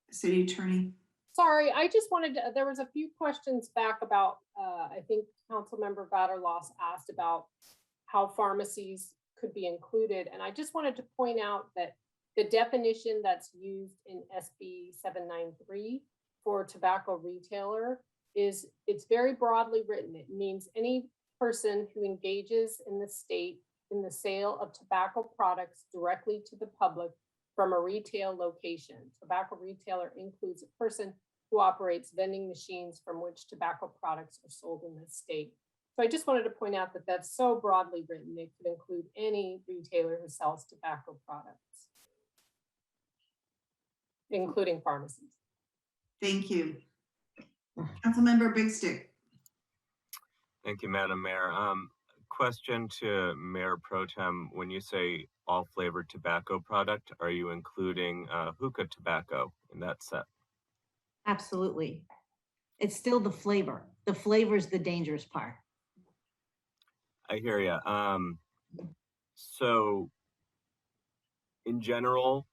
city attorney. Sorry, I just wanted to, there was a few questions back about, I think Councilmember Vatterloss asked about how pharmacies could be included. And I just wanted to point out that the definition that's used in SB 793 for tobacco retailer is, it's very broadly written. It means any person who engages in the state in the sale of tobacco products directly to the public from a retail location. Tobacco retailer includes a person who operates vending machines from which tobacco products are sold in the state. So I just wanted to point out that that's so broadly written, it could include any retailer who sells tobacco products, including pharmacies. Thank you. Councilmember Big Stick. Thank you, Madam Mayor. Question to Mayor Pro Tem. When you say all flavored tobacco product, are you including hookah tobacco in that set? Absolutely. It's still the flavor. The flavor is the dangerous part. I hear you. So in general,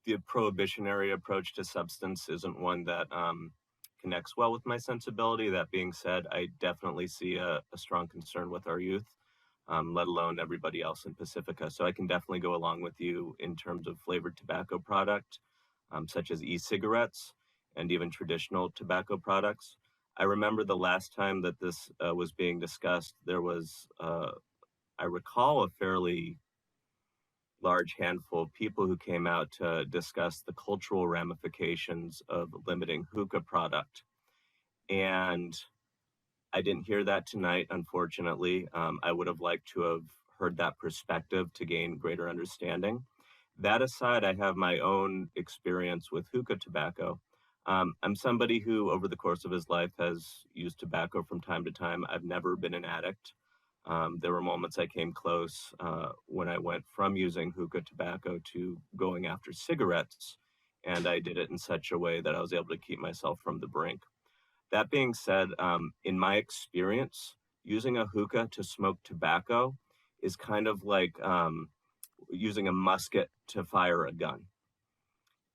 the prohibitionary approach to substance isn't one that connects well with my sensibility. That being said, I definitely see a strong concern with our youth, let alone everybody else in Pacifica. So I can definitely go along with you in terms of flavored tobacco product, such as e-cigarettes and even traditional tobacco products. I remember the last time that this was being discussed, there was, I recall, a fairly large handful of people who came out to discuss the cultural ramifications of limiting hookah product. And I didn't hear that tonight, unfortunately. I would have liked to have heard that perspective to gain greater understanding. That aside, I have my own experience with hookah tobacco. I'm somebody who, over the course of his life, has used tobacco from time to time. I've never been an addict. There were moments I came close when I went from using hookah tobacco to going after cigarettes, and I did it in such a way that I was able to keep myself from the brink. That being said, in my experience, using a hookah to smoke tobacco is kind of like using a musket to fire a gun.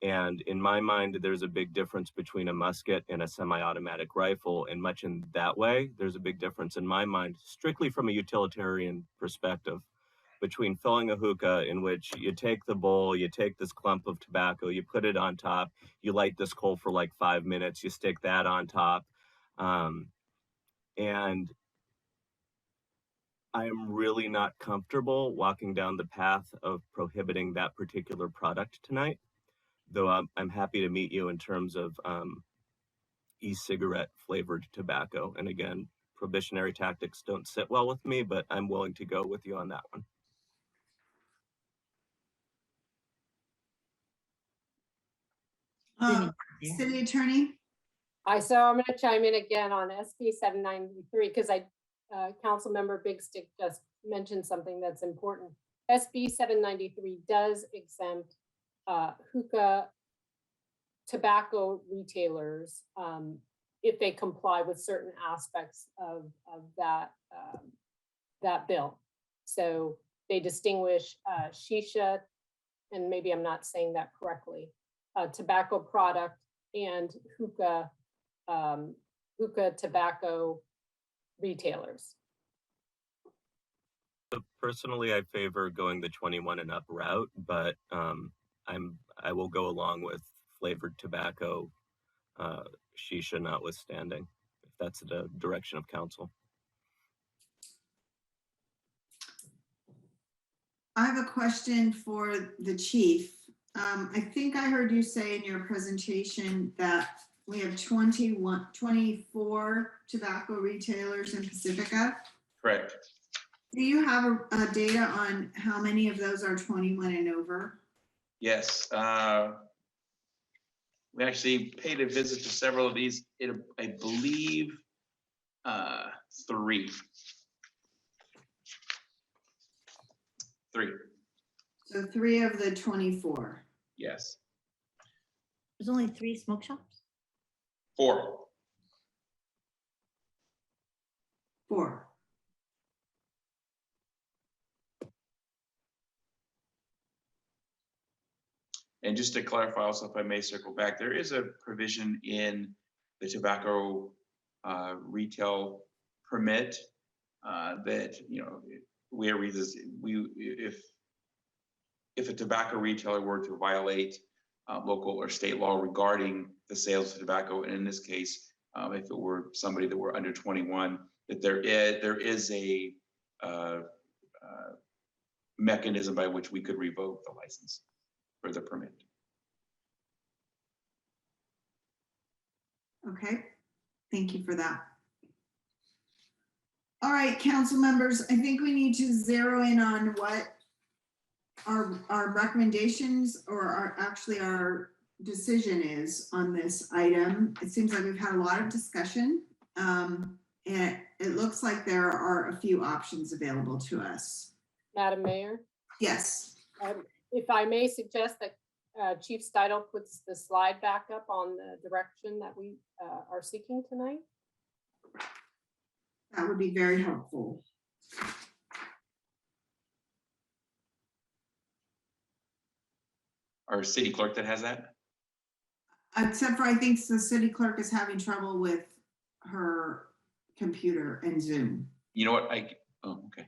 And in my mind, there's a big difference between a musket and a semi-automatic rifle. And much in that way, there's a big difference in my mind, strictly from a utilitarian perspective, between filling a hookah in which you take the bowl, you take this clump of tobacco, you put it on top, you light this coal for like 5 minutes, you stick that on top. And I am really not comfortable walking down the path of prohibiting that particular product tonight, though I'm happy to meet you in terms of e-cigarette flavored tobacco. And again, prohibitionary tactics don't sit well with me, but I'm willing to go with you on that one. City Attorney? So I'm going to chime in again on SB 793 because Council Member Big Stick just mentioned something that's important. SB 793 does exempt hookah tobacco retailers if they comply with certain aspects of that bill. So they distinguish shisha, and maybe I'm not saying that correctly, tobacco product and hookah tobacco retailers. So personally, I favor going the 21 and up route, but I will go along with flavored tobacco, shisha notwithstanding, if that's the direction of council. I have a question for the chief. I think I heard you say in your presentation that we have 24 tobacco retailers in Pacifica. Correct. Do you have a data on how many of those are 21 and over? Yes. We actually paid a visit to several of these. I believe 3. So 3 of the 24. Yes. There's only 3 smoke shops? 4. 4. And just to clarify also, if I may circle back, there is a provision in the tobacco retail permit that, you know, where if a tobacco retailer were to violate local or state law regarding the sales of tobacco, and in this case, if it were somebody that were under 21, that there is a mechanism by which we could revoke the license for the permit. Okay, thank you for that. All right, council members, I think we need to zero in on what our recommendations or our decision is on this item. It seems like we've had a lot of discussion, and it looks like there are a few options available to us. Madam Mayor? Yes. If I may suggest that Chief Steidel puts the slide back up on the direction that we are seeking tonight. That would be very helpful. Our city clerk that has that? Except for I think the city clerk is having trouble with her computer and Zoom. You know what? Oh, okay.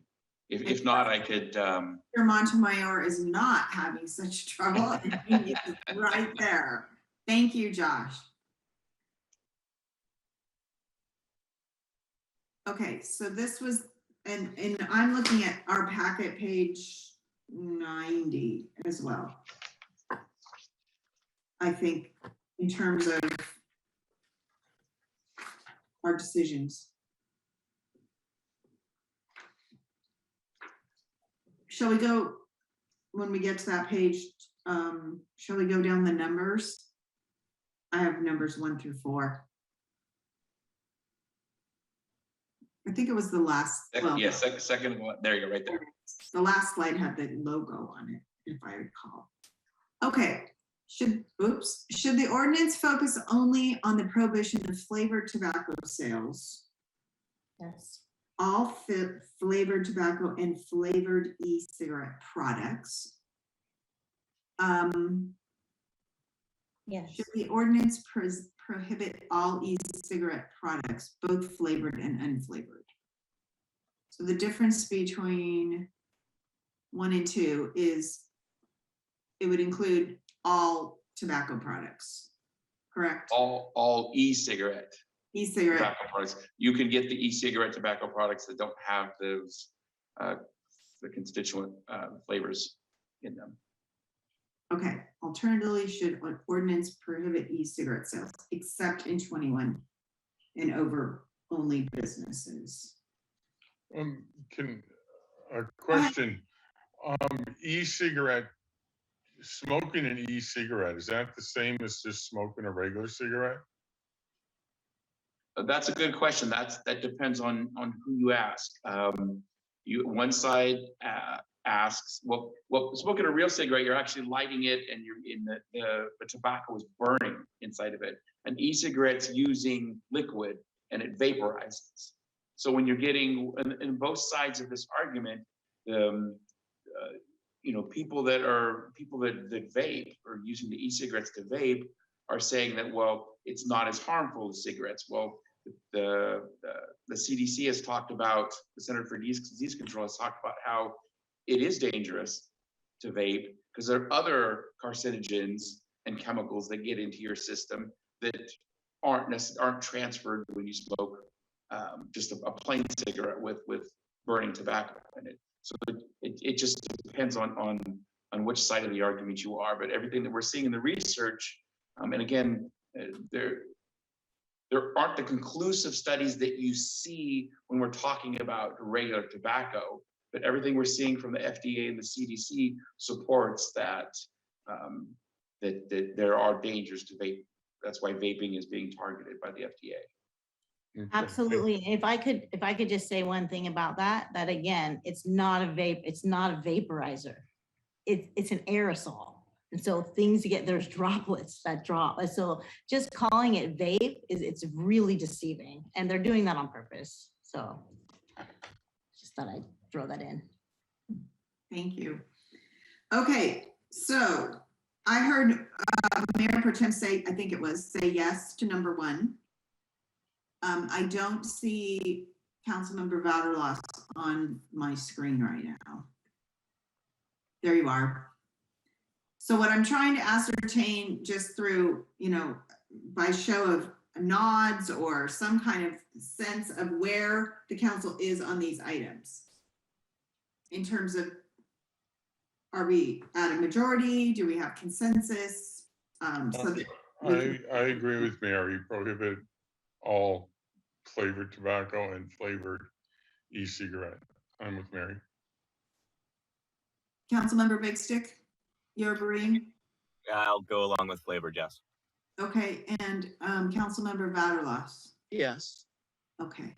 If not, I could. Your Montemayor is not having such trouble. And he is right there. Thank you, Josh. Okay, so this was, and I'm looking at our packet page 90 as well. I think in terms of our decisions. Shall we go, when we get to that page, shall we go down the numbers? I have numbers 1 through 4. I think it was the last. Well, yeah, second one. There you go, right there. The last slide had the logo on it, if I recall. Okay, should the ordinance focus only on the prohibition of flavored tobacco sales? Yes. All flavored tobacco and flavored e-cigarette products. Yes. Should the ordinance prohibit all e-cigarette products, both flavored and unflavored? So the difference between 1 and 2 is it would include all tobacco products, correct? All e-cigarette. E-cigarette. Tobacco products. You can get the e-cigarette tobacco products that don't have those the constituent flavors in them. Okay, alternatively, should an ordinance prohibit e-cigarette sales except in 21 and over only businesses? A question, e-cigarette, smoking an e-cigarette, is that the same as just smoking a regular cigarette? That's a good question. That depends on who you ask. One side asks, well, smoking a real cigarette, you're actually lighting it, and you're in the tobacco is burning inside of it. An e-cigarette's using liquid, and it vaporizes. So when you're getting in both sides of this argument, people that vape or using the e-cigarettes to vape are saying that, well, it's not as harmful as cigarettes. Well, the CDC has talked about, the Center for Disease Control has talked about how it is dangerous to vape because there are other carcinogens and chemicals that get into your system that aren't transferred when you smoke just a plain cigarette with burning tobacco in it. So it just depends on which side of the argument you are. But everything that we're seeing in the research, and again, there aren't the conclusive studies that you see when we're talking about regular tobacco, but everything we're seeing from the FDA and the CDC supports that that there are dangers to vape. That's why vaping is being targeted by the FDA. Absolutely. If I could just say one thing about that again, it's not a vape, it's not a vaporizer. It's an aerosol. And so there's droplets that drop. So just calling it vape it's really deceiving, and they're doing that on purpose. So just thought I'd throw that in. Thank you. Okay, so I heard Mayor Pro Tem say yes to number 1. I don't see Councilmember Vaterlos on my screen right now. There you are. So what I'm trying to ascertain just through, by show of nods or some kind of sense of where the council is on these items. In terms of, are we at a majority? Do we have consensus? I agree with Mary, prohibit all flavored tobacco and flavored e-cigarette. I'm with Mary. Councilmember Big Stick, you're agreeing? Yeah, I'll go along with flavored, yes. Okay, and Councilmember Vaterlos? Yes. Okay,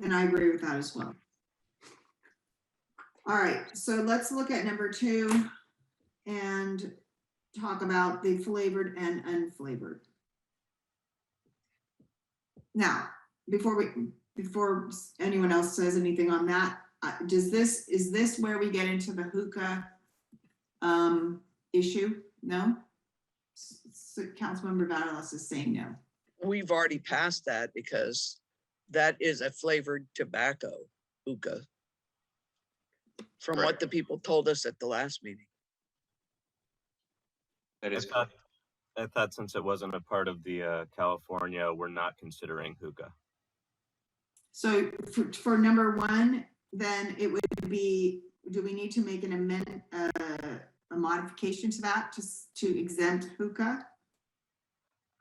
and I agree with that as well. All right, so let's look at number 2 and talk about the flavored and unflavored. Now, before anyone else says anything on that, is this where we get into the hookah issue? No? So Councilmember Vaterlos is saying no. We've already passed that because that is a flavored tobacco, hookah, from what the people told us at the last meeting. That is correct. I thought since it wasn't a part of the California, we're not considering hookah. So for number 1, then it would be, do we need to make an amendment, a modification to that to exempt hookah?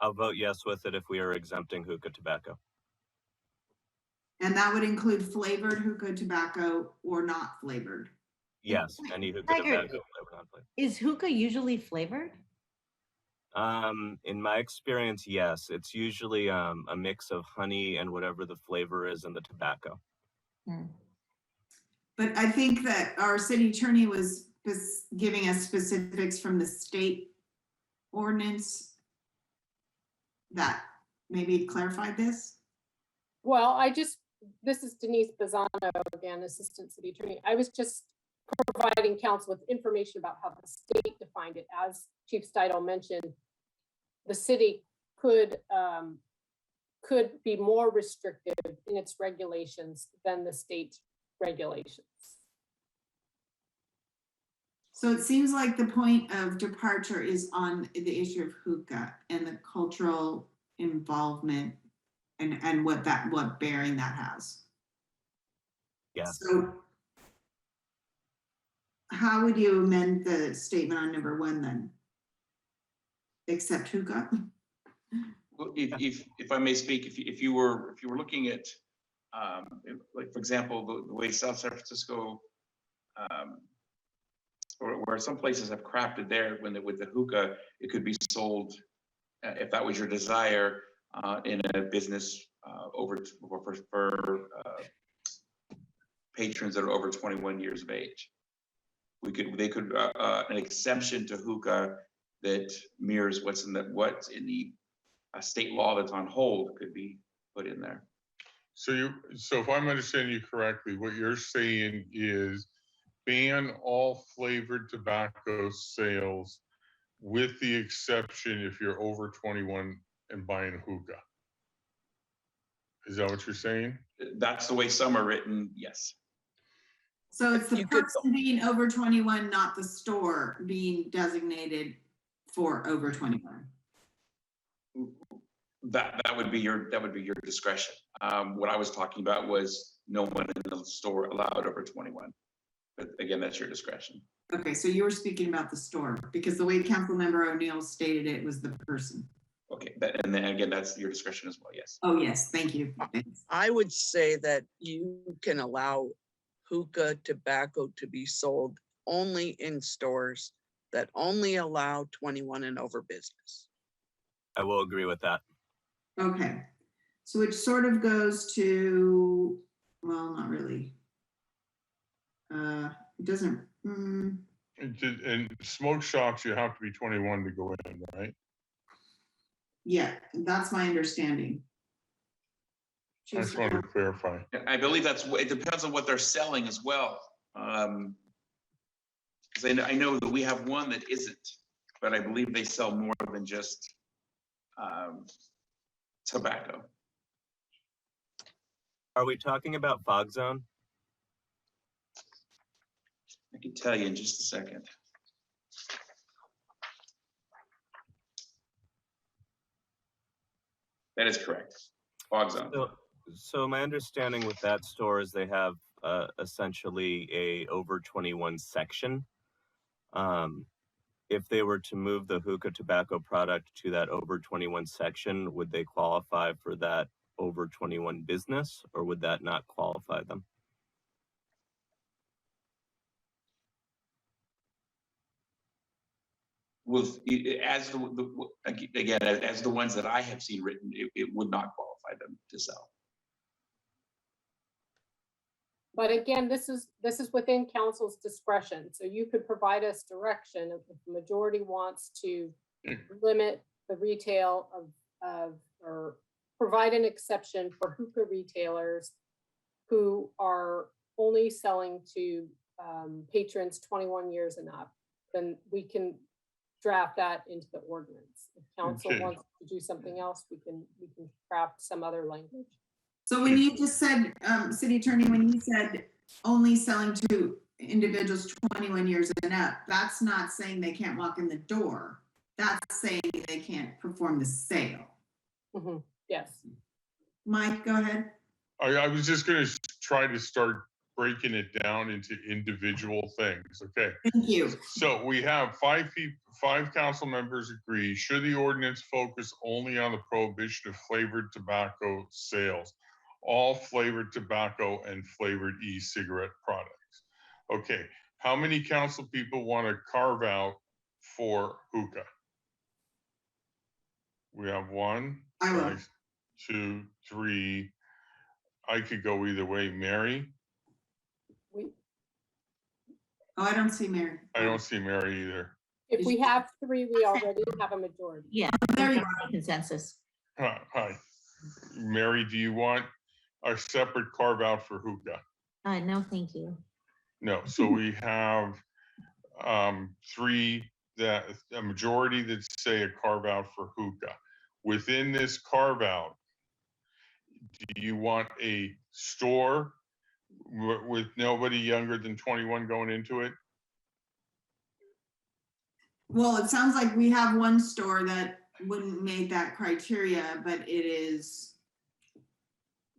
I'll vote yes with it if we are exempting hookah tobacco. And that would include flavored hookah tobacco or not flavored? Yes, any hookah tobacco, flavored, non-flavored. Is hookah usually flavored? In my experience, yes. It's usually a mix of honey and whatever the flavor is in the tobacco. But I think that our city attorney was giving us specifics from the state ordinance that maybe clarified this. Well, this is Denise Bazzano again, Assistant City Attorney. I was just providing council with information about how the state defined it. As Chief Steidel mentioned, the city could be more restrictive in its regulations than the state regulations. So it seems like the point of departure is on the issue of hookah and the cultural involvement and what bearing that has. Yes. So how would you amend the statement on number 1 then? Except hookah? Well, if I may speak, if you were looking at, like, for example, the way South San Francisco, or where some places have crafted there, with the hookah, it could be sold, if that was your desire, in a business for patrons that are over 21 years of age. They could an exception to hookah that mirrors what's in the state law that's on hold could be put in there. So if I'm understanding you correctly, what you're saying is ban all flavored tobacco sales with the exception if you're over 21 and buying hookah. Is that what you're saying? That's the way some are written, yes. So it's the person being over 21, not the store being designated for over 21. That would be your discretion. What I was talking about was no one in the store allowed over 21. But again, that's your discretion. Okay, so you were speaking about the store because the way Councilmember O'Neill stated it was the person. Okay, and then again, that's your discretion as well, yes. Oh, yes, thank you. Thanks. I would say that you can allow hookah tobacco to be sold only in stores that only allow 21 and over business. I will agree with that. Okay, so it sort of goes to, well, not really. It doesn't. And smoke shops, you have to be 21 to go in, right? Yeah, that's my understanding. I just wanted to clarify. I believe it depends on what they're selling as well. Because I know that we have one that isn't, but I believe they sell more than just tobacco. Are we talking about fog zone? I can tell you in just a second. That is correct. Fog zone. So my understanding with that store is they have essentially a over 21 section. If they were to move the hookah tobacco product to that over 21 section, would they qualify for that over 21 business, or would that not qualify them? As the ones that I have seen written, it would not qualify them to sell. But again, this is within council's discretion. So you could provide us direction if the majority wants to limit the retail of or provide an exception for hookah retailers who are only selling to patrons 21 years and up. Then we can draft that into the ordinance. If council wants to do something else, we can craft some other language. So when you just said, City Attorney, when you said only selling to individuals 21 years and up, that's not saying they can't walk in the door. That's saying they can't perform the sale. Mm-hmm. Yes. Mike, go ahead. I was just going to try to start breaking it down into individual things. Okay. Thank you. So we have five council members agree. Should the ordinance focus only on the prohibition of flavored tobacco sales? All flavored tobacco and flavored e-cigarette products. Okay, how many council people want to carve out for hookah? We have 1, 2, 3. I could go either way. Mary? Oh, I don't see Mary. I don't see Mary either. If we have 3, we already have a majority. Yeah, there you go. Consensus. Hi. Mary, do you want a separate carve out for hookah? No, thank you. No, so we have 3 that a majority that say a carve out for hookah. Within this carve out, do you want a store with nobody younger than 21 going into it? Well, it sounds like we have one store that wouldn't meet that criteria, but it is.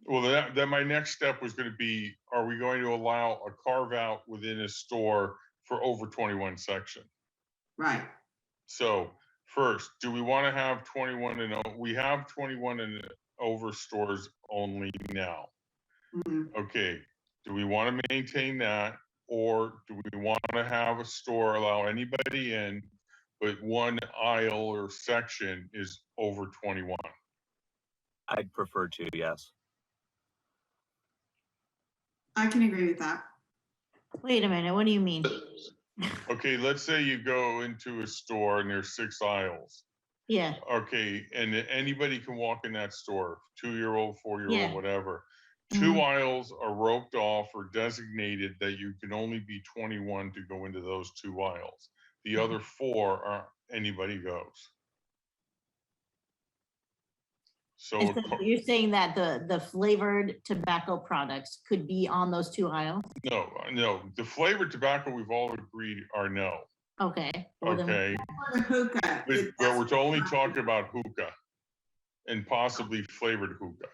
Well, that my next step was going to be, are we going to allow a carve out within a store for over 21 section. Right. So first, do we want to have 21 and over? We have 21 and over stores only now. Okay, do we want to maintain that, or do we want to have a store allow anybody in, but one aisle or section is over 21? I'd prefer to, yes. I can agree with that. Wait a minute, what do you mean? Okay, let's say you go into a store and there's 6 aisles. Yeah, Okay, and anybody can walk in that store, 2-year-old, 4-year-old, Yeah. whatever. 2 aisles are roped off or designated that you can only be 21 to go into those 2 aisles. The other 4 are anybody goes. So and so you're saying that the flavored tobacco products could be on those 2 aisles? no, the flavored tobacco we've all agreed are no. Okay. Well, then- Okay, Hookah. but we're only talking about hookah and possibly flavored hookah.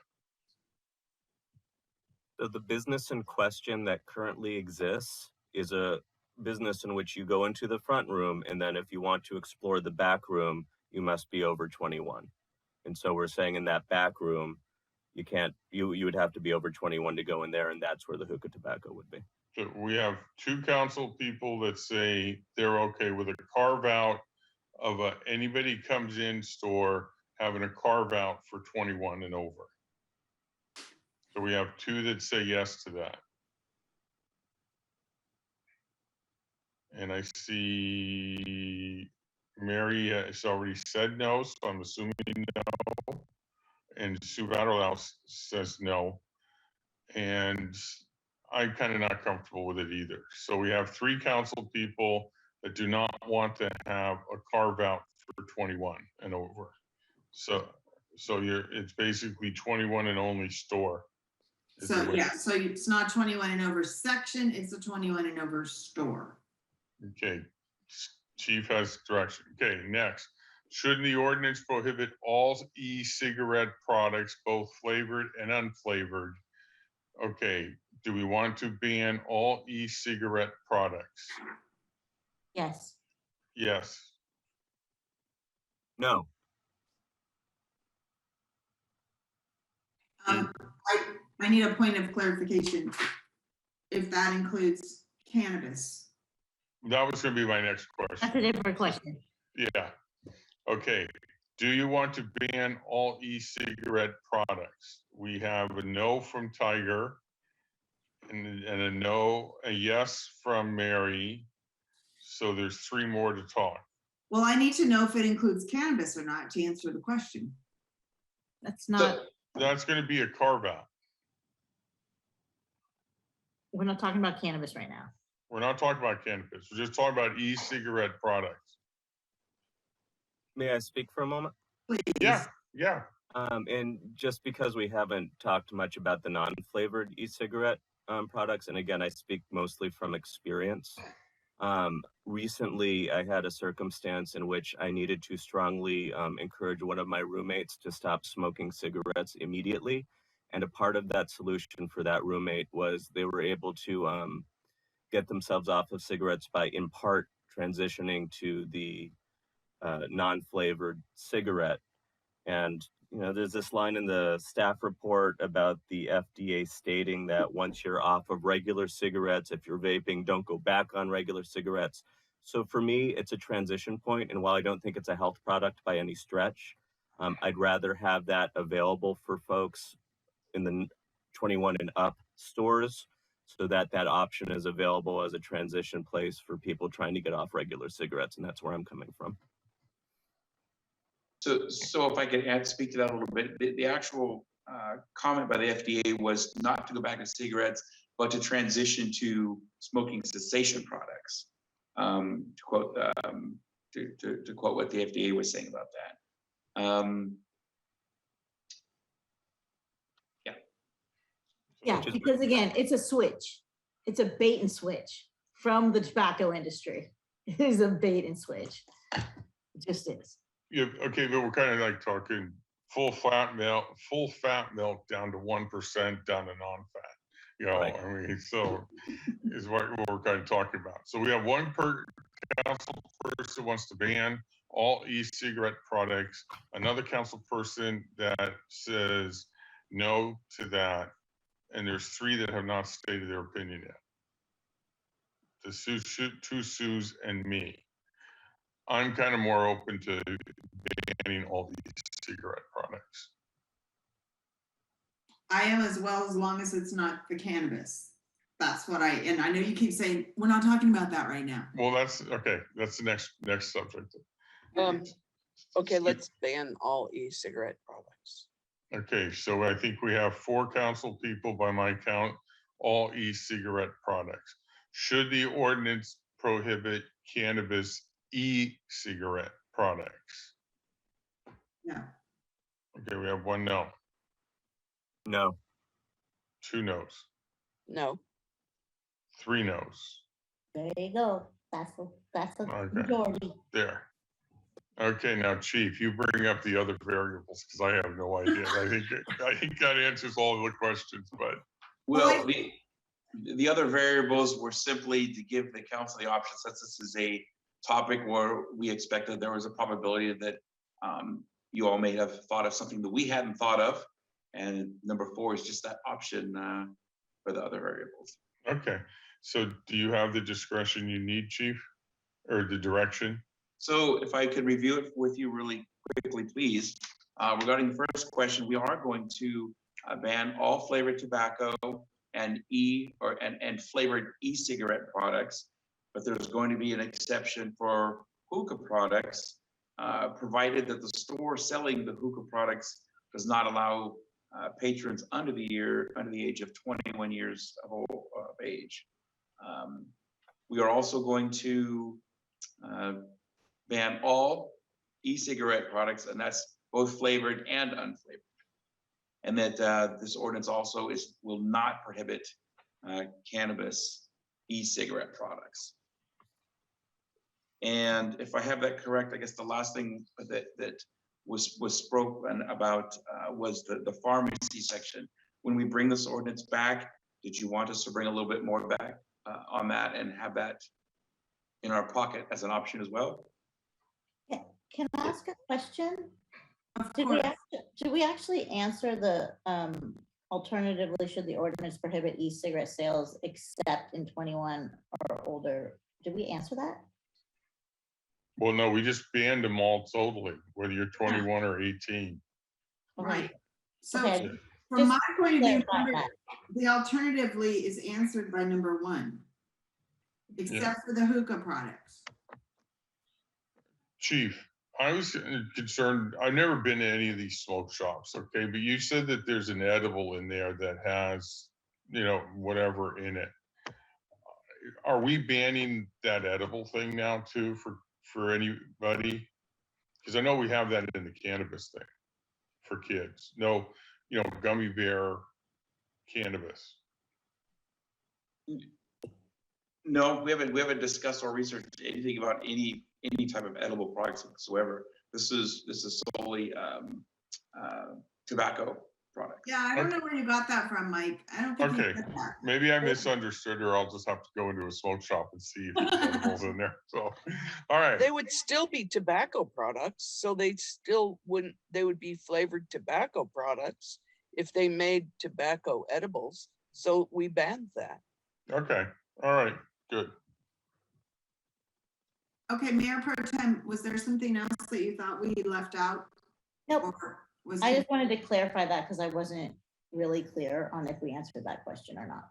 So the business in question that currently exists is a business in which you go into the front room, and then if you want to explore the back room, you must be over 21. And so we're saying in that back room, you can't, you would have to be over 21 to go in there, and that's where the hookah tobacco would be. So we have 2 council people that say they're okay with a carve out of anybody comes in store having a carve out for 21 and over. So we have 2 that say yes to that. And I see Mary has already said no, so I'm assuming no. And Sue Vatterhouse says no. And I'm kind of not comfortable with it either. So we have 3 council people that do not want to have a carve out for 21 and over. So it's basically 21 and only store. So yeah, so it's not 21 and over section, it's a 21 and over store. Okay, chief has direction. Okay, next. Should the ordinance prohibit all e-cigarette products, both flavored and unflavored? Okay, do we want to ban all e-cigarette products? Yes. Yes. No. I need a point of clarification. If that includes cannabis. That was going to be my next question. That's a different question. Yeah. Okay. Do you want to ban all e-cigarette products? We have a no from Tiger and a yes from Mary. So there's 3 more to talk. Well, I need to know if it includes cannabis or not to answer the question. That's not, That's going to be a carve out. we're not talking about cannabis right now. We're not talking about cannabis. We're just talking about e-cigarette products. May I speak for a moment? Please. Yeah. And just because we haven't talked much about the non-flavored e-cigarette products, and again, I speak mostly from experience. Recently, I had a circumstance in which I needed to strongly encourage one of my roommates to stop smoking cigarettes immediately. And a part of that solution for that roommate was they were able to get themselves off of cigarettes by, in part, transitioning to the non-flavored cigarette. And there's this line in the staff report about the FDA stating that once you're off of regular cigarettes, if you're vaping, don't go back on regular cigarettes. So for me, it's a transition point. And while I don't think it's a health product by any stretch, I'd rather have that available for folks in the 21 and up stores so that that option is available as a transition place for people trying to get off regular cigarettes. And that's where I'm coming from. So if I could speak to that a little bit, the actual comment by the FDA was not to go back to cigarettes, but to transition to smoking cessation products. To quote what the FDA was saying about that. Yeah, because again, it's a switch. It's a bait and switch from the tobacco industry. It is a bait and switch. It just is. Yeah, okay, but we're kind of like talking full fat milk down to 1%, down to non-fat. You know, Right. I mean, so is what we're kind of talking about. So we have one per council person wants to ban all e-cigarette products, another council person that says no to that, and there's three that have not stated their opinion yet. The two Sues and me. I'm kind of more open to banning all these cigarette products. I am as well, as long as it's not the cannabis. That's what and I know you keep saying, we're not talking about that right now. Well, that's okay. That's the next subject. Okay, let's ban all e-cigarette products. Okay, so I think we have 4 council people by my count, all e-cigarette products. Should the ordinance prohibit cannabis e-cigarette products? No. Okay, we have 1 no. No. 2 no's. No. 3 no's. There you go. That's a Okay. majority. There. Okay, now Chief, you bring up the other variables because I have no idea. I think that answers all of the questions, but. Well, the other variables were simply to give the council the option, since this is a topic where we expected there was a probability that you all may have thought of something that we hadn't thought of. And number 4 is just that option for the other variables. Okay, so do you have the discretion you need, Chief, or the direction? So if I could review it with you really quickly, please. Regarding the first question, we are going to ban all flavored tobacco and flavored e-cigarette products, but there's going to be an exception for hookah products, provided that the store selling the hookah products does not allow patrons under the age of 21 years of age. We are also going to ban all e-cigarette products, and that's both flavored and unflavored. And that this ordinance also will not prohibit cannabis e-cigarette products. And if I have that correct, I guess the last thing that was spoken about was the pharmacy section. When we bring this ordinance back, did you want us to bring a little bit more back on that and have that in our pocket as an option as well? Can I ask a question? Of Did course. we actually answer the alternatively, should the ordinance prohibit e-cigarette sales except in 21 or older? Did we answer that? Well, no, we just banned them all totally, whether you're 21 or 18. Right. So Okay. from my Just point of view, clarify that. the alternatively is answered by number 1, except for the hookah products. Chief, I was concerned, I've never been to any of these smoke shops, okay, but you said that there's an edible in there that has, you know, whatever in it. Are we banning that edible thing now too for anybody? Because I know we have that in the cannabis thing for kids. No, you know, gummy bear cannabis. No, we haven't discussed or researched anything about any type of edible products whatsoever. This is solely tobacco products. Yeah, I don't know where you got that from, Mike. I don't think you Okay, said that. maybe I misunderstood, or I'll just have to go into a smoke shop and see if there's edibles in there. So, all right. They would still be tobacco products, so they would be flavored tobacco products if they made tobacco edibles. So we banned that. Okay, all right, good. Okay, Mayor Pro Tem, was there something else that you thought we left out? Nope. Was I just wanted to clarify that because I wasn't really clear on if we answered that question or not.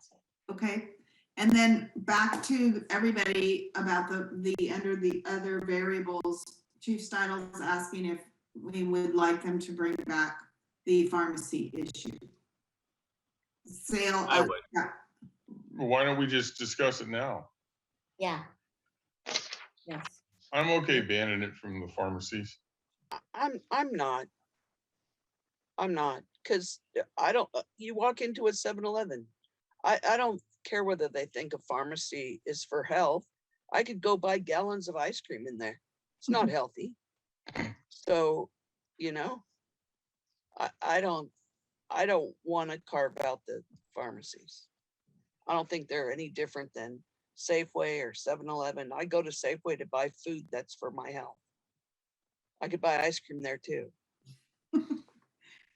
Okay, and then back to everybody about the under the other variables. Chief Steinle's asking if we would like them to bring back the pharmacy issue. Sale. I would. Yeah. Why don't we just discuss it now? Yeah. Yes. I'm okay banning it from the pharmacies. I'm not, because I don't, you walk into a 7-Eleven. I don't care whether they think a pharmacy is for health. I could go buy gallons of ice cream in there. It's not healthy. So, you know, I don't want to carve out the pharmacies. I don't think they're any different than Safeway or 7-Eleven. I go to Safeway to buy food that's for my health. I could buy ice cream there too.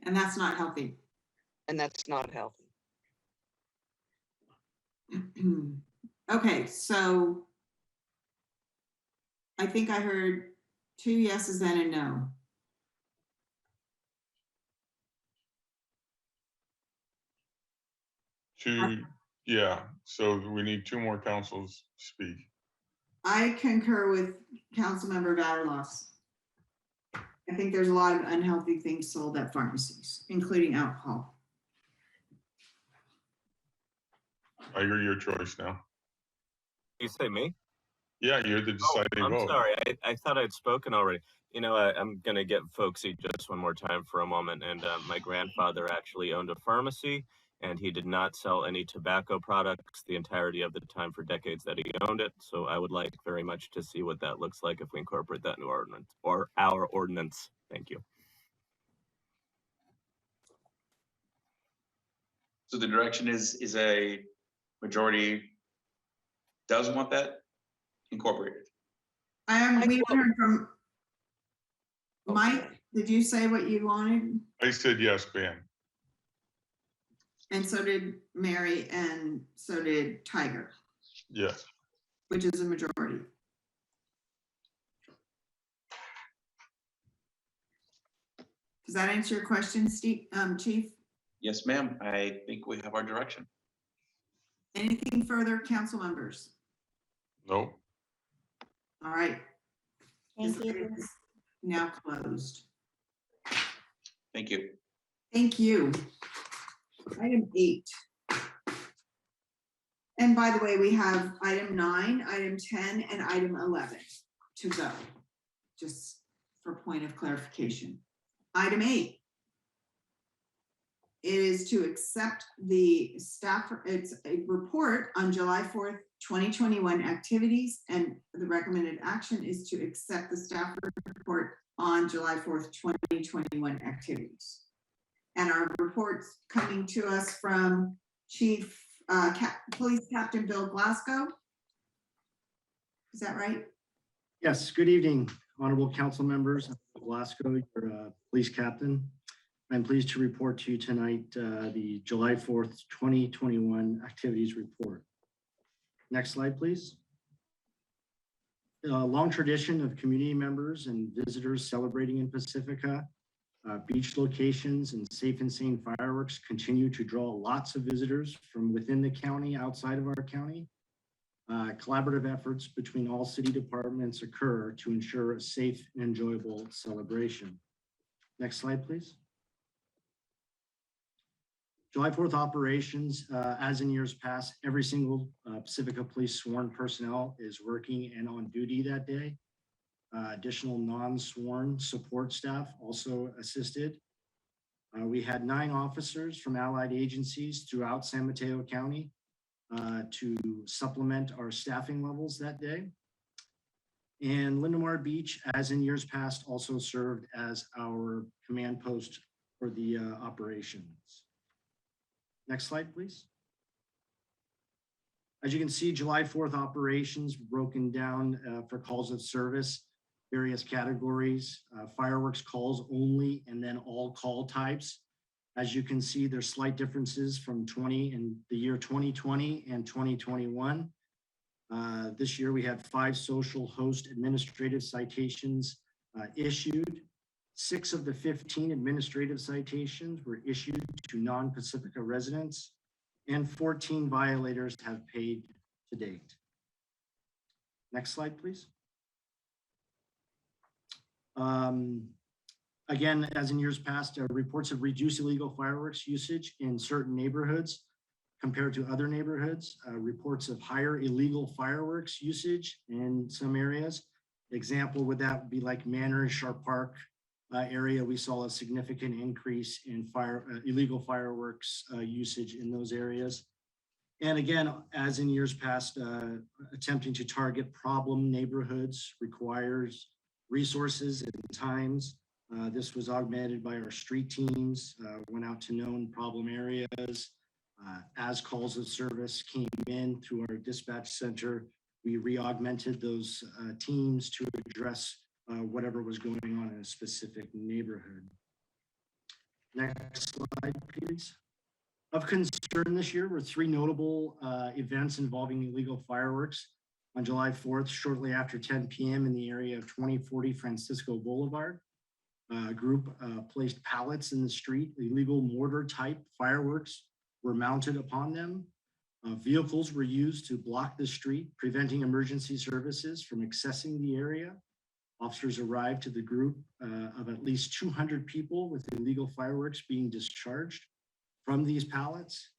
And that's not healthy. And that's not healthy. Okay, so I think I heard 2 yeses and a no. Yeah, so we need 2 more councils speak. I concur with Councilmember Vaterlos. I think there's a lot of unhealthy things sold at pharmacies, including alcohol. Tiger, your choice now. You say me? Yeah, you're the deciding I'm vote. sorry. I thought I'd spoken already. You know, I'm going to get folksy just one more time for a moment. And my grandfather actually owned a pharmacy, and he did not sell any tobacco products the entirety of the time for decades that he owned it. So I would like very much to see what that looks like if we incorporate that into our ordinance or our ordinance. Thank you. So the direction is a majority does want that incorporated. We heard from Mike. Did you say what you wanted? I said yes, ban. And so did Mary, and so did Tiger. Yes. Which is a majority. Does that answer your question, Steve, Chief? Yes, ma'am. I think we have our direction. Anything further, council members? No. All right. Thank This you. is now closed. Thank you. Thank you. Item 8. And by the way, we have item 9, item 10, and item 11 to go, just for point of clarification. Item 8 is to accept the staff, it's a report on July 4th, 2021 activities, and the recommended action is to accept the staff report on July 4th, 2021 activities. And our report's coming to us from Chief Police Captain Bill Glasgow. Is that right? Yes, good evening, honorable council members. I'm Glasgow, your police captain. I'm pleased to report to you tonight the July 4th, 2021 activities report. Next slide, please. A long tradition of community members and visitors celebrating in Pacifica. Beach locations and safe and sane fireworks continue to draw lots of visitors from within the county, outside of our county. Collaborative efforts between all city departments occur to ensure a safe and enjoyable celebration. Next slide, please. July 4th operations, as in years past, every single Pacifica Police sworn personnel is working and on duty that day. Additional non-sworn support staff also assisted. We had 9 officers from allied agencies throughout San Mateo County to supplement our staffing levels that day. And Lindemar Beach, as in years past, also served as our command post for the operations. Next slide, please. As you can see, July 4th operations broken down for calls of service, various categories, fireworks calls only, and then all call types. As you can see, there's slight differences from the year 2020 and 2021. This year we had 5 social host administrative citations issued. 6 of the 15 administrative citations were issued to non-Pacifica residents, and 14 violators have paid to date. Next slide, please. Again, as in years past, reports of reduced illegal fireworks usage in certain neighborhoods compared to other neighborhoods. Reports of higher illegal fireworks usage in some areas. Example would that be like Manor, Sharp Park area. We saw a significant increase in illegal fireworks usage in those areas. And again, as in years past, attempting to target problem neighborhoods requires resources and times. This was augmented by our street teams, went out to known problem areas, As calls of service came in through our dispatch center, we re-augmented those teams to address whatever was going on in a specific neighborhood. Next slide, please. Of concern this year were three notable events involving illegal fireworks. On July 4th, shortly after 10 p.m. in the area of 2040 Francisco Boulevard, a group placed pallets in the street. Illegal mortar type fireworks were mounted upon them. Vehicles were used to block the street, preventing emergency services from accessing the area. Officers arrived to the group of at least 200 people with illegal fireworks being discharged from these pallets.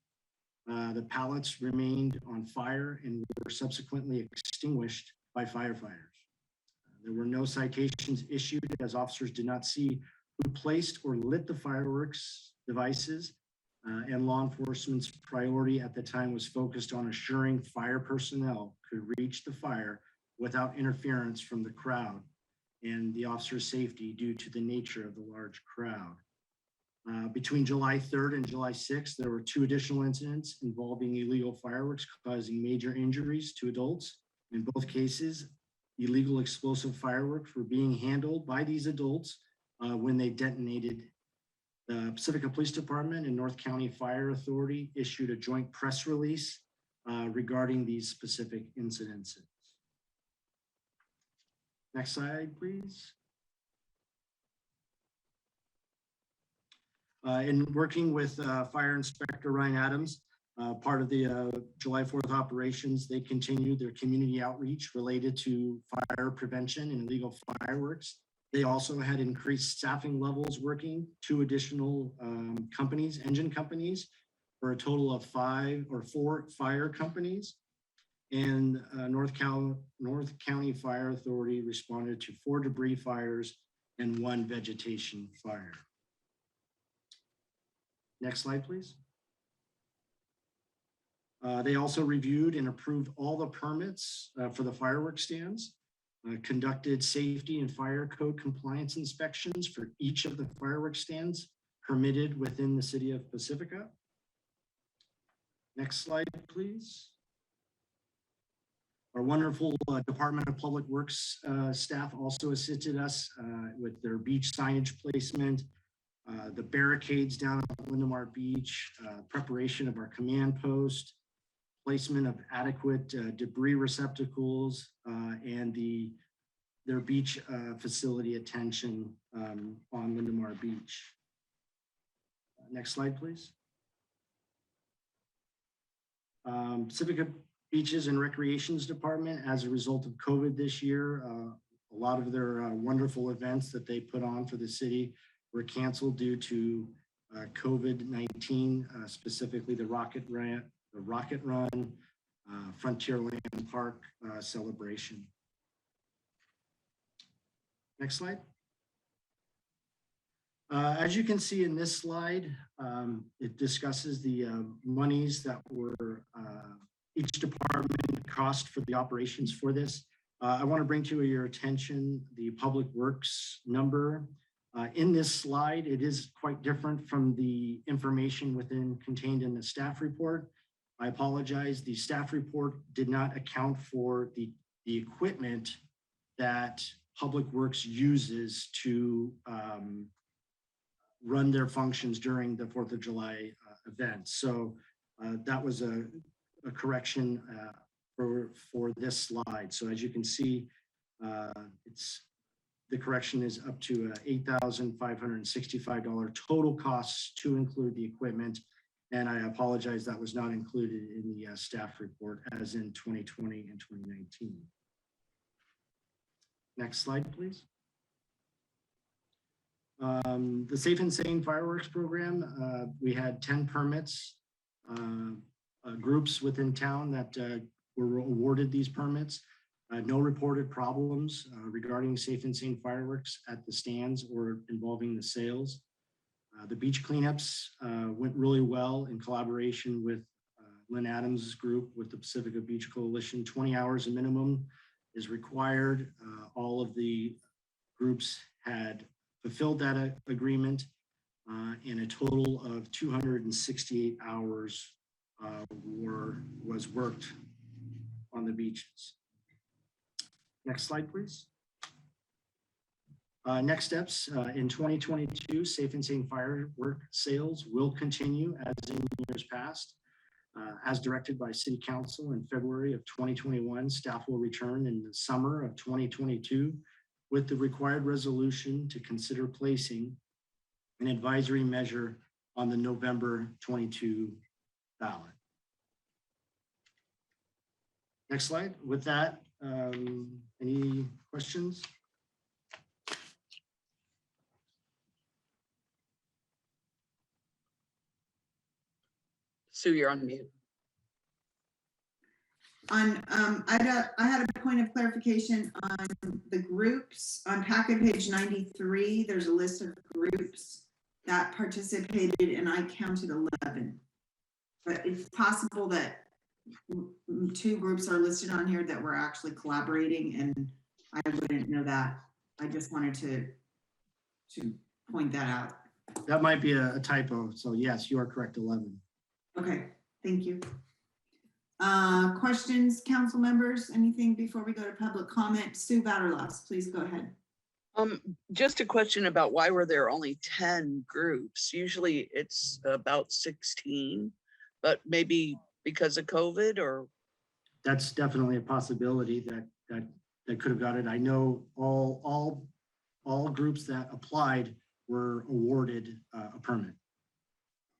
The pallets remained on fire and were subsequently extinguished by firefighters. There were no citations issued as officers did not see who placed or lit the fireworks devices, and law enforcement's priority at the time was focused on assuring fire personnel could reach the fire without interference from the crowd and the officer's safety due to the nature of the large crowd. Between July 3rd and July 6th, there were two additional incidents involving illegal fireworks causing major injuries to adults. In both cases, illegal explosive fireworks were being handled by these adults when they detonated. The Pacifica Police Department and North County Fire Authority issued a joint press release regarding these specific incidences. Next slide, please. In working with Fire Inspector Ryan Adams, part of the July 4th operations, they continued their community outreach related to fire prevention and illegal fireworks. They also had increased staffing levels working, two additional companies, engine companies, for a total of 4 fire companies. And North County Fire Authority responded to 4 debris fires and 1 vegetation fire. Next slide, please. They also reviewed and approved all the permits for the fireworks stands, conducted safety and fire code compliance inspections for each of the fireworks stands permitted within the city of Pacifica. Next slide, please. Our wonderful Department of Public Works staff also assisted us with their beach signage placement, the barricades down at Lindomar Beach, preparation of our command post, placement of adequate debris receptacles, and their beach facility attention on Lindomar Beach. Next slide, please. Pacifica Beaches and Recreations Department, as a result of COVID this year, a lot of their wonderful events that they put on for the city were canceled due to COVID-19, specifically the Rocket Run, Frontierland Park celebration. Next slide. As you can see in this slide, it discusses the monies that were each department cost for the operations for this. I want to bring to your attention the Public Works number. In this slide, it is quite different from the information contained in the staff report. I apologize, the staff report did not account for the equipment that Public Works uses to run their functions during the 4th of July event. So that was a correction for this slide. So as you can see, the correction is up to $8,565 total costs to include the equipment. And I apologize, that was not included in the staff report as in 2020 and 2019. Next slide, please. The Safe and Sane Fireworks Program, we had 10 permits, groups within town that were awarded these permits. No reported problems regarding Safe and Sane fireworks at the stands or involving the sales. The beach cleanups went really well in collaboration with Lynn Adams' group with the Pacifica Beach Coalition. 20 hours a minimum is required. All of the groups had fulfilled that agreement, and a total of 268 hours was worked on the beaches. Next slide, please. Next steps in 2022, safe and sane firework sales will continue as in years past. As directed by City Council in February of 2021, staff will return in the summer of 2022 with the required resolution to consider placing an advisory measure on the November 22 ballot. Next slide. With that, any questions? Sue, you're on mute. On, I had a point of clarification on the groups. On packet page 93, there's a list of groups that participated and I counted 11. But it's possible that 2 groups are listed on here that were actually collaborating and I wouldn't know that. I just wanted to point that out. That might be a typo. So yes, you are correct, 11. Okay, thank you. Questions, council members? Anything before we go to public comment? Sue Batterloss, please go ahead. Just a question about why were there only 10 groups? Usually it's about 16, but maybe because of COVID or? That's definitely a possibility that could have got it. I know all groups that applied were awarded a permit.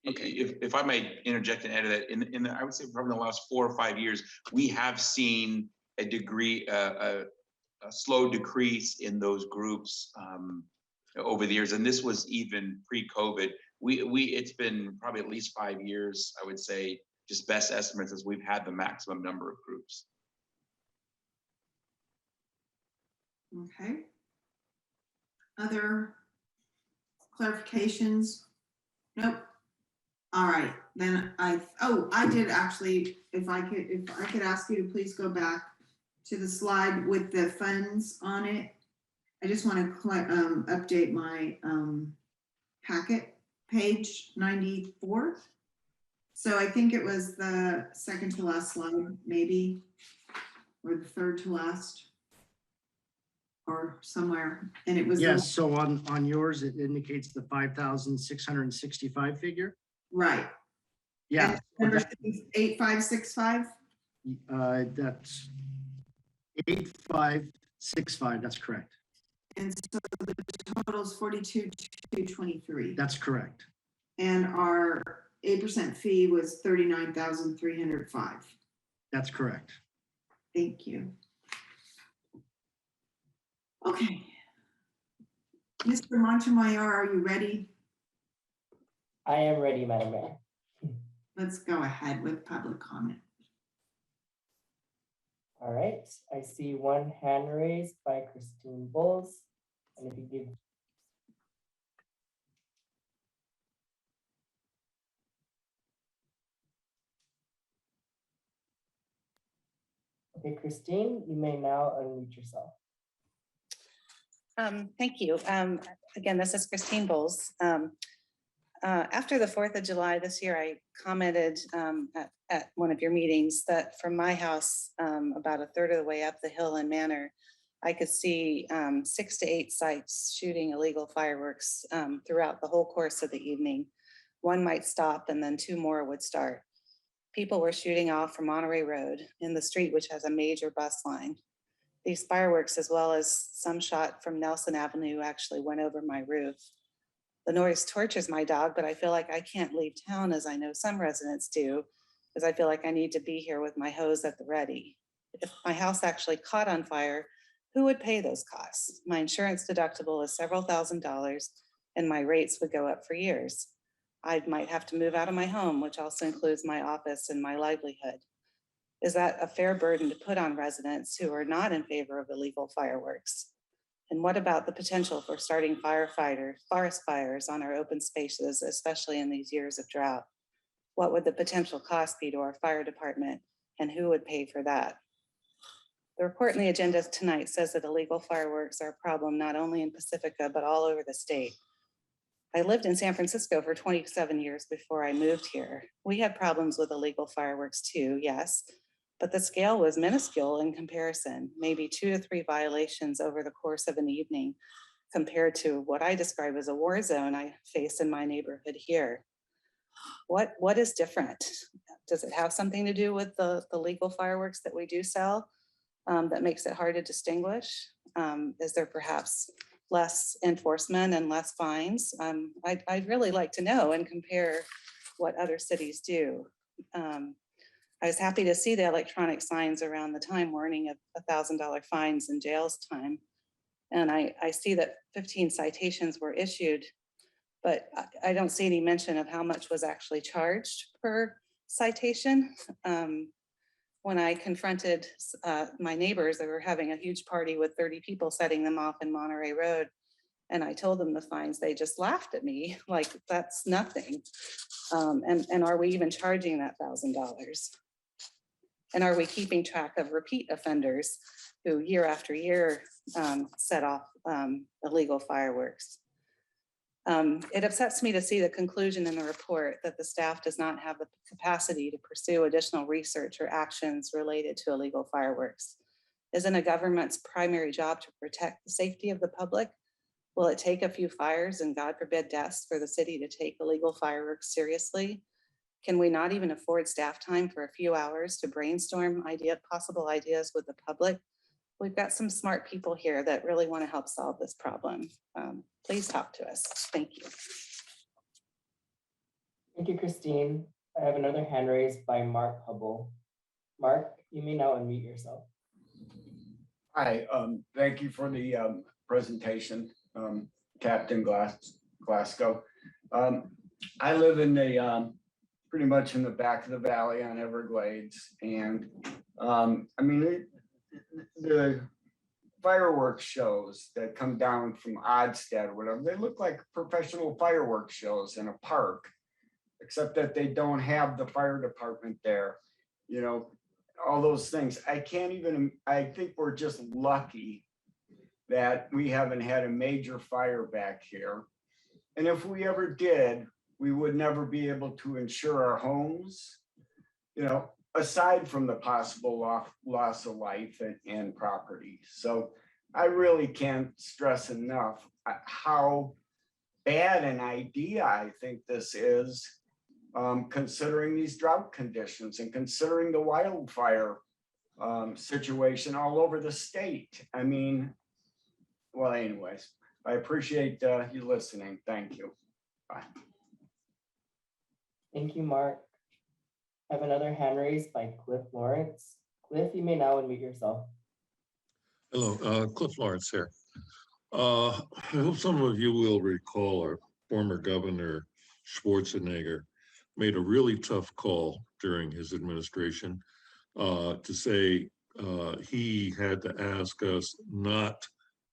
Okay, if I may interject and add to that, I would say probably in the last 4 or 5 years, we have seen a slow decrease in those groups over the years, and this was even pre-COVID. It's been probably at least 5 years, I would say, just best estimates as we've had the maximum number of groups. Okay. Other clarifications? Nope. All right, then I did actually, if I could ask you to please go back to the slide with the funds on it. I just want to update my packet, page 94. So I think it was the second to last slide, maybe, or the third to last, or somewhere, and it was. Yes, so on yours, it indicates the 5,665 figure. Right. Yeah. Number 8565. That's 8565. That's correct. And so the total is 42,223. That's correct. And our 8% fee was 39,305. That's correct. Thank you. Okay. Mr. Montemayor, are you ready? I am ready, Madam Mayor. Let's go ahead with public comment. All right, I see one hand raised by Christine Bowles. And if you give. Okay, Christine, you may now unmute yourself. Thank you. Again, this is Christine Bowles. After the 4th of July this year, I commented at one of your meetings that from my house, about a third of the way up the hill in Manor, I could see 6 to 8 sites shooting illegal fireworks throughout the whole course of the evening. One might stop and then 2 more would start. People were shooting off from Monterey Road in the street, which has a major bus line. These fireworks, as well as some shot from Nelson Avenue, actually went over my roof. The noise tortures my dog, but I feel like I can't leave town, as I know some residents do, because I feel like I need to be here with my hose at the ready. If my house actually caught on fire, who would pay those costs? My insurance deductible is several $1,000s, and my rates would go up for years. I might have to move out of my home, which also includes my office and my livelihood. Is that a fair burden to put on residents who are not in favor of illegal fireworks? And what about the potential for starting forest fires on our open spaces, especially in these years of drought? What would the potential cost be to our fire department, and who would pay for that? The report in the agenda tonight says that illegal fireworks are a problem not only in Pacifica, but all over the state. I lived in San Francisco for 27 years before I moved here. We had problems with illegal fireworks too, yes, but the scale was minuscule in comparison, maybe 2 to 3 violations over the course of an evening compared to what I describe as a war zone I face in my neighborhood here. What is different? Does it have something to do with the legal fireworks that we do sell that makes it hard to distinguish? Is there perhaps less enforcement and less fines? I'd really like to know and compare what other cities do. I was happy to see the electronic signs around the time warning of $1,000 fines and jail's time. And I see that 15 citations were issued, but I don't see any mention of how much was actually charged per citation. When I confronted my neighbors, they were having a huge party with 30 people setting them off in Monterey Road. And I told them the fines, they just laughed at me like that's nothing. And are we even charging that $1,000? And are we keeping track of repeat offenders who year after year set off illegal fireworks? It upsets me to see the conclusion in the report that the staff does not have the capacity to pursue additional research or actions related to illegal fireworks. Isn't a government's primary job to protect the safety of the public? Will it take a few fires and God forbid deaths for the city to take illegal fireworks seriously? Can we not even afford staff time for a few hours to brainstorm possible ideas with the public? We've got some smart people here that really want to help solve this problem. Please talk to us. Thank you. Thank you, Christine. I have another hand raised by Mark Hubble. Mark, you may now unmute yourself. Hi, thank you for the presentation, Captain Glasgow. I live in the pretty much in the back of the valley on Everglades, and I mean the fireworks shows that come down from Odstead or whatever, they look like professional fireworks shows in a park, except that they don't have the fire department there, you know, all those things. I think we're just lucky that we haven't had a major fire back here. And if we ever did, we would never be able to insure our homes, you know, aside from the possible loss of life and property. So I really can't stress enough how bad an idea I think this is, considering these drought conditions and considering the wildfire situation all over the state. I mean, well, anyways, I appreciate you listening. Thank you. Bye. Thank you, Mark. I have another hand raised by Cliff Lawrence. Cliff, you may now unmute yourself. Hello, Cliff Lawrence here. I hope some of you will recall our former governor, Schwarzenegger, made a really tough call during his administration to say he had to ask us not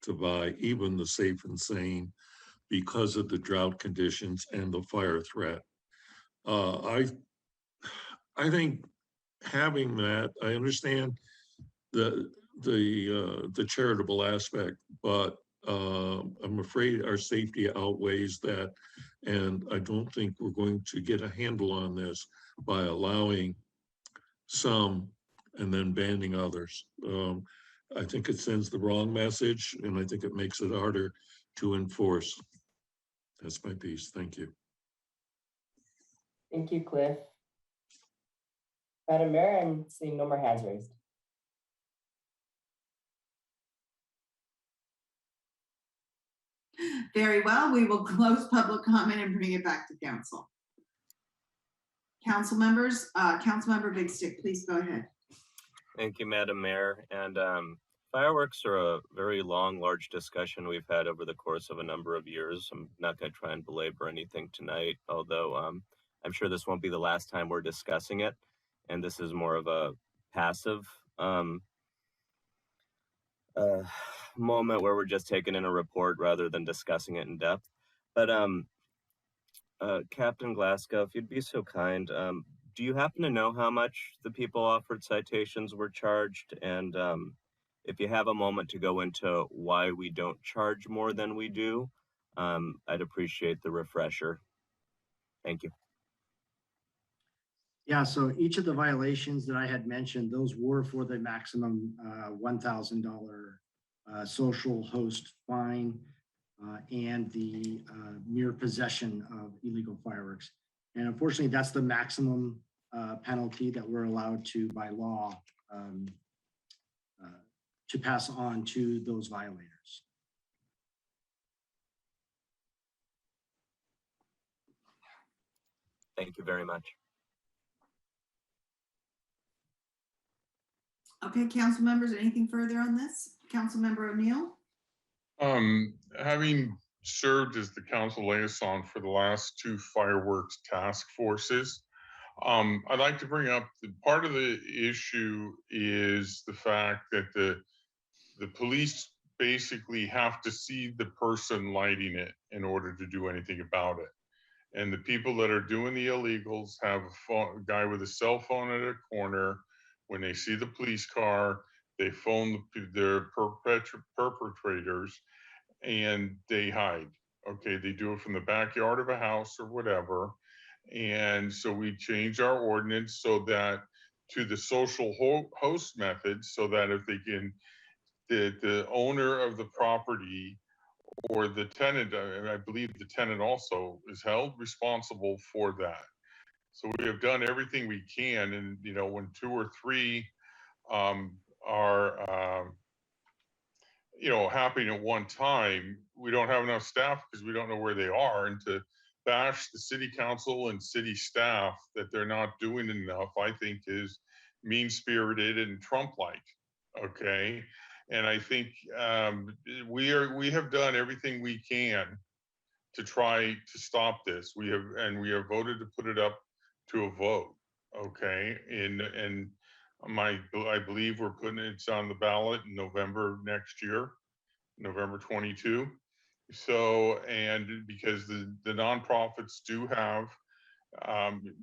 to buy even the Safe and Sane because of the drought conditions and the fire threat. I think having that, I understand the charitable aspect, but I'm afraid our safety outweighs that, and I don't think we're going to get a handle on this by allowing some and then banning others. I think it sends the wrong message, and I think it makes it harder to enforce. That's my piece. Thank you. Thank you, Cliff. Madam Mayor, I'm seeing no more hands raised. Very well, we will close public comment and bring it back to council. Council members, Councilmember Big Stick, please go ahead. Thank you, Madam Mayor. And fireworks are a very long, large discussion we've had over the course of a number of years. I'm not going to try and belabor anything tonight, although I'm sure this won't be the last time we're discussing it. And this is more of a passive moment where we're just taking in a report rather than discussing it in depth. But Captain Glasgow, if you'd be so kind, do you happen to know how much the people offered citations were charged? And if you have a moment to go into why we don't charge more than we do, I'd appreciate the refresher. Thank you. Yeah, so each of the violations that I had mentioned, those were for the maximum $1,000 social host fine and the mere possession of illegal fireworks. And unfortunately, that's the maximum penalty that we're allowed to, by law, to pass on to those violators. Thank you very much. Okay, council members, anything further on this? Councilmember O'Neill? Having served as the council liaison for the last two fireworks task forces, I'd like to bring up part of the issue is the fact that the police basically have to see the person lighting it in order to do anything about it. And the people that are doing the illegals have a guy with a cell phone at a corner. When they see the police car, they phone their perpetrators and they hide. Okay, they do it from the backyard of a house or whatever. And so we change our ordinance so that to the social host method, so that if they can, the owner of the property or the tenant, and I believe the tenant also is held responsible for that. So we have done everything we can, and you know, when two or three are you know, happening at one time, we don't have enough staff because we don't know where they are, and to bash the city council and city staff that they're not doing enough, I think is mean-spirited and Trump-like. Okay, and I think we have done everything we can to try to stop this. We have voted to put it up to a vote. Okay, and I believe we're putting it on the ballot in November next year, November 22. So, and because the nonprofits do have,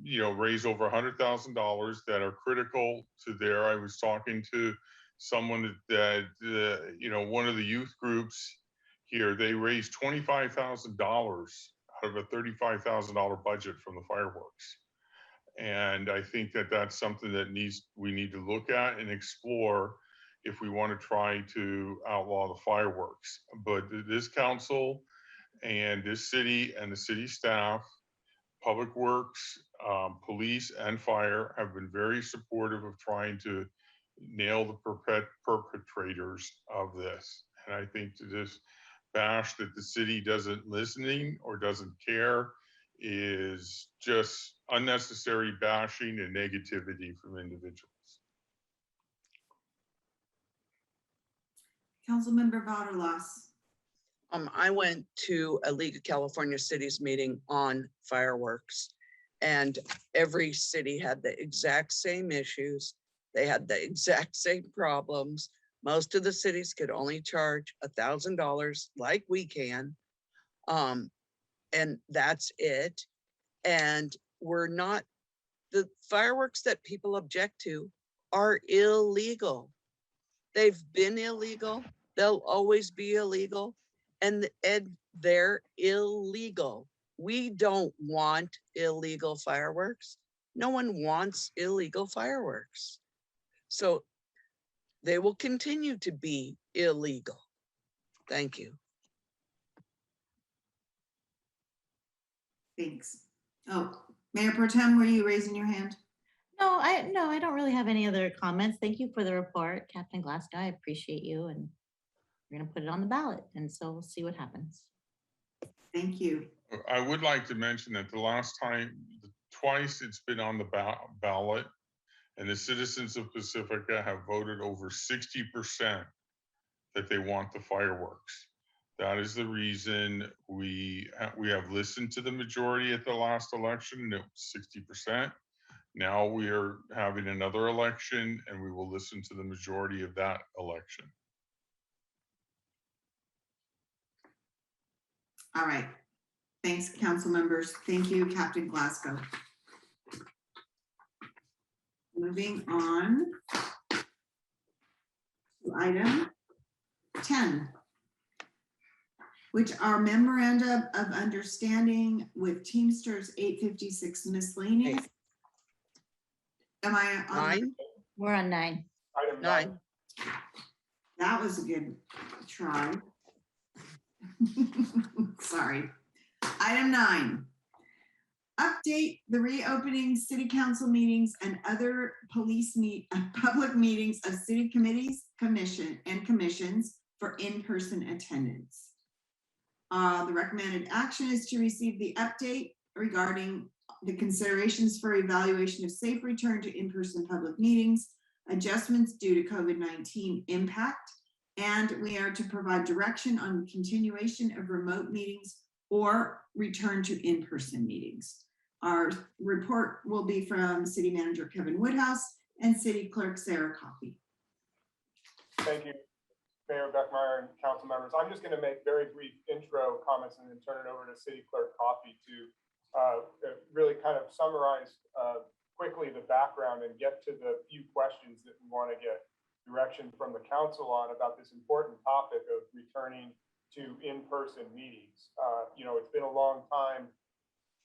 you know, raise over $100,000 that are critical to their, I was talking to someone that, you know, one of the youth groups here, they raised $25,000 out of a $35,000 budget from the fireworks. And I think that that's something that we need to look at and explore if we want to try to outlaw the fireworks. But this council and this city and the city staff, public works, police and fire have been very supportive of trying to nail the perpetrators of this. And I think to just bash that the city doesn't listening or doesn't care is just unnecessary bashing and negativity from individuals. Councilmember Vaterlas. I went to a League of California Cities meeting on fireworks, and every city had the exact same issues. They had the exact same problems. Most of the cities could only charge $1,000 like we can. And that's it. And the fireworks that people object to are illegal. They've been illegal. They'll always be illegal. And they're illegal. We don't want illegal fireworks. No one wants illegal fireworks. So they will continue to be illegal. Thank you. Thanks. Oh, Mayor Pro Tem, were you raising your hand? No, I don't really have any other comments. Thank you for the report, Captain Glasgow. I appreciate you, and we're gonna put it on the ballot, and so we'll see what happens. Thank you. I would like to mention that the last time, twice it's been on the ballot, and the citizens of Pacifica have voted over 60% that they want the fireworks. That is the reason we have listened to the majority at the last election, and it was 60%. Now we are having another election, and we will listen to the majority of that election. All right. Thanks, council members. Thank you, Captain Glasgow. Moving on to item 10. which are memoranda of understanding with Teamsters 856 miscellaneous. Am I on? 9? We're on 9. Item 9. That was a good try. Sorry. Item 9. Update the reopening city council meetings and other public meetings of city committees, commissions for in-person attendance. The recommended action is to receive the update regarding the considerations for evaluation of safe return to in-person public meetings, adjustments due to COVID-19 impact, and we are to provide direction on continuation of remote meetings or return to in-person meetings. Our report will be from City Manager Kevin Woodhouse and City Clerk Sarah Coffey. Thank you, Mayor Beckmeyer and council members. I'm just going to make very brief intro comments and then turn it over to City Clerk Coffey to really kind of summarize quickly the background and get to the few questions that we want to get direction from the council on about this important topic of returning to in-person meetings. It's been a long time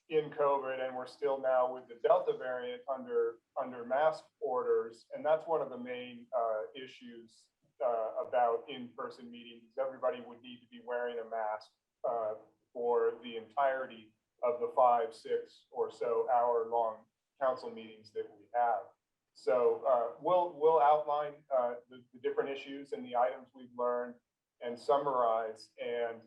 in COVID, and we're still now with the Delta variant under mask orders, and that's one of the main issues about in-person meetings. Everybody would need to be wearing a mask for the entirety of the 5, 6 or so hour-long council meetings that we have. So we'll outline the different issues and the items we've learned and summarize and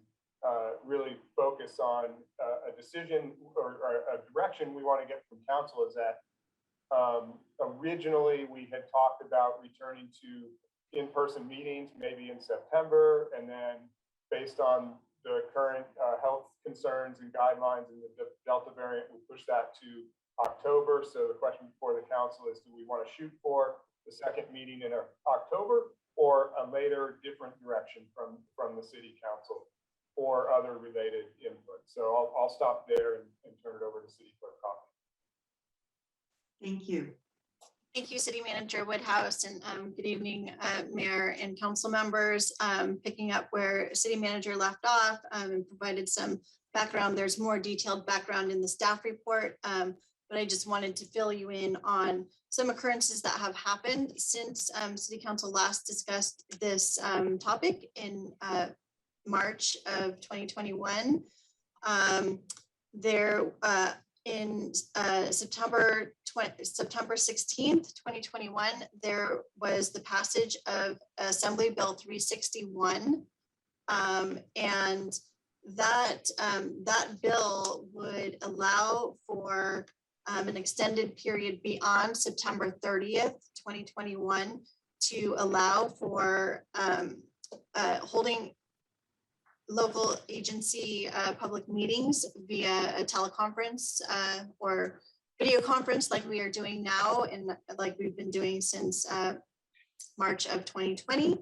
really focus on a decision or a direction we want to get from council. Is that originally we had talked about returning to in-person meetings maybe in September, and then based on the current health concerns and guidelines and the Delta variant, we pushed that to October. So the question before the council is, do we want to shoot for the second meeting in October or a later different direction from the city council or other related input? So I'll stop there and turn it over to City Clerk Coffey. Thank you. Thank you, City Manager Woodhouse, and good evening, Mayor and council members. Picking up where City Manager left off and provided some background. There's more detailed background in the staff report, but I just wanted to fill you in on some occurrences that have happened since City Council last discussed this topic in March of 2021. In September 16th, 2021, there was the passage of Assembly Bill 361, and that bill would allow for an extended period beyond September 30th, 2021, to allow for holding local agency public meetings via a teleconference or video conference like we are doing now and like we've been doing since March of 2020.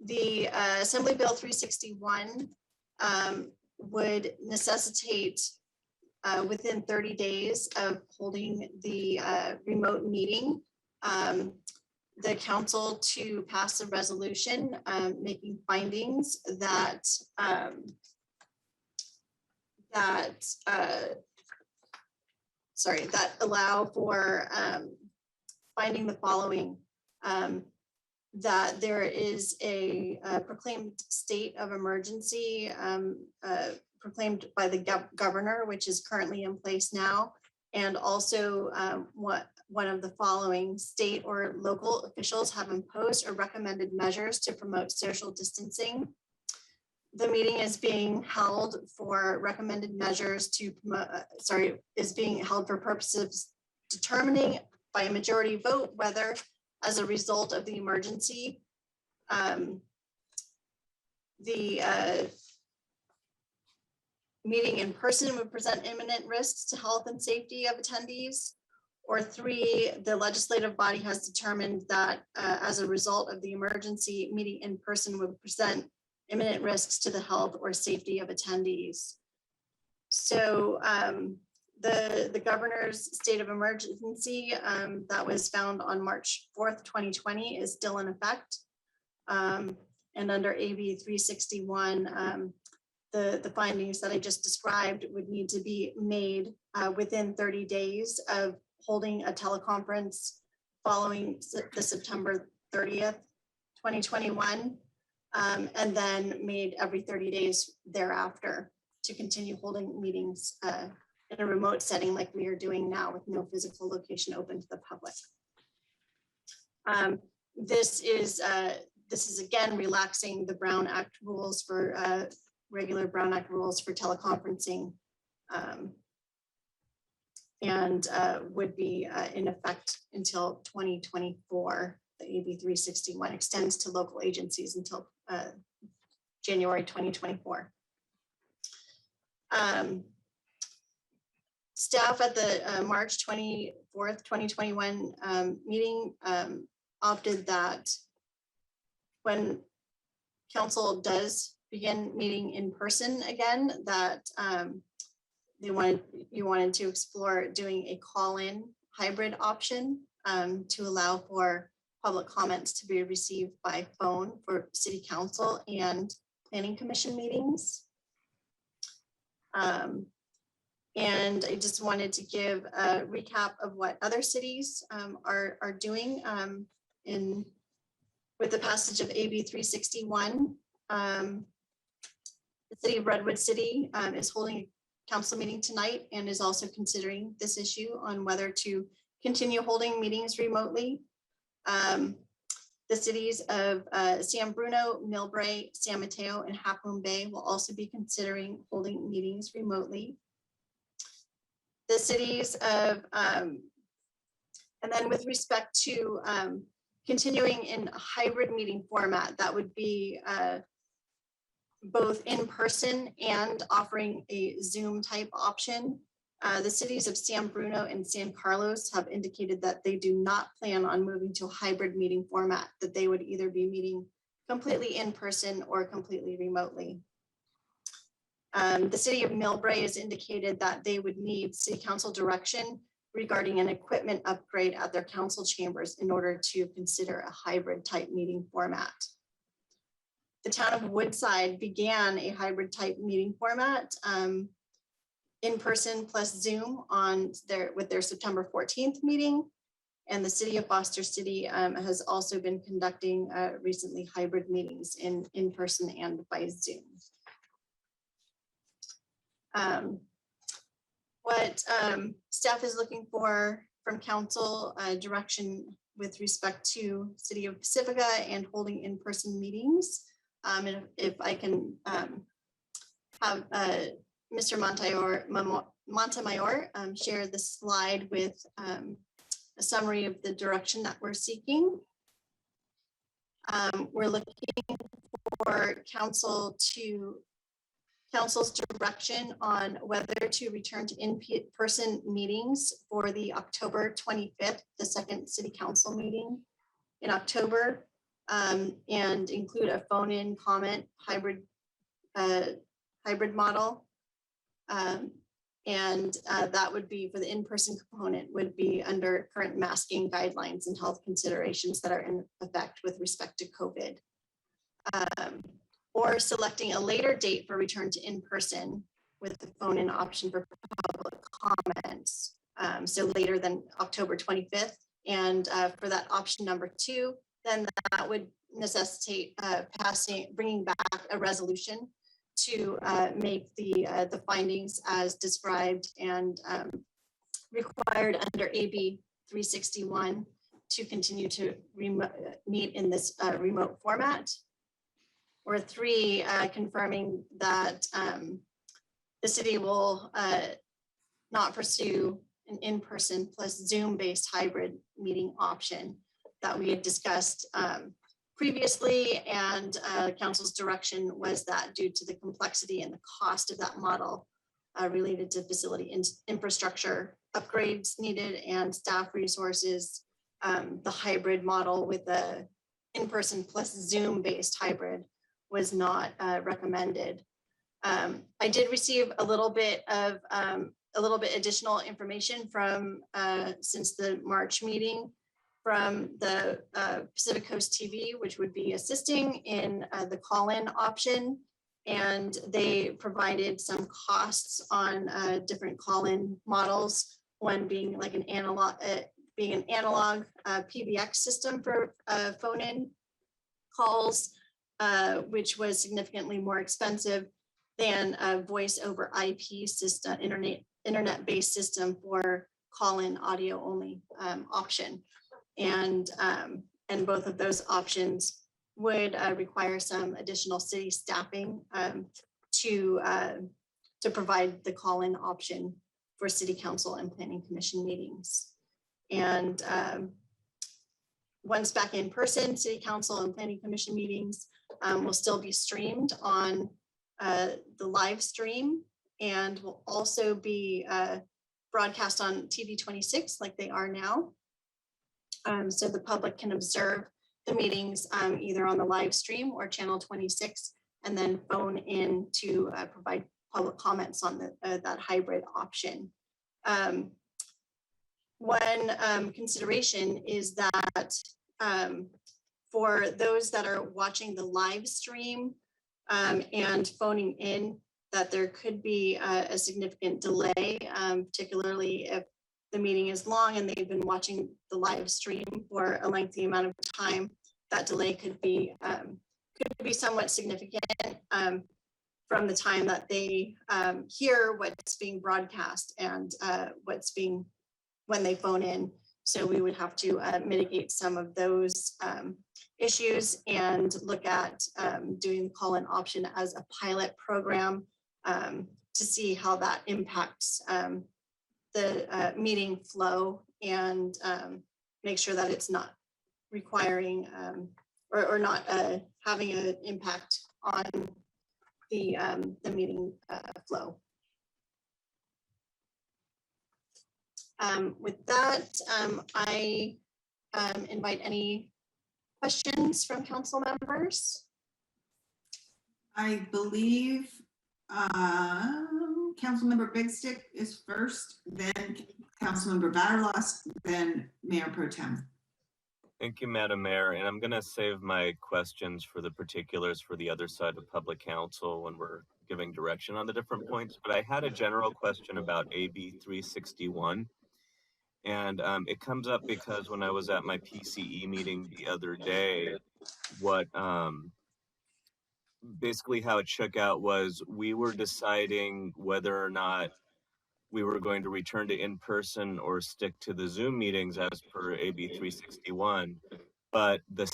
The Assembly Bill 361 would necessitate within 30 days of holding the remote meeting, the council to pass a resolution making findings that allow for finding the following: that there is a proclaimed state of emergency proclaimed by the governor, which is currently in place now, and also one of the following: state or local officials have imposed or recommended measures to promote social distancing. The meeting is being held for recommended measures to promote, is being held for purposes determining by a majority vote whether, as a result of the emergency, the meeting in person would present imminent risks to health and safety of attendees, or 3, the legislative body has determined that as a result of the emergency, meeting in person would present imminent risks to the health or safety of attendees. So the governor's state of emergency that was found on March 4th, 2020 is still in effect. And And under AB 361, the findings that I just described would need to be made within 30 days of holding a teleconference following the September 30th, 2021, and then made every 30 days thereafter to continue holding meetings in a remote setting like we are doing now with no physical location open to the public. This is again relaxing the Brown Act rules for regular Brown Act rules for teleconferencing, and would be in effect until 2024. The AB 361 extends to local agencies until January 2024. Staff at the March 24th, 2021 meeting opted that when council does begin meeting in person again, that you wanted to explore doing a call-in hybrid option to allow for public comments to be received by phone for city council and planning commission meetings. And I just wanted to give a recap of what other cities are doing with the passage of AB 361. The city of Redwood City is holding a council meeting tonight and is also considering this issue on whether to continue holding meetings remotely. The cities of San Bruno, Millbrae, San Mateo, and Half Moon Bay will also be considering holding meetings remotely. The cities of, and then with respect to continuing in a hybrid meeting format, that would be both in person and offering a Zoom type option. The cities of San Bruno and San Carlos have indicated that they do not plan on moving to a hybrid meeting format, that they would either be meeting completely in person or completely remotely. The city of Millbrae has indicated that they would need city council direction regarding an equipment upgrade at their council chambers in order to consider a hybrid type meeting format. The town of Woodside began a hybrid type meeting format, in person plus Zoom with their September 14th meeting. And the city of Foster City has also been conducting recently hybrid meetings in person and by Zoom. What staff is looking for from council direction with respect to City of Pacifica and holding in-person meetings. And if I can have Mr. Montemayor share the slide with a summary of the direction that we're seeking. We're looking for council's direction on whether to return to in-person meetings for the October 25th, the second city council meeting in October, and include a phone-in comment hybrid model. That would be for the in-person component would be under current masking guidelines and health considerations that are in effect with respect to COVID. Or selecting a later date for return to in-person with the phone-in option for public comments. So later than October 25th. And for that option number 2, then that would necessitate bringing back a resolution to make the findings as described and required under AB 361 to continue to meet in this remote format. Or 3, confirming that the city will not pursue an in-person plus Zoom-based hybrid meeting option that we had discussed previously, and council's direction was that due to the complexity and the cost of that model related to facility infrastructure upgrades needed and staff resources, the hybrid model with the in-person plus Zoom-based hybrid was not recommended. I did receive a little bit additional information from since the March meeting from the Pacific Coast TV, which would be assisting in the call-in option. And they provided some costs on different call-in models, one being like an analog, PBX system for phone-in calls, which was significantly more expensive than a voice over IP system, internet-based system for call-in audio only option. And both of those options would require some additional city staffing to provide the call-in option for city council and planning commission meetings. And once back in person, city council and planning commission meetings will still be streamed on the live stream, and will also be broadcast on TV 26 like they are now. So the public can observe the meetings either on the live stream or channel 26, and then phone in to provide public comments on that hybrid option. One consideration is that for those that are watching the live stream and phoning in, that there could be a significant delay, particularly if the meeting is long and they've been watching the live stream for a lengthy amount of time. That delay could be somewhat significant from the time that they hear what's being broadcast and when they phone in. So we would have to mitigate some of those issues and look at doing the call-in option as a pilot program to see how that impacts the meeting flow, and make sure that it's not requiring or not having an impact on the meeting flow. With that, I invite any questions from council members. I believe Councilmember Big Stick is first, then Councilmember Batterlost, then Mayor Pro Tem. Thank you, Madam Mayor. And I'm going to save my questions for the particulars for the other side of public council when we're giving direction on the different points. But I had a general question about AB 361. And it comes up because when I was at my PCE meeting the other day, what basically how it shook out was we were deciding whether or not we were going to return to in-person or stick to the Zoom meetings as per AB 361. But the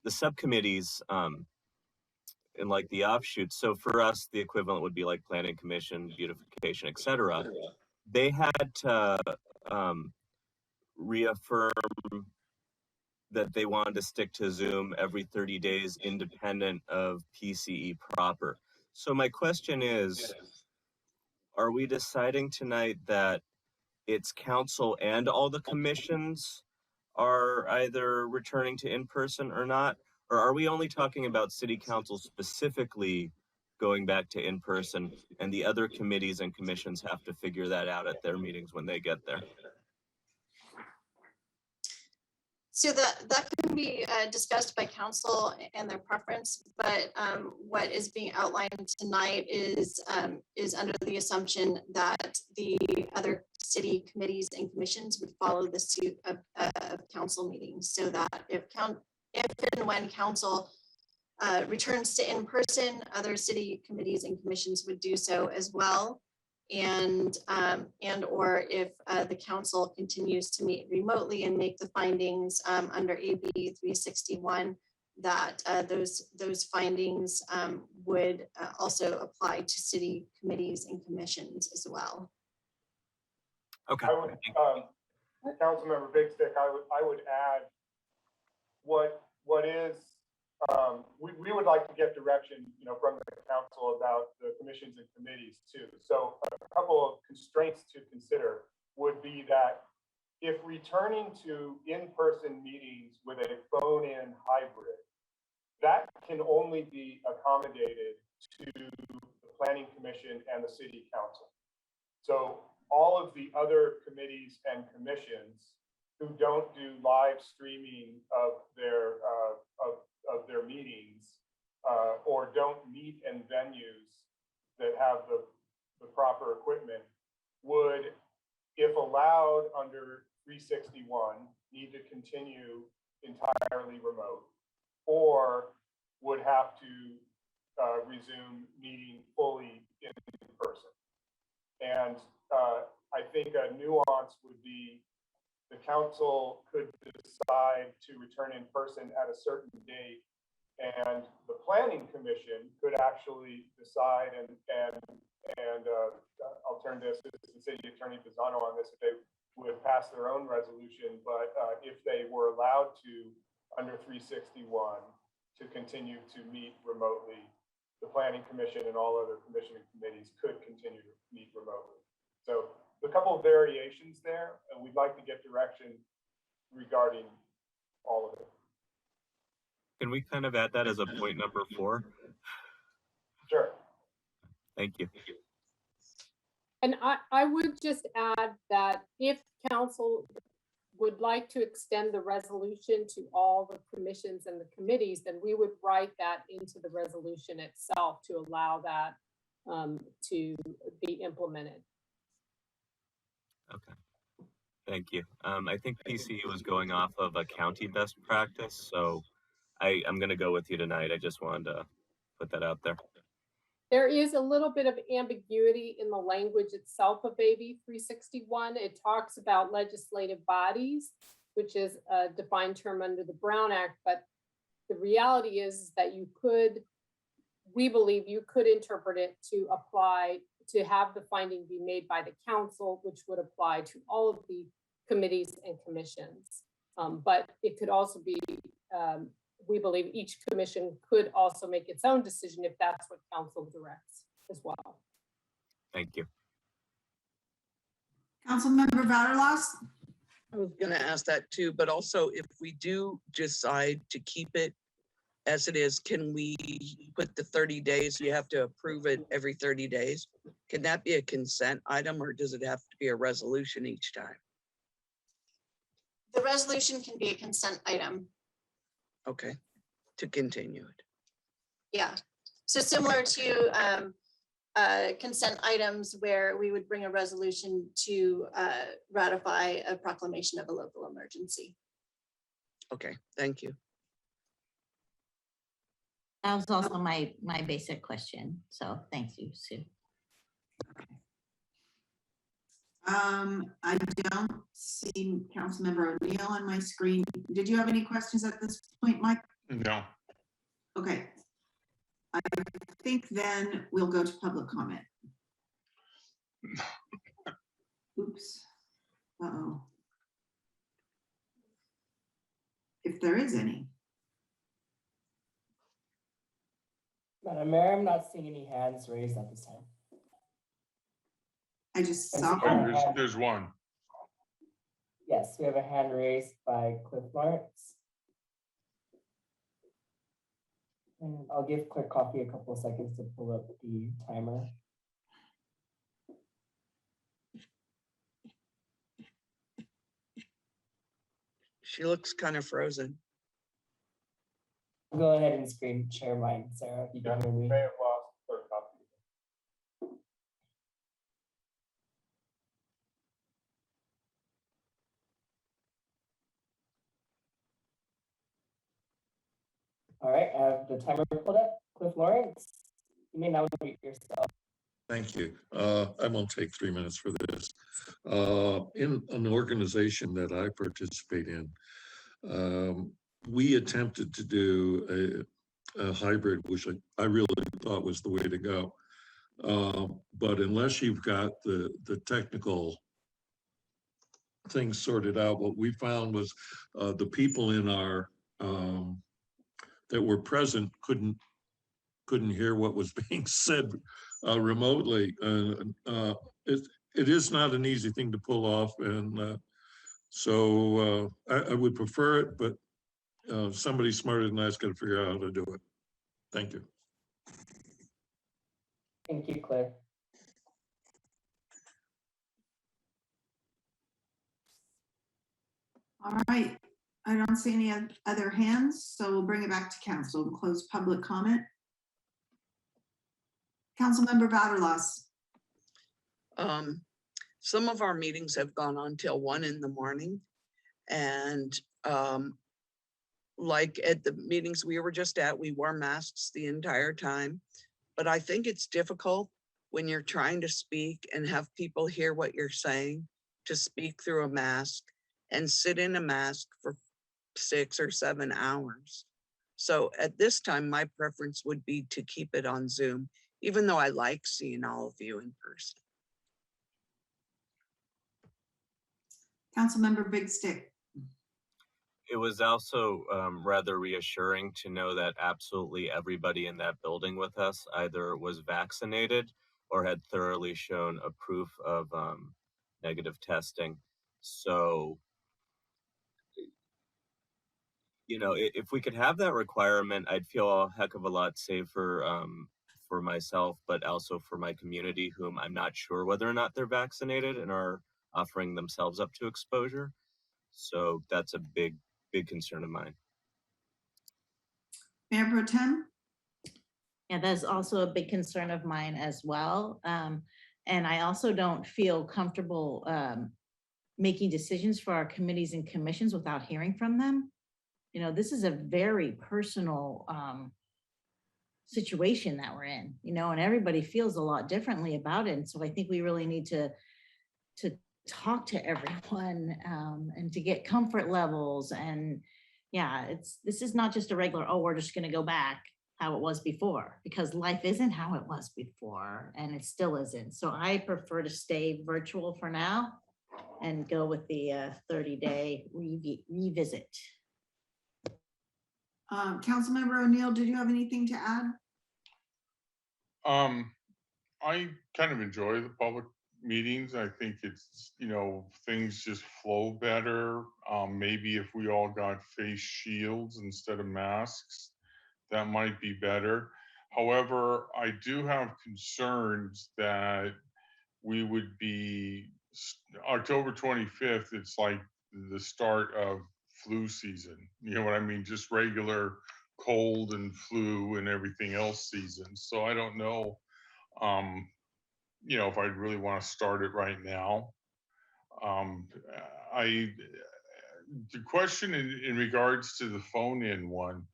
subcommittees and like the offshoots, so for us, the equivalent would be like planning commission, beautification, etc. They had to reaffirm that they wanted to stick to Zoom every 30 days independent of PCE proper. So my question is, are we deciding tonight that it's council and all the commissions are either returning to in-person or not? Or are we only talking about city council specifically going back to in-person, and the other committees and commissions have to figure that out at their meetings when they get there? So that can be discussed by council and their preference, but what is being outlined tonight is under the assumption that the other city committees and commissions would follow the suit of council meetings, so that if and when council returns to in-person, other city committees and commissions would do so as well. And or if the council continues to meet remotely and make the findings under AB 361, that those findings would also apply to city committees and commissions as well. Okay. I would, Councilmember Big Stick, I would add what is we would like to get direction, from the council about the commissions and committees too. So a couple of constraints to consider would be that if returning to in-person meetings with a phone-in hybrid, that can only be accommodated to the planning commission and the city council. So all of the other committees and commissions who don't do live streaming of their meetings or don't meet in venues that have the proper equipment would, if allowed under 361, need to continue entirely remote, or would have to resume meeting fully in person. And I think a nuance would be the council could decide to return in person at a certain date, and the planning commission could actually decide, and I'll turn to Assistant City Attorney Pisano on this if they would pass their own resolution, but if they were allowed to, under 361, to continue to meet remotely, the planning commission and all other commission and committees could continue to meet remotely. So a couple of variations there, and we'd like to get direction regarding all of it. Can we kind of add that as a point number 4? Sure. Thank you. And I would just add that if council would like to extend the resolution to all the commissions and the committees, then we would write that into the resolution itself to allow that to be implemented. Okay. Thank you. I think PCE was going off of a county best practice, so I'm going to go with you tonight. I just wanted to put that out there. There is a little bit of ambiguity in the language itself of AB 361. It talks about legislative bodies, which is a defined term under the Brown Act, but the reality is that we believe you could interpret it to apply, to have the finding be made by the council, which would apply to all of the committees and commissions. But it could also be, we believe each commission could also make its own decision if that's what council directs as well. Thank you. Councilmember Vaterlos? I was going to ask that too, but also if we do decide to keep it as it is, can we put the 30 days, you have to approve it every 30 days? Can that be a consent item, or does it have to be a resolution each time? The resolution can be a consent item. Okay, to continue it. Yeah. So similar to consent items where we would bring a resolution to ratify a proclamation of a local emergency. Okay, thank you. That was also my basic question. So thank you, Sue. I don't see Councilmember O'Neill on my screen. Did you have any questions at this point, Mike? No. Okay. I think then we'll go to public comment. Oops. Uh-oh. If there is any. Madam Mayor, I'm not seeing any hands raised at this time. I just saw. There's one. Yes, we have a hand raised by Cliff Lawrence. And I'll give Clerk Coffee a couple of seconds to pull up the timer. She looks kind of frozen. Go ahead and screen share mine, Sarah, if you can hear me. May have lost Clerk Coffee. All right, I have the timer pulled up. Cliff Lawrence, you may now mute yourself. Thank you. I won't take 3 minutes for this. In an organization that I participate in, we attempted to do a hybrid, which I really thought was the way to go. But unless you've got the technical things sorted out, what we found was the people in our that were present couldn't hear what was being said remotely. It is not an easy thing to pull off, and so I would prefer it, but somebody smarter than I's got to figure out how to do it. Thank you. Thank you, Cliff. All right, I don't see any other hands, so we'll bring it back to council and close public comment. Councilmember Vaterlos. Some of our meetings have gone on till 1 in the morning. And like at the meetings we were just at, we wore masks the entire time. But I think it's difficult when you're trying to speak and have people hear what you're saying to speak through a mask and sit in a mask for 6 or 7 hours. So at this time, my preference would be to keep it on Zoom, even though I like seeing all of you in person. Councilmember Big Stick. It was also rather reassuring to know that absolutely everybody in that building with us either was vaccinated or had thoroughly shown a proof of negative testing. So, you know, if we could have that requirement, I'd feel a heck of a lot safer for myself, but also for my community, whom I'm not sure whether or not they're vaccinated and are offering themselves up to exposure. So that's a big concern of mine. Mayor Pro Tem. Yeah, that's also a big concern of mine as well. And I also don't feel comfortable making decisions for our committees and commissions without hearing from them. You know, this is a very personal situation that we're in, you know, and everybody feels a lot differently about it. And so I think we really need to talk to everyone and to get comfort levels. And yeah, this is not just a regular, oh, we're just going to go back how it was before, because life isn't how it was before and it still isn't. So I prefer to stay virtual for now and go with the 30-day revisit. Councilmember O'Neill, did you have anything to add? I kind of enjoy the public meetings. I think it's, you know, things just flow better. Maybe if we all got face shields instead of masks, that might be better. However, I do have concerns that we would be October 25th. It's like the start of flu season. You know what I mean? Just regular cold and flu and everything else season. So I don't know, you know, if I'd really want to start it right now. The question in regards to the phone in one,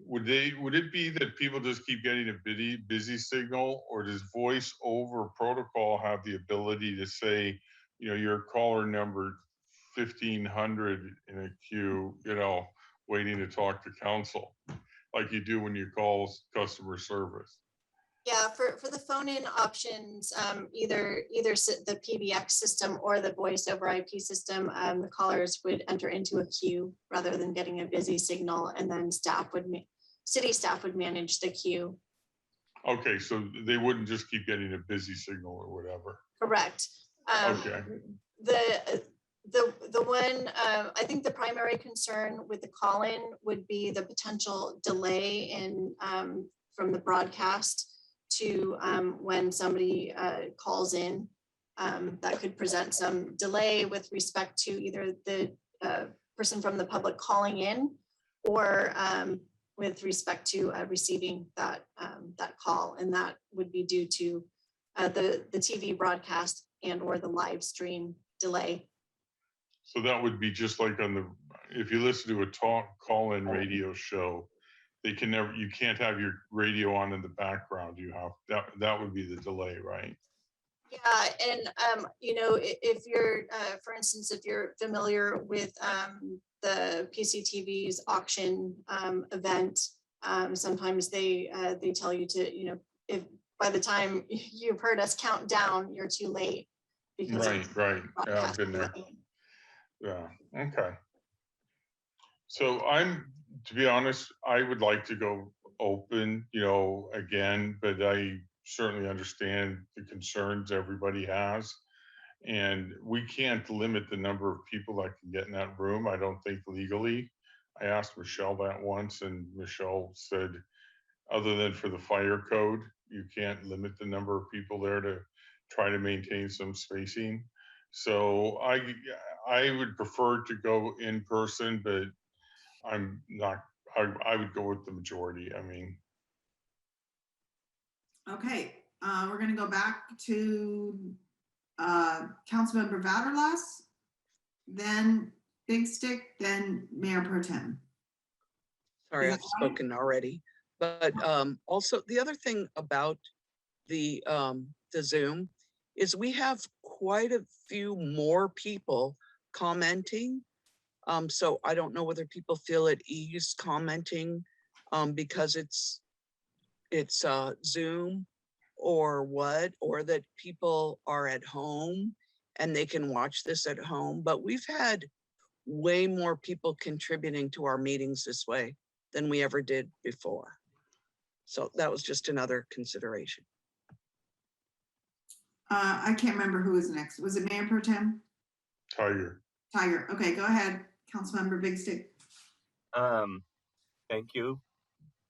would it be that people just keep getting a busy signal, or does voice over protocol have the ability to say, you know, your caller number 1500 in a queue, you know, waiting to talk to council, like you do when you call customer service? Yeah, for the phone in options, either the PBX system or the voice over IP system, the callers would enter into a queue rather than getting a busy signal, and then city staff would manage the queue. Okay, so they wouldn't just keep getting a busy signal or whatever. Correct. Okay. The one, I think the primary concern with the call-in would be the potential delay in from the broadcast to when somebody calls in. That could present some delay with respect to either the person from the public calling in or with respect to receiving that call, and that would be due to the TV broadcast and or the live stream delay. So that would be just like if you listen to a call-in radio show, you can't have your radio on in the background. You have that would be the delay, right? Yeah, and you know, if you're, for instance, if you're familiar with the PCTV's auction event, sometimes they tell you to, you know, if by the time you've heard us count down, you're too late. Because right. Yeah, I've been there. Yeah. Okay. So to be honest, I would like to go open, you know, again, but I certainly understand the concerns everybody has. And we can't limit the number of people that can get in that room, I don't think legally. I asked Michelle that once, and Michelle said, other than for the fire code, you can't limit the number of people there to try to maintain some spacing. So I would prefer to go in person, but I'm not, I would go with the majority. I mean, Okay, we're gonna go back to Councilmember Vaterlas, then Big Stick, then Mayor Pro Tem. Sorry, Is I've that right? spoken already. But also the other thing about the Zoom is we have quite a few more people commenting. So I don't know whether people feel at ease commenting because it's Zoom or what, or that people are at home and they can watch this at home. But we've had way more people contributing to our meetings this way than we ever did before. So that was just another consideration. I can't remember who was next. Was it Mayor Pro Tem? Tiger. Tiger. Okay, go ahead, Councilmember Big Stick. Thank you,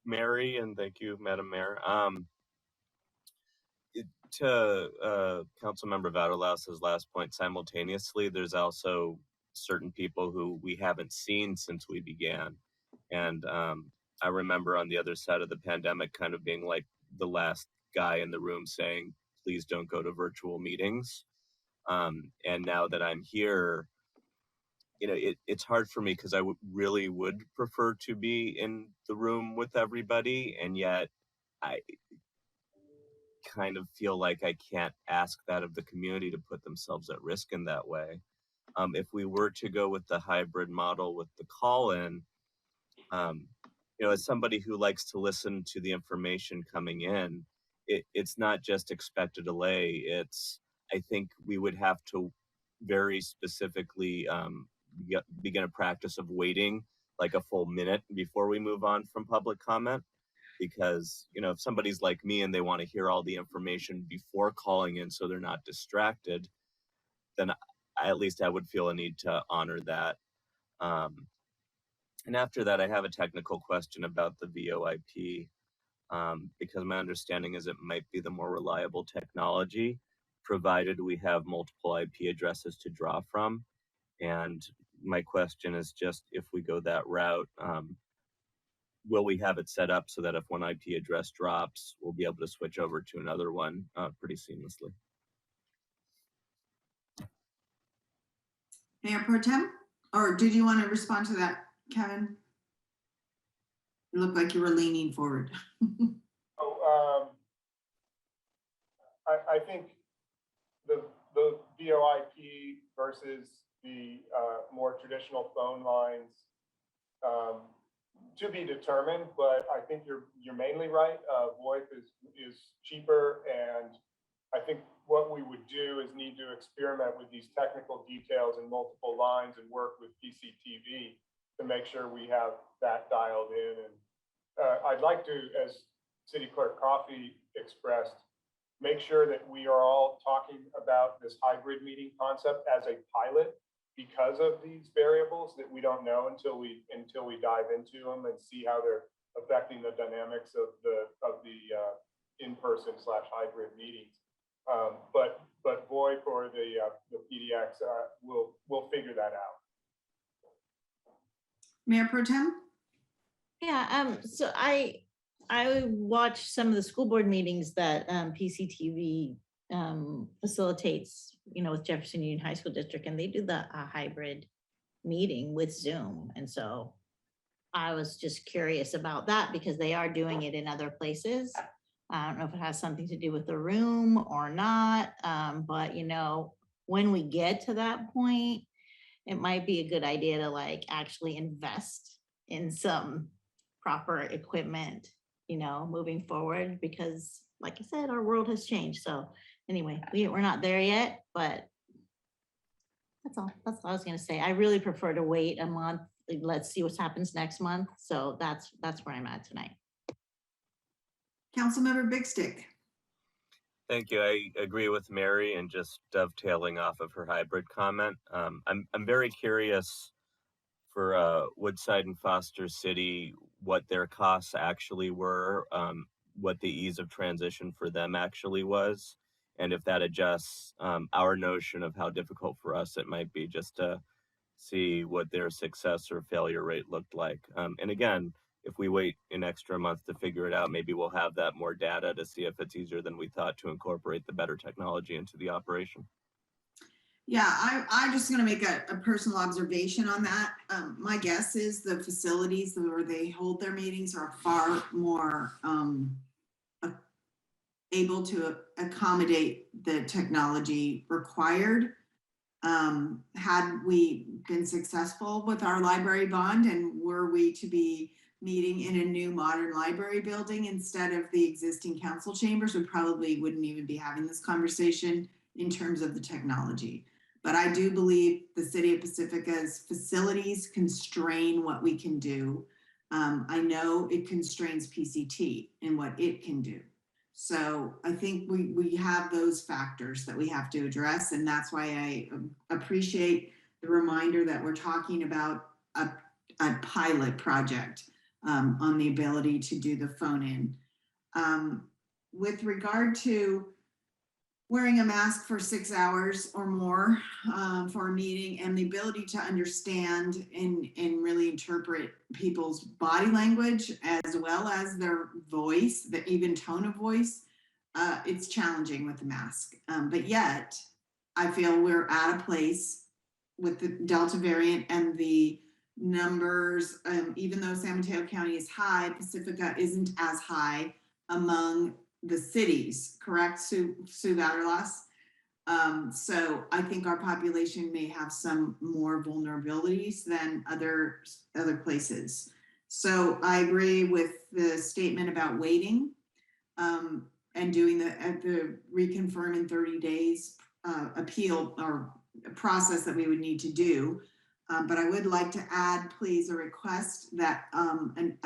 Mary, and thank you, Madam Mayor. To Councilmember Vaterlas's last point, simultaneously, there's also certain people who we haven't seen since we began. And I remember on the other side of the pandemic kind of being like the last guy in the room saying, please don't go to virtual meetings. And now that I'm here, you know, it's hard for me because I really would prefer to be in the room with everybody. And yet I kind of feel like I can't ask that of the community to put themselves at risk in that way. If we were to go with the hybrid model with the call-in, you know, as somebody who likes to listen to the information coming in, it's not just expect a delay. I think we would have to very specifically begin a practice of waiting like a full minute before we move on from public comment. Because, you know, if somebody's like me and they want to hear all the information before calling in so they're not distracted, then at least I would feel a need to honor that. And after that, I have a technical question about the VoIP, because my understanding is it might be the more reliable technology, provided we have multiple IP addresses to draw from. And my question is just, if we go that route, will we have it set up so that if one IP address drops, we'll be able to switch over to another one pretty seamlessly? Mayor Pro Tem, or did you want to respond to that, Kevin? It looked like you were leaning forward. I think the VoIP versus the more traditional phone lines, to be determined, but I think you're mainly right. VoIP is cheaper, and I think what we would do is need to experiment with these technical details and multiple lines and work with PCTV to make sure we have that dialed in. And I'd like to, as City Clerk Coffey expressed, make sure that we are all talking about this hybrid meeting concept as a pilot, because of these variables that we don't know until we dive into them and see how they're affecting the dynamics of the in-person / hybrid meetings. But VoIP or the PDX, we'll figure that out. Mayor Pro Tem? Yeah, so I watched some of the school board meetings that PCTV facilitates, you know, with Jefferson Union High School District, and they do the hybrid meeting with Zoom. And so I was just curious about that because they are doing it in other places. I don't know if it has something to do with the room or not, but you know, when we get to that point, it might be a good idea to like actually invest in some proper equipment, you know, moving forward, because like I said, our world has changed. So anyway, we're not there yet, but that's all I was gonna say. I really prefer to wait a month. Let's see what happens next month. So that's where I'm at tonight. Councilmember Big Stick. Thank you. I agree with Mary, and just dovetailing off of her hybrid comment. I'm very curious for Woodside and Foster City, what their costs actually were, what the ease of transition for them actually was, and if that adjusts our notion of how difficult for us it might be, just to see what their success or failure rate looked like. And again, if we wait an extra month to figure it out, maybe we'll have that more data to see if it's easier than we thought to incorporate the better technology into the operation. Yeah, I'm just going to make a personal observation on that. My guess is the facilities where they hold their meetings are far more able to accommodate the technology required. Had we been successful with our library bond, and were we to be meeting in a new modern library building instead of the existing council chambers, we probably wouldn't even be having this conversation in terms of the technology. But I do believe the city of Pacifica's facilities constrain what we can do. I know it constrains PCT and what it can do. So I think we have those factors that we have to address. And that's why I appreciate the reminder that we're talking about a pilot project on the ability to do the phone in. With regard to wearing a mask for 6 hours or more for a meeting, and the ability to understand and really interpret people's body language as well as their voice, the even tone of voice, it's challenging with the mask. But yet, I feel we're at a place with the Delta variant and the numbers, even though San Mateo County is high, Pacifica isn't as high among the cities, correct, Sue Vaterlas? So I think our population may have some more vulnerabilities than other places. So I agree with the statement about waiting and doing the reconfirm in 30 days appeal or process that we would need to do. But I would like to add, please, a request that an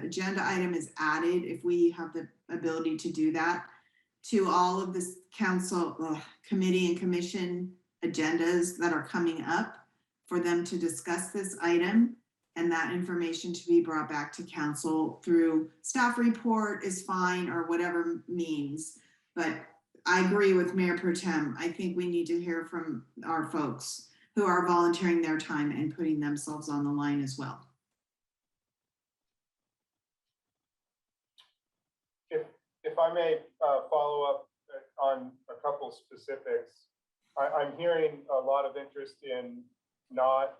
agenda item is added, if we have the ability to do that, to all of the council committee and commission agendas that are coming up, for them to discuss this item, and that information to be brought back to council through staff report is fine, or whatever means. But I agree with Mayor Pro Tem. I think we need to hear from our folks who are volunteering their time and putting themselves on the line as well. If I may follow up on a couple specifics, I'm hearing a lot of interest in not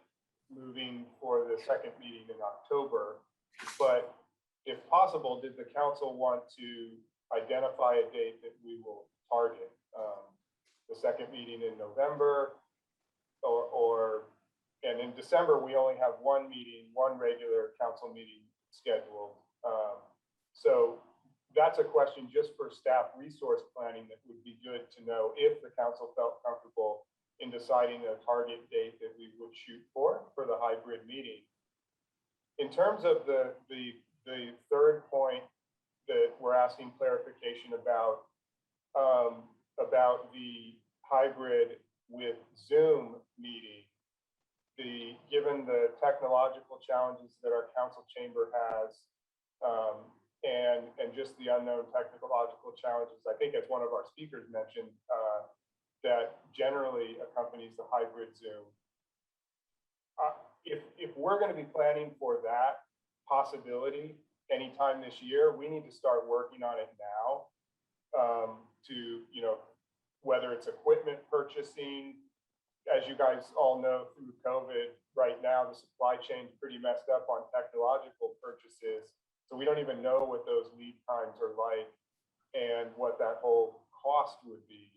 moving for the second meeting in October, but if possible, did the council want to identify a date that we will target? The second meeting in November, and in December, we only have one meeting, one regular council meeting scheduled. So that's a question just for staff resource planning that would be good to know if the council felt comfortable in deciding a target date that we would shoot for the hybrid meeting. In terms of the third point that we're asking clarification about the hybrid with Zoom meeting, given the technological challenges that our council chamber has, and just the unknown technological challenges, I think as one of our speakers mentioned, that generally accompanies the hybrid Zoom. If we're going to be planning for that possibility anytime this year, we need to start working on it now. Whether it's equipment purchasing, as you guys all know, through COVID right now, the supply chain's pretty messed up on technological purchases. So we don't even know what those lead times are like and what that whole cost would be.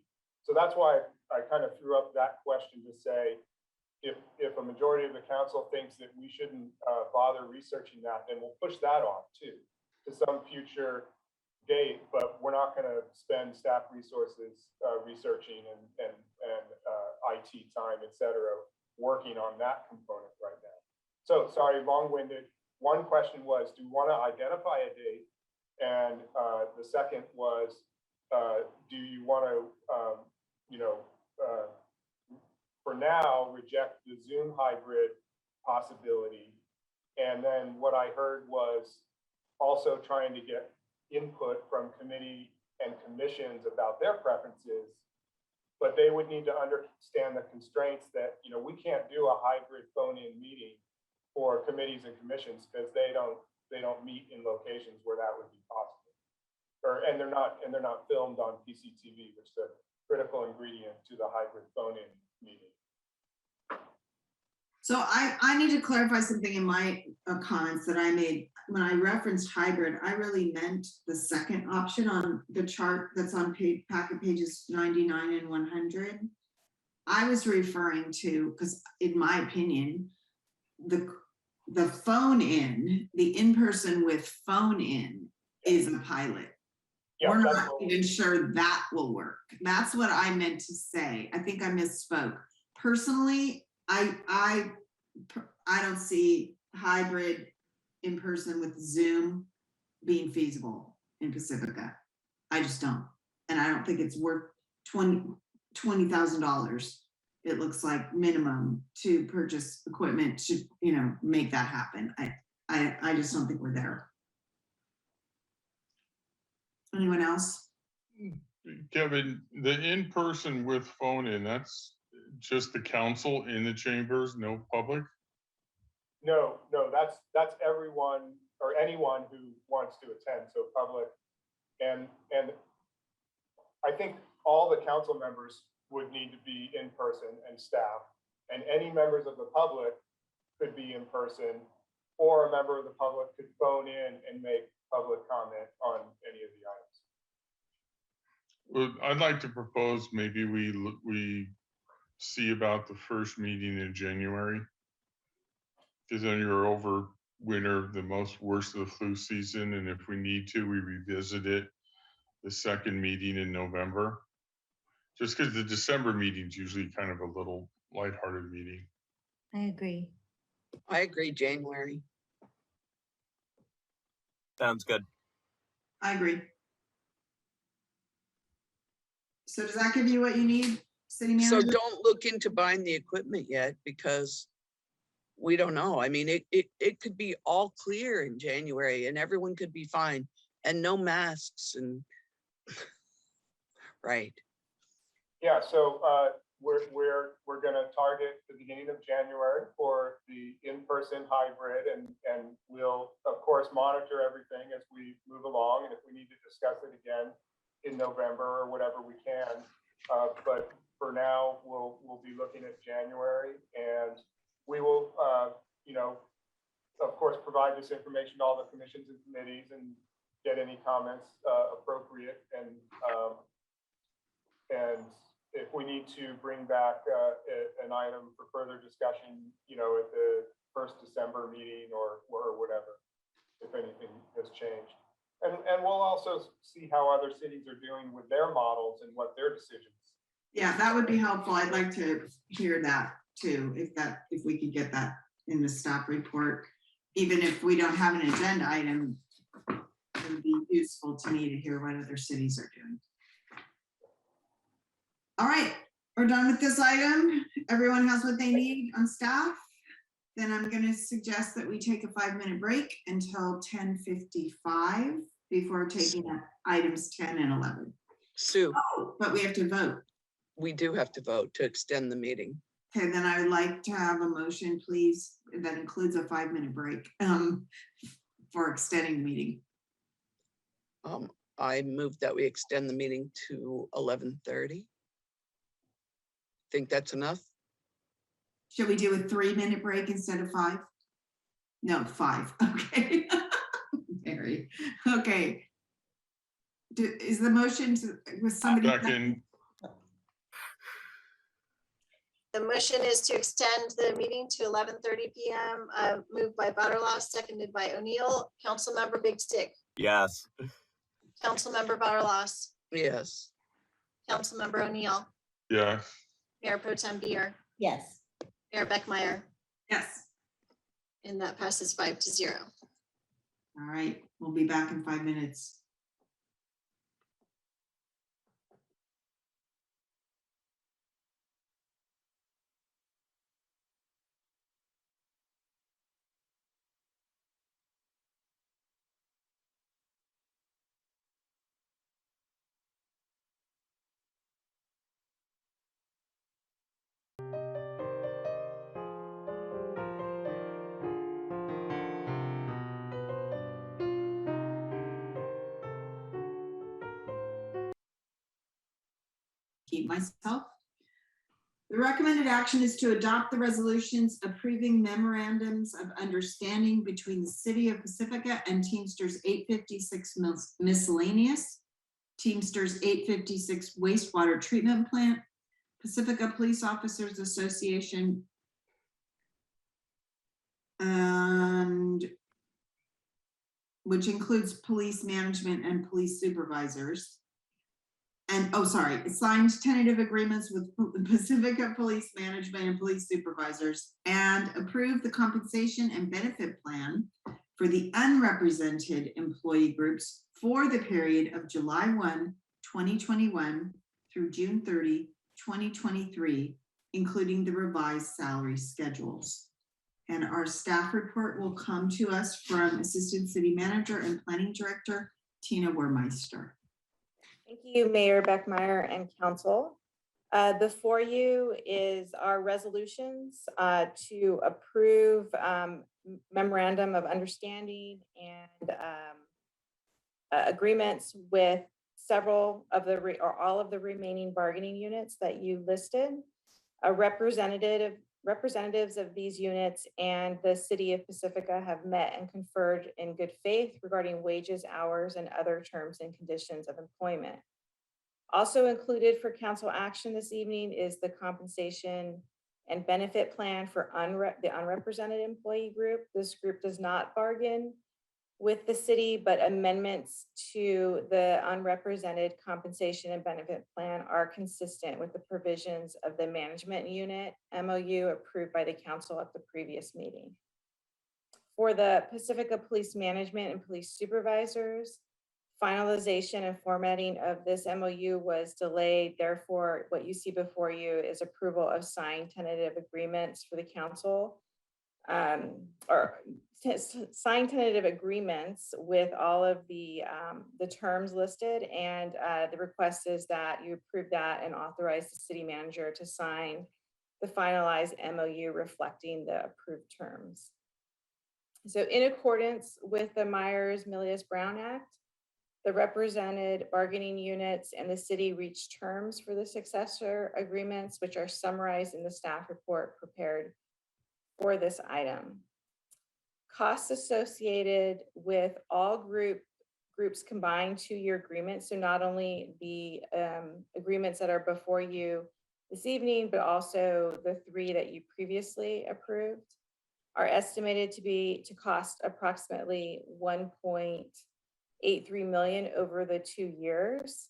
So that's why I kind of threw up that question to say, if a majority of the council thinks that we shouldn't bother researching that, then we'll push that off too, to some future date, but we're not going to spend staff resources researching and IT time, et cetera, working on that component right now. So sorry, long-winded. One question was, do you want to identify a date? And the second was, do you want to, for now, reject the Zoom hybrid possibility? And then what I heard was also trying to get input from committee and commissions about their preferences, but they would need to understand the constraints that, you know, we can't do a hybrid phone-in meeting for committees and commissions because they don't meet in locations where that would be possible. And they're not filmed on PCTV, which is a critical ingredient to the hybrid phone-in meeting. So I need to clarify something in my comments that I made. When I referenced hybrid, I really meant the second option on the chart that's on packet pages 99 and 100. I was referring to, because in my opinion, the phone in, the in-person with phone in is a pilot. Yeah, we're not even sure that will work. That's what I meant to say. I think I misspoke. Personally, I don't see hybrid in person with Zoom being feasible in Pacifica. I just don't. And I don't think it's worth $20,000. It looks like minimum to purchase equipment to, you know, make that happen. I just don't think we're there. Anyone else? Kevin, the in-person with phone in, that's just the council in the chambers, no public? No, that's everyone or anyone who wants to attend, so public. And I think all the council members would need to be in person and staff, and any members of the public could be in person, or a member of the public could phone in and make public comment on any of the items. Well, I'd like to propose maybe we see about the first meeting in January, because then you're over winter, the worst of the flu season, and if we need to, we revisit it the second meeting in November. Just because the December meeting is usually kind of a little lighthearted meeting. I agree. I agree, January. Sounds good. I agree. So does that give you what you need, city manager? So don't look into buying the equipment yet because we don't know. I mean, it could be all clear in January and everyone could be fine and no masks and right. Yeah, so we're going to target the beginning of January for the in-person hybrid, and we'll of course monitor everything as we move along, and if we need to discuss it again in November or whatever we can. But for now, we'll be looking at January, and we will, you know, of course, provide this information to all the commissions and committees and get any comments appropriate, and if we need to bring back an item for further discussion, you know, at the first December meeting or whatever, if anything has changed. And we'll also see how other cities are doing with their models and what their decisions. Yeah, that would be helpful. I'd like to hear that too, if we could get that in the staff report. Even if we don't have an agenda item, it would be useful to me to hear what other cities are doing. All right, we're done with this item. Everyone has what they need on staff. Then I'm going to suggest that we take a 5-minute break until 10:55 before taking up items 10 and 11. Sue. Oh, but we have to vote. We do have to vote to extend the meeting. Okay, then I would like to have a motion, please, that includes a 5-minute break for extending the meeting. I move that we extend the meeting to 11:30. Think that's enough? Should we do a 3-minute break instead of 5? No, 5. Okay. Mary. Okay. Is the motion with somebody? Second. The motion is to extend the meeting to 11:30 p.m. Moved by Butterloff, seconded by O'Neill. Councilmember Big Stick. Yes. Councilmember Butterloff. Yes. Councilmember O'Neill. Yes. Mayor Pro Tem Beer. Yes. Mayor Beckmeyer. Yes. And that passes 5-0. All right, we'll be back in 5 minutes. keep myself. The recommended action is to adopt the resolutions approving memorandums of understanding between the City of Pacifica and Teamsters 856 Miscellaneous, Teamsters 856 Wastewater Treatment Plant, Pacifica Police Officers Association, and which includes police management and police supervisors. And, signed tentative agreements with Pacifica Police Management and Police Supervisors, and approve the compensation and benefit plan for the unrepresented employee groups for the period of July 1, 2021 through June 30, 2023, including the revised salary schedules. And our staff report will come to us from Assistant City Manager and Planning Director, Tina Wermeister. Thank you, Mayor Beckmeyer and Council. Before you is our resolutions to approve memorandum of understanding and agreements with several of the or all of the remaining bargaining units that you listed. Representatives of these units and the City of Pacifica have met and conferred in good faith regarding wages, hours, and other terms and conditions of employment. Also included for council action this evening is the compensation and benefit plan for the unrepresented employee group. This group does not bargain with the city, but amendments to the unrepresented compensation and benefit plan are consistent with the provisions of the management unit MOU approved by the council at the previous meeting. For the Pacifica Police Management and Police Supervisors, finalization and formatting of this MOU was delayed. Therefore, what you see before you is approval of signed tentative agreements for the council, signed tentative agreements with all of the terms listed, and the request is that you approve that and authorize the city manager to sign the finalized MOU reflecting the approved terms. So in accordance with the Myers-Milius-Brown Act, the represented bargaining units and the city reached terms for the successor agreements, which are summarized in the staff report prepared for this item. Costs associated with all groups combined 2-year agreements, so not only the agreements that are before you this evening, but also the 3 that you previously approved, are estimated to cost approximately $1.83 million over the 2 years.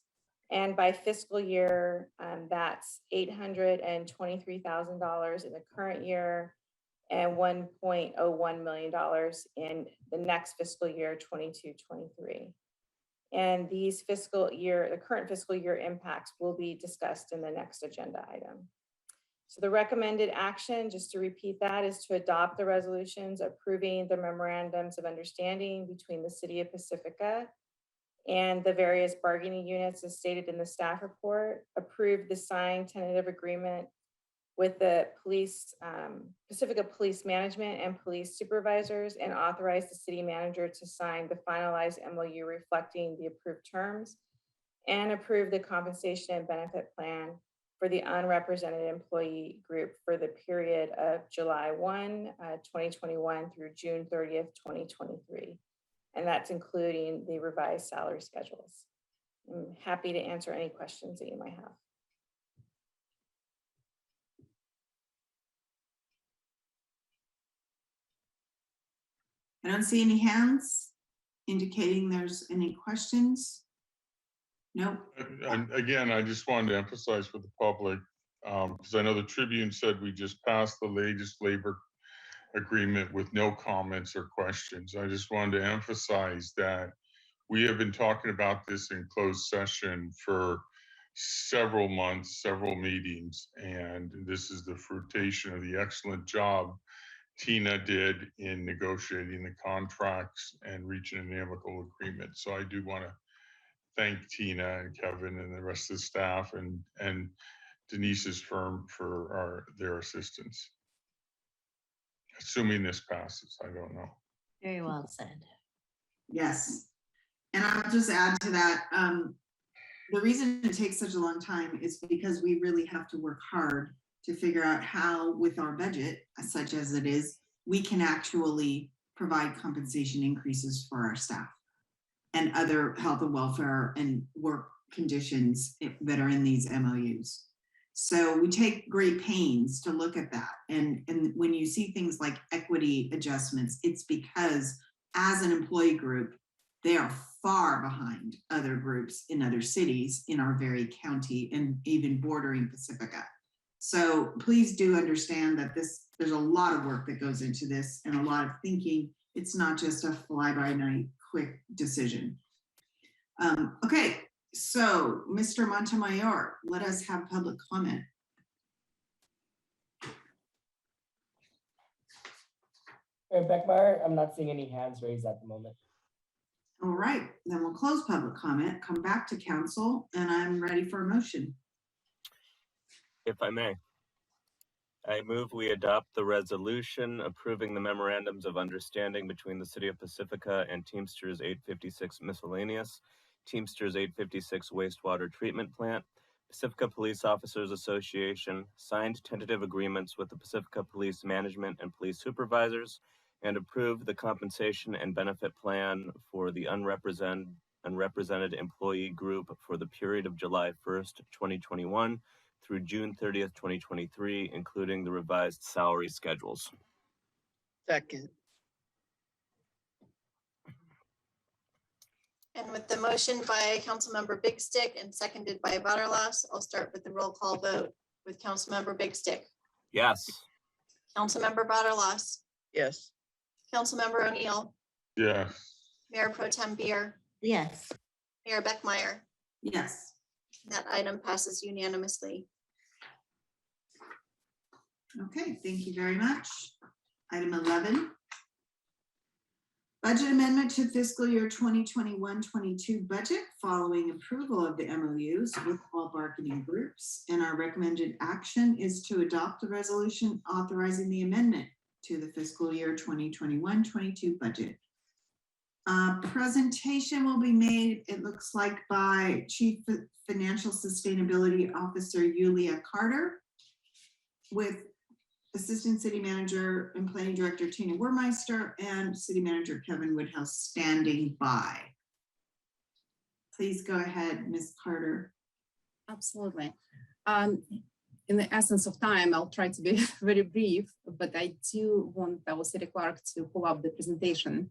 And by fiscal year, that's $823,000 in the current year and $1.01 million in the next fiscal year, 22-23. And these the current fiscal year impacts will be discussed in the next agenda item. So the recommended action, just to repeat that, is to adopt the resolutions approving the memorandums of understanding between the City of Pacifica and the various bargaining units as stated in the staff report, approve the signed tentative agreement with the Pacifica Police Management and Police Supervisors, and authorize the city manager to sign the finalized MOU reflecting the approved terms, and approve the compensation and benefit plan for the unrepresented employee group for the period of July 1, 2021 through June 30th, 2023. And that's including the revised salary schedules. I'm happy to answer any questions that you might have. I don't see any hands indicating there's any questions. Nope. And again, I just wanted to emphasize for the public, because I know the Tribune said we just passed the latest labor agreement with no comments or questions. I just wanted to emphasize that we have been talking about this in closed session for several months, several meetings, and this is the fruition of the excellent job Tina did in negotiating the contracts and reaching an amicable agreement. So I do want to thank Tina and Kevin and the rest of the staff and Denise's firm for their assistance. Assuming this passes, I don't know. Very well said. Yes. And I'll just add to that, the reason it takes such a long time is because we really have to work hard to figure out how, with our budget, such as it is, we can actually provide compensation increases for our staff and other health and welfare and work conditions that are in these MOUs. So we take great pains to look at that. And when you see things like equity adjustments, it's because as an employee group, they are far behind other groups in other cities in our very county and even bordering Pacifica. So please do understand that there's a lot of work that goes into this and a lot of thinking. It's not just a fly-by-night quick decision. Okay, so Mr. Montemayor, let us have public comment. Beckmeyer, I'm not seeing any hands raised at the moment. All right, then we'll close public comment, come back to council, and I'm ready for a motion. If I may, I move we adopt the resolution approving the memorandums of understanding between the City of Pacifica and Teamsters 856 Miscellaneous, Teamsters 856 Wastewater Treatment Plant, Pacifica Police Officers Association, signed tentative agreements with the Pacifica Police Management and Police Supervisors, and approve the compensation and benefit plan for the unrepresented employee group for the period of July 1st, 2021 through June 30th, 2023, including the revised salary schedules. Second. And with the motion by Councilmember Big Stick and seconded by Butterlos, I'll start with the roll call vote with Councilmember Big Stick. Yes. Councilmember Butterlos. Yes. Councilmember O'Neill. Yes. Mayor Pro Tem Beer. Yes. Mayor Beckmeyer. Yes. That item passes unanimously. Okay, thank you very much. Item 11. Budget amendment to fiscal year 2021-22 budget following approval of the MOUs with all bargaining groups. And our recommended action is to adopt the resolution authorizing the amendment to the fiscal year 2021-22 budget. Presentation will be made, it looks like, by Chief Financial Sustainability Officer Yulia Carter, with Assistant City Manager and Planning Director Tina Wermeister and City Manager Kevin Woodhouse standing by. Please go ahead, Ms. Carter. Absolutely. In the essence of time, I'll try to be very brief, but I do want our city clerk to pull up the presentation.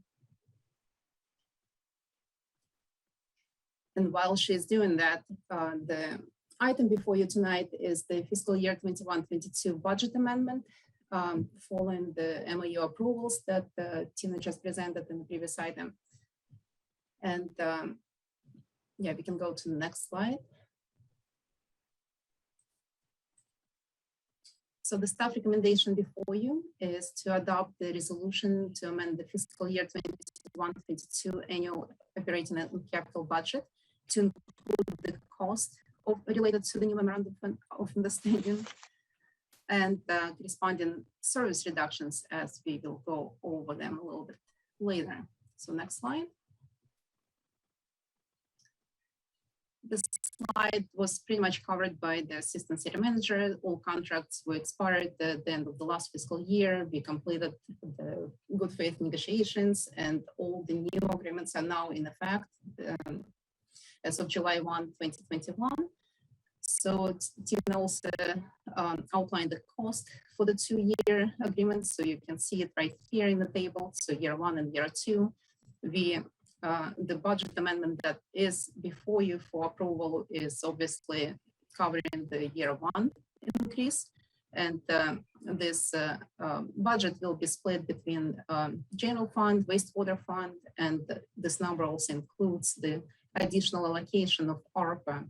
And while she's doing that, the item before you tonight is the fiscal year 21-22 budget amendment following the MOU approvals that Tina just presented in the previous item. And yeah, we can go to the next slide. So the staff recommendation before you is to adopt the resolution to amend the fiscal year 21-22 annual operating and capital budget to include the cost related to the new memorandum of understanding and corresponding service reductions, as we will go over them a little bit later. So next slide. This slide was pretty much covered by the assistant city manager. All contracts were expired at the end of the last fiscal year. We completed the good faith negotiations and all the new agreements are now in effect as of July 1, 2021. So Tina also outlined the cost for the 2-year agreement. So you can see it right here in the table. So year 1 and year 2, the budget amendment that is before you for approval is obviously covering the year 1 increase. And this budget will be split between general fund, wastewater fund, and this number also includes the additional allocation of ARPA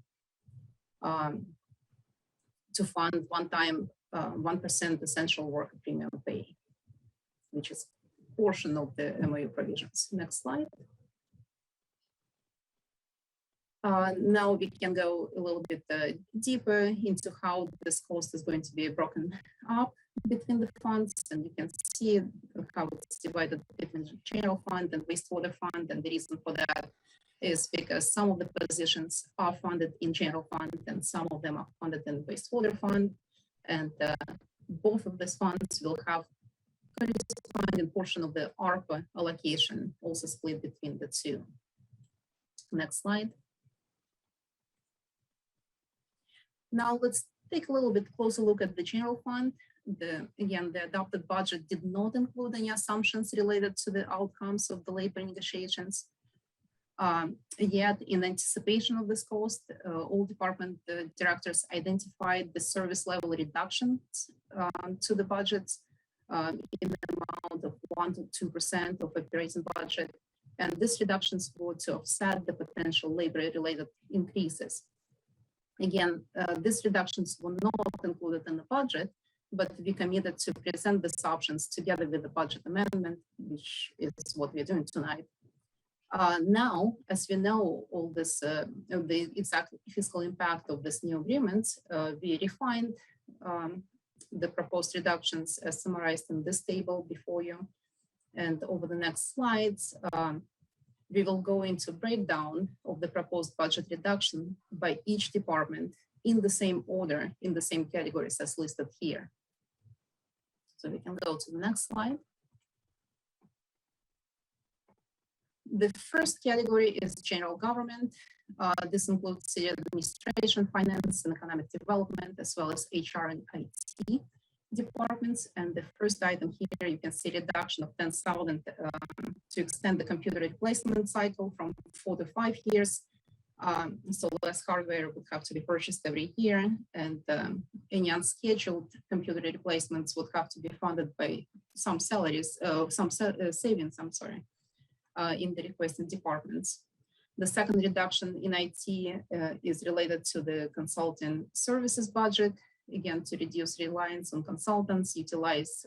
to fund one-time 1% essential worker premium pay, which is a portion of the MOU provisions. Next slide. Now we can go a little bit deeper into how this cost is going to be broken up between the funds, and you can see how it's divided between the general fund and wastewater fund, and the reason for that is because some of the positions are funded in general fund and some of them are funded in wastewater fund. And both of these funds will have corresponding portion of the ARPA allocation also split between the two. Next slide. Now let's take a little bit closer look at the general fund. Again, the adopted budget did not include any assumptions related to the outcomes of the labor negotiations. Yet, in anticipation of this cost, all department directors identified the service level reductions to the budgets in the amount of 1 to 2% of operating budget. And these reductions were to offset the potential labor-related increases. Again, these reductions were not included in the budget, but we committed to present these options together with the budget amendment, which is what we're doing tonight. Now, as we know, all this, the exact fiscal impact of this new agreement, we refined the proposed reductions as summarized in this table before you. And over the next slides, we will go into breakdown of the proposed budget reduction by each department in the same order, in the same categories as listed here. So we can go to the next slide. The first category is general government. This includes city administration, finance, and economic development, as well as HR and IT departments. And the first item here, you can see reduction of 10,000 to extend the computer replacement cycle from 4 to 5 years. So less hardware would have to be purchased every year, and any unscheduled computer replacements would have to be funded by some salaries, savings, I'm sorry, in the requesting departments. The second reduction in IT is related to the consulting services budget, again, to reduce reliance on consultants, utilize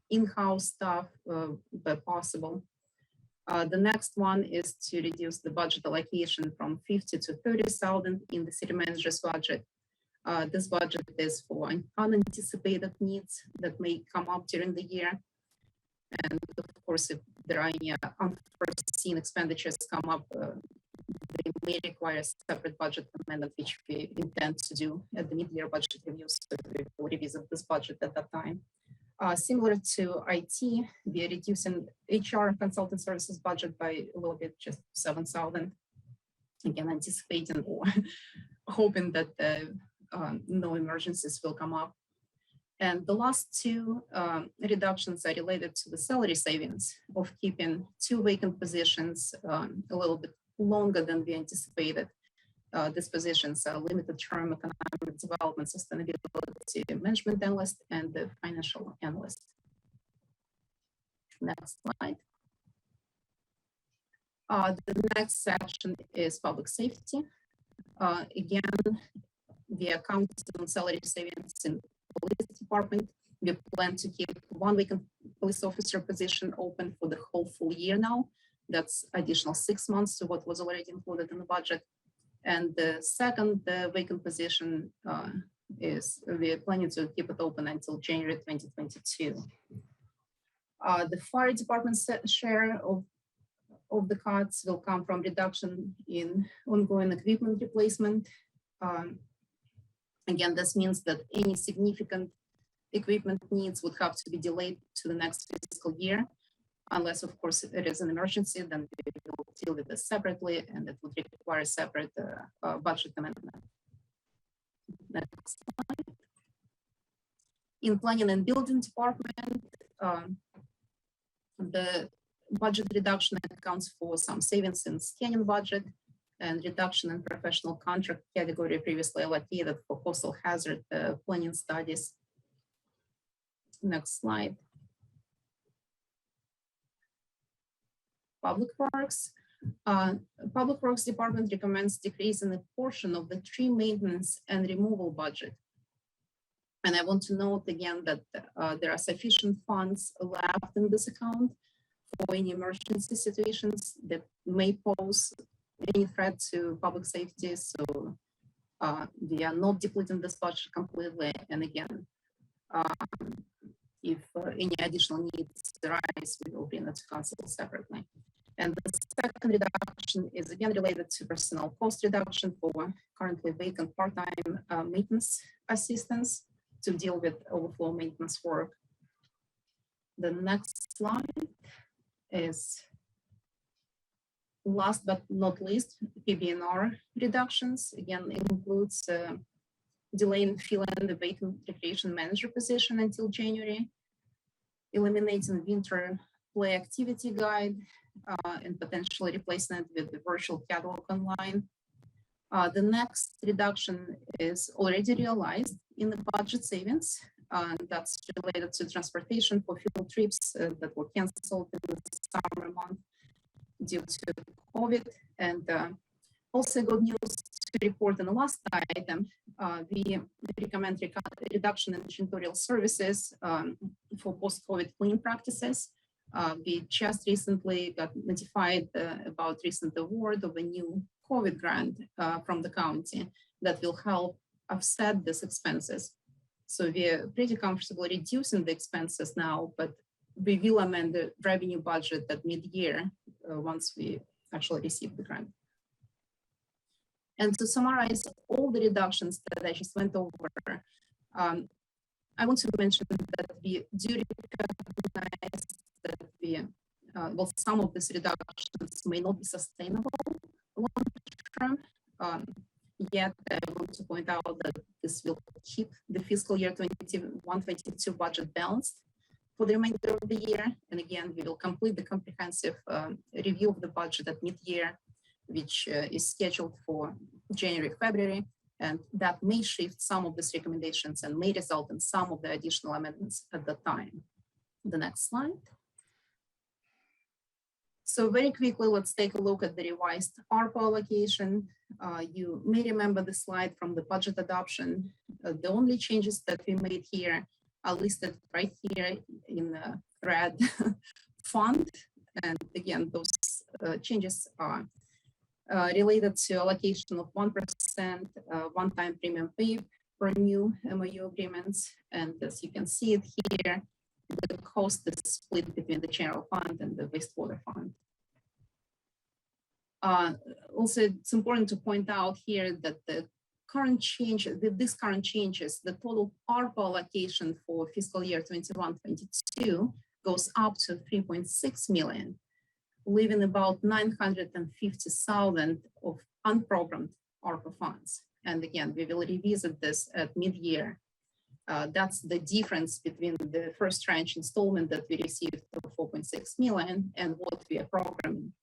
in-house staff where possible. The next one is to reduce the budget allocation from 50 to 30,000 in the city manager's budget. This budget is for unanticipated needs that may come up during the year. And of course, if there are any unforeseen expenditures come up, they may require a separate budget amendment, which we intend to do at the mid-year budget review. So we will revisit this budget at that time. Similar to IT, we are reducing HR consultant services budget by a little bit, just 7,000. Again, anticipating or hoping that no emergencies will come up. And the last two reductions are related to the salary savings of keeping 2 vacant positions a little bit longer than we anticipated. These positions are limited term economic development, sustainability management analyst, and the financial analyst. Next slide. The next section is public safety. Again, we are counting on salary savings in police department. We plan to keep 1 vacant police officer position open for the whole full year now. That's additional 6 months to what was already included in the budget. And the second vacant position is we are planning to keep it open until January 2022. The fire department's share of the cuts will come from reduction in ongoing equipment replacement. Again, this means that any significant equipment needs would have to be delayed to the next fiscal year, unless, of course, it is an emergency, then we will deal with this separately, and it would require a separate budget amendment. Next slide. In planning and building department, the budget reduction accounts for some savings in scanning budget and reduction in professional contract category previously allocated for coastal hazard planning studies. Next slide. Public Works. Public Works Department recommends decreasing a portion of the tree maintenance and removal budget. And I want to note again that there are sufficient funds left in this account for any emergency situations that may pose any threat to public safety. So we are not depleting this budget completely. And again, if any additional needs arise, we will bring it to council separately. And the second reduction is again related to personnel cost reduction for currently vacant part-time maintenance assistants to deal with overflow maintenance work. The next slide is last but not least, PBNR reductions. Again, includes delay in filling the vacant recreation manager position until January, eliminating winter play activity guide, and potentially replacing it with the virtual catalog online. The next reduction is already realized in the budget savings. That's related to transportation for field trips that were canceled in the summer month due to COVID. And also good news to report in the last item, we recommend reduction in janitorial services for post-COVID clean practices. We just recently got notified about recent award of a new COVID grant from the county that will help offset these expenses. So we're pretty comfortable reducing the expenses now, but we will amend the revenue budget at mid-year once we actually receive the grant. And to summarize all the reductions that I just went over, I want to mention that we do recognize that we, well, some of these reductions may not be sustainable long term. Yet I want to point out that this will keep the fiscal year 21-22 budget balanced for the remainder of the year. And again, we will complete the comprehensive review of the budget at mid-year, which is scheduled for January, February, and that may shift some of these recommendations and may result in some of the additional amendments at that time. The next slide. So very quickly, let's take a look at the revised ARPA allocation. You may remember the slide from the budget adoption. The only changes that we made here are listed right here in the red font. And again, those changes are related to allocation of 1% one-time premium pay for new MOU agreements. And as you can see it here, the cost is split between the general fund and the wastewater fund. Also, it's important to point out here that the current change, this current changes, the total ARPA allocation for fiscal year 21-22 goes up to 3.6 million, leaving about 950,000 of unprogrammed ARPA funds. And again, we will revisit this at mid-year. That's the difference between the first tranche installment that we received of 4.6 million and what we are programming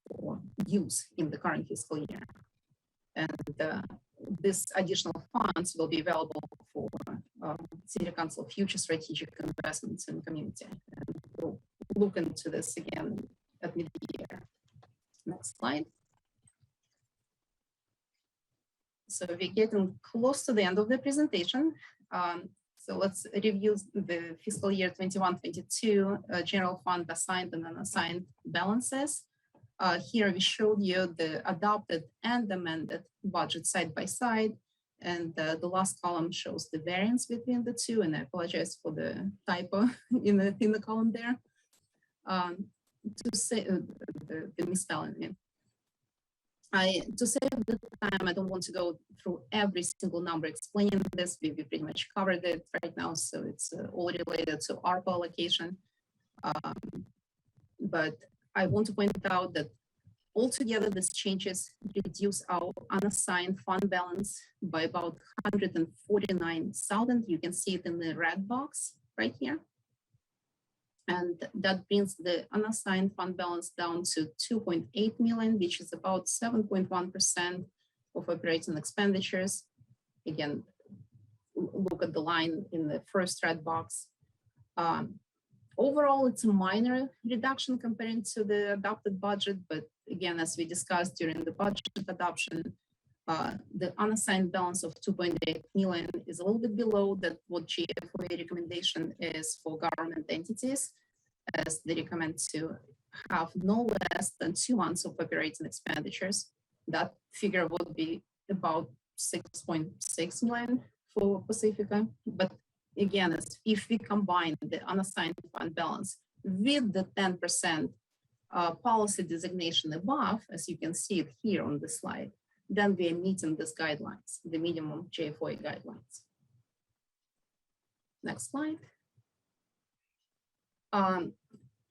for use in the current fiscal year. And this additional funds will be available for City Council future strategic investments in the community. And we'll look into this again at mid-year. Next slide. So we're getting close to the end of the presentation. So let's review the fiscal year 21-22 general fund assigned and unassigned balances. Here we showed you the adopted and amended budget side by side. And the last column shows the variance between the two. And I apologize for the typo in the column there. To say the misspelling. To save the time, I don't want to go through every single number explaining this. We pretty much covered it right now, so it's all related to ARPA allocation. But I want to point out that altogether, these changes reduce our unassigned fund balance by about 149,000. You can see it in the red box right here. And that brings the unassigned fund balance down to 2.8 million, which is about 7.1% of operating expenditures. Again, look at the line in the first red box. Overall, it's a minor reduction compared to the adopted budget. But again, as we discussed during the budget adoption, the unassigned balance of 2.8 million is a little bit below that what GFOA recommendation is for government entities, as they recommend to have no less than 2 months of operating expenditures. That figure would be about 6.6 million for Pacifica. But again, if we combine the unassigned fund balance with the 10% policy designation above, as you can see it here on the slide, then we are meeting these guidelines, the minimum JFOA guidelines. Next slide.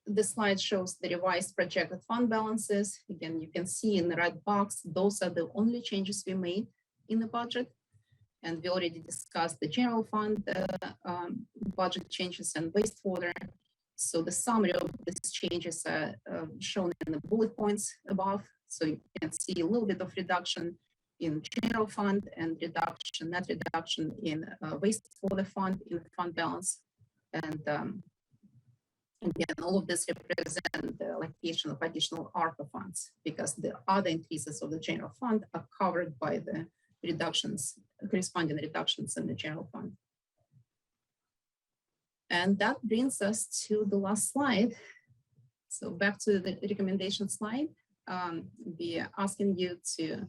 This slide shows the revised projected fund balances. Again, you can see in the red box, those are the only changes we made in the budget. And we already discussed the general fund budget changes and wastewater. So the summary of these changes are shown in the bullet points above. So you can see a little bit of reduction in general fund and net reduction in wastewater fund in fund balance. And again, all of this represent the allocation of additional ARPA funds because the other increases of the general fund are covered by the reductions, corresponding reductions in the general fund. And that brings us to the last slide. So back to the recommendation slide. We are asking you to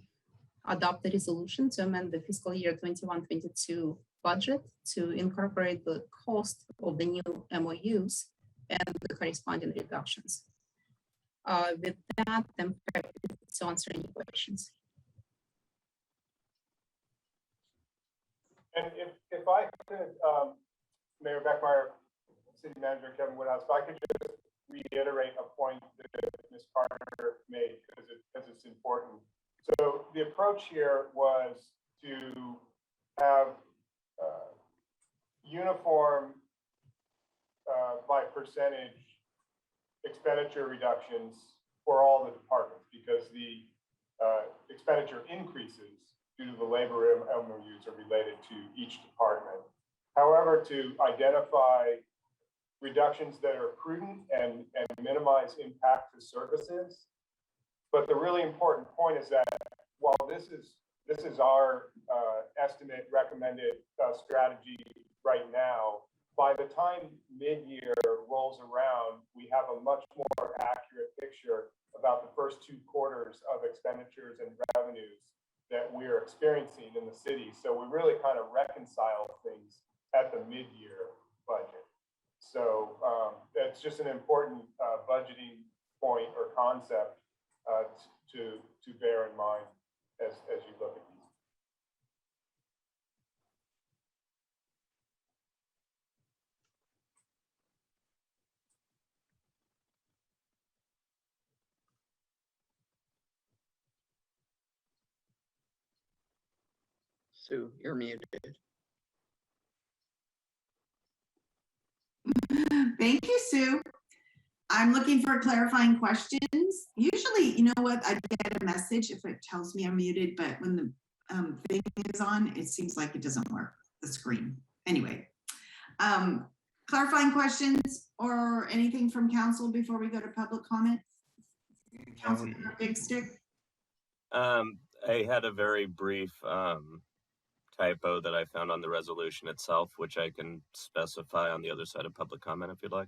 adopt a resolution to amend the fiscal year 21-22 budget to incorporate the cost of the new MOUs and the corresponding reductions. With that, I'm happy to answer any questions. And if I could, Mayor Beckmeyer, City Manager Kevin Woodhouse, if I could just reiterate a point that Ms. Carter made because it's important. So the approach here was to have uniform by percentage expenditure reductions for all the departments because the expenditure increases due to the labor MOUs are related to each department. However, to identify reductions that are prudent and minimize impact to services. But the really important point is that while this is our estimate recommended strategy right now, by the time mid-year rolls around, we have a much more accurate picture about the first 2 quarters of expenditures and revenues that we are experiencing in the city. So we really kind of reconcile things at the mid-year budget. So that's just an important budgeting point or concept to bear in mind as you look at these. Sue, you're muted. Thank you, Sue. I'm looking for clarifying questions. Usually, you know what, I get a message if it tells me I'm muted, but when the thing is on, it seems like it doesn't work, the screen. Anyway, clarifying questions or anything from council before we go to public comment? Councilmember Big Stick? I had a very brief typo that I found on the resolution itself, which I can specify on the other side of public comment if you'd like.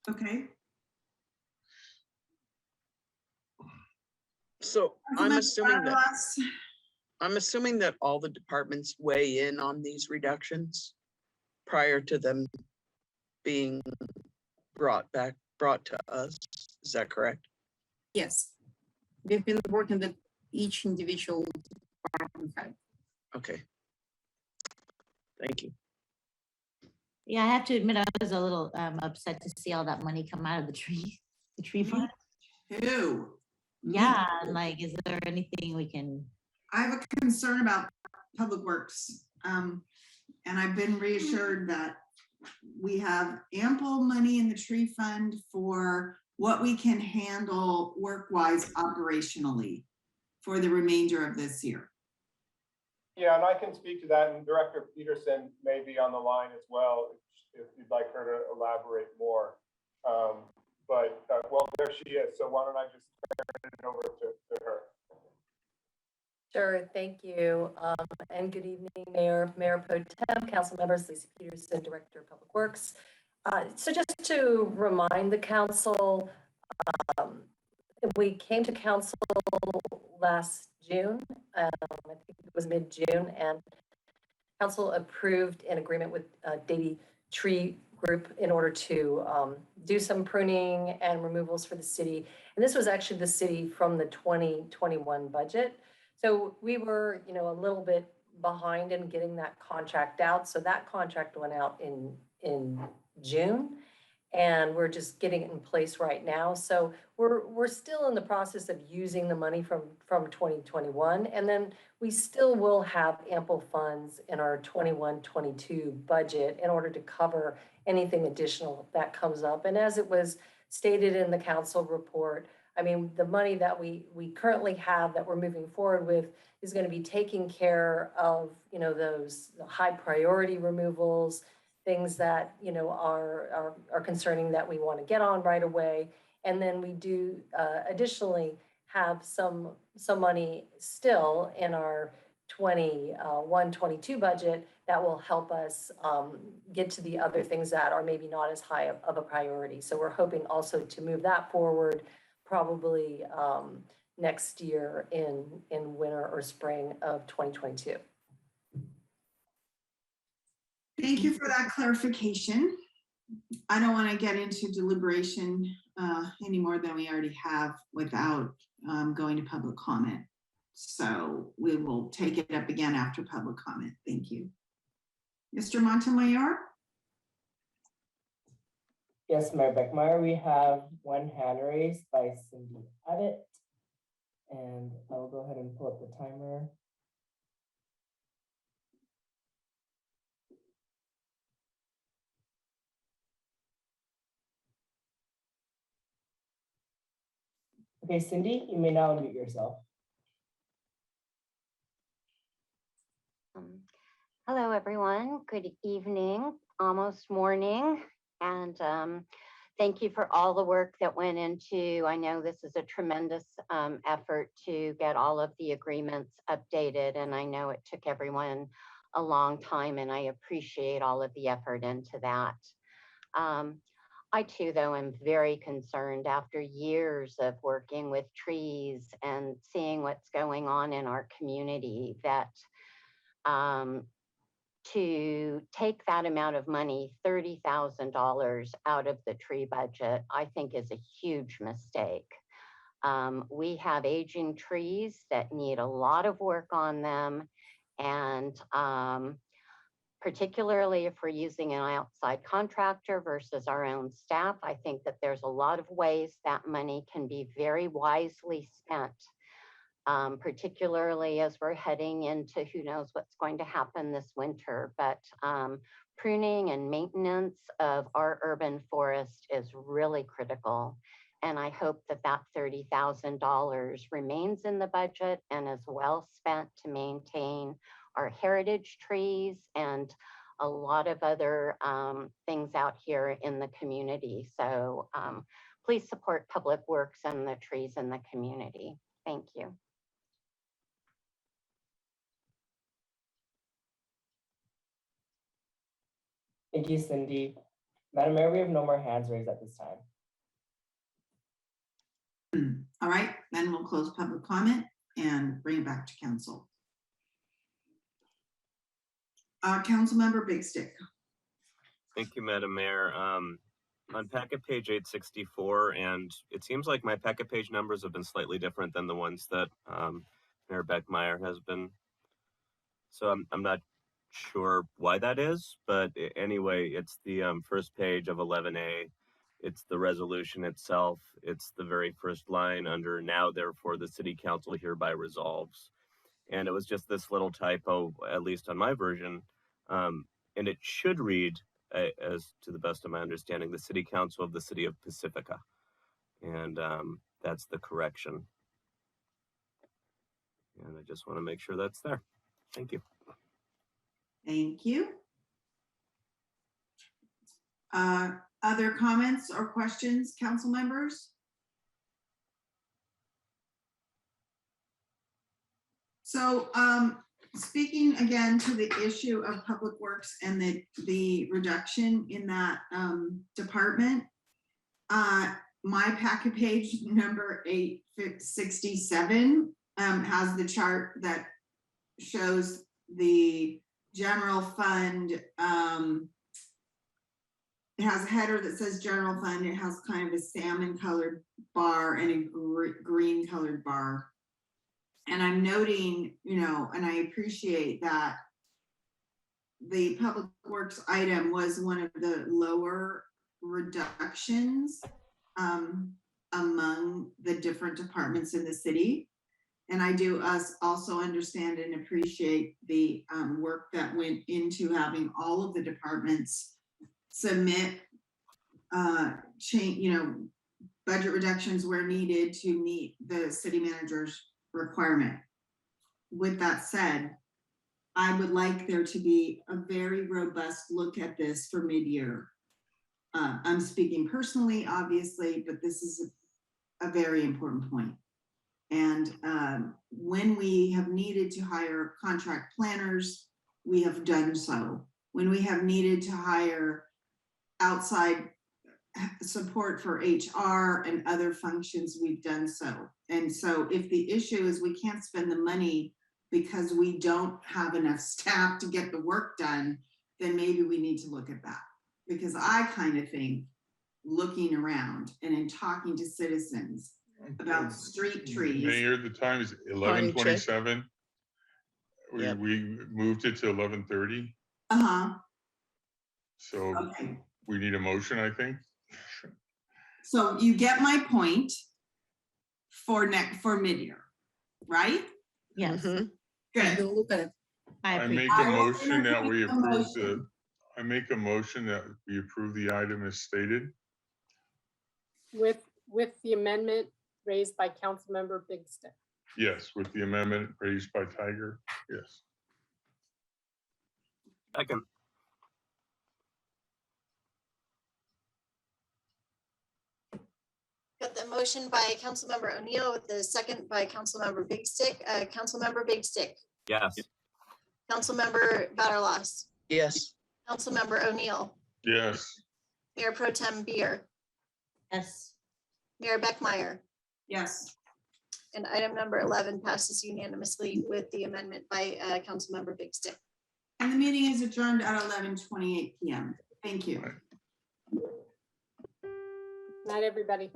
Okay. So I'm assuming that all the departments weigh in on these reductions prior to them being brought to us. Is that correct? Yes, we've been working with each individual department head. Okay. Thank you. Yeah, I have to admit, I was a little upset to see all that money come out of the tree fund. Ew. Yeah, like, is there anything we can? I have a concern about Public Works. And I've been reassured that we have ample money in the tree fund for what we can handle work-wise operationally for the remainder of this year. Yeah, and I can speak to that, and Director Peterson may be on the line as well if you'd like her to elaborate more. Well, there she is. So why don't I just turn it over to her? Sure, thank you. And good evening, Mayor Pro Tem, council members, Lisa Peterson, Director of Public Works. So just to remind the council, we came to council last June, I think it was mid-June, and council approved an agreement with Davie tree group in order to do some pruning and removals for the city. And this was actually the city from the 2021 budget. So we were, you know, a little bit behind in getting that contract out. So that contract went out in June, and we're just getting it in place right now. So we're still in the process of using the money from 2021, and then we still will have ample funds in our 21-22 budget in order to cover anything additional that comes up. And as it was stated in the council report, I mean, the money that we currently have that we're moving forward with is going to be taking care of, you know, those high priority removals, things that, you know, are concerning that we want to get on right away. And then we do additionally have some money still in our 21-22 budget that will help us get to the other things that are maybe not as high of a priority. So we're hoping also to move that forward probably next year in winter or spring of 2022. Thank you for that clarification. I don't want to get into deliberation any more than we already have without going to public comment. So we will take it up again after public comment. Thank you. Mr. Montemayor? Yes, Mayor Beckmeyer, we have one hand raised by Cindy Abbott. And I'll go ahead and pull up the timer. Okay, Cindy, you may now unmute yourself. Hello, everyone. Good evening, almost morning. And thank you for all the work that went into, I know this is a tremendous effort to get all of the agreements updated. And I know it took everyone a long time, and I appreciate all of the effort into that. I too, though, am very concerned after years of working with trees and seeing what's going on in our community that to take that amount of money, $30,000 out of the tree budget, I think is a huge mistake. We have aging trees that need a lot of work on them. And particularly if we're using an outside contractor versus our own staff, I think that there's a lot of ways that money can be very wisely spent. Particularly as we're heading into who knows what's going to happen this winter, but pruning and maintenance of our urban forest is really critical. And I hope that that $30,000 remains in the budget and is well spent to maintain our heritage trees and a lot of other things out here in the community. So please support Public Works and the trees in the community. Thank you. Thank you, Cindy. Madam Mayor, we have no more hands raised at this time. All right, then we'll close public comment and bring it back to council. Councilmember Big Stick. Thank you, Madam Mayor. On packet page 864, and it seems like my packet page numbers have been slightly different than the ones that Mayor Beckmeyer has been. So I'm not sure why that is, but anyway, it's the first page of 11A. It's the resolution itself. It's the very first line under now, therefore, the city council hereby resolves. And it was just this little typo, at least on my version. And it should read, as to the best of my understanding, the city council of the city of Pacifica. And that's the correction. And I just want to make sure that's there. Thank you. Thank you. Other comments or questions, council members? So speaking again to the issue of Public Works and the reduction in that department, my packet page number 867 has the chart that shows the general fund it has a header that says general fund. It has kind of a salmon colored bar and a green colored bar. And I'm noting, and I appreciate that the public works item was one of the lower reductions among the different departments in the city. And I do also understand and appreciate the work that went into having all of the departments submit budget reductions where needed to meet the city manager's requirement. With that said, I would like there to be a very robust look at this for mid-year. I'm speaking personally, obviously, but this is a very important point. And when we have needed to hire contract planners, we have done so. When we have needed to hire outside support for HR and other functions, we've done so. And so if the issue is we can't spend the money because we don't have enough staff to get the work done, then maybe we need to look at that. Because I kind of think, looking around and in talking to citizens about street trees. Mayor, the time is 11:27. We moved it to 11:30. Uh-huh. So okay. We need a motion, I think. So you get my point for mid-year, right? Yes. Good. We'll look at it. I make a motion that we approve I make a motion that we approve the item as stated. With the amendment raised by Councilmember Big Stick. Yes, with the amendment raised by Tiger. Yes. Second. Got the motion by Councilmember O'Neill with the second by Councilmember Big Stick. Councilmember Big Stick. Yes. Councilmember Batterlos. Yes. Councilmember O'Neill. Yes. Mayor Pro Tem Beer. Yes. Mayor Beckmeyer. Yes. And item number 11 passes unanimously with the amendment by Councilmember Big Stick. And the meeting is adjourned at 11:28 p.m. Thank you. Night, everybody.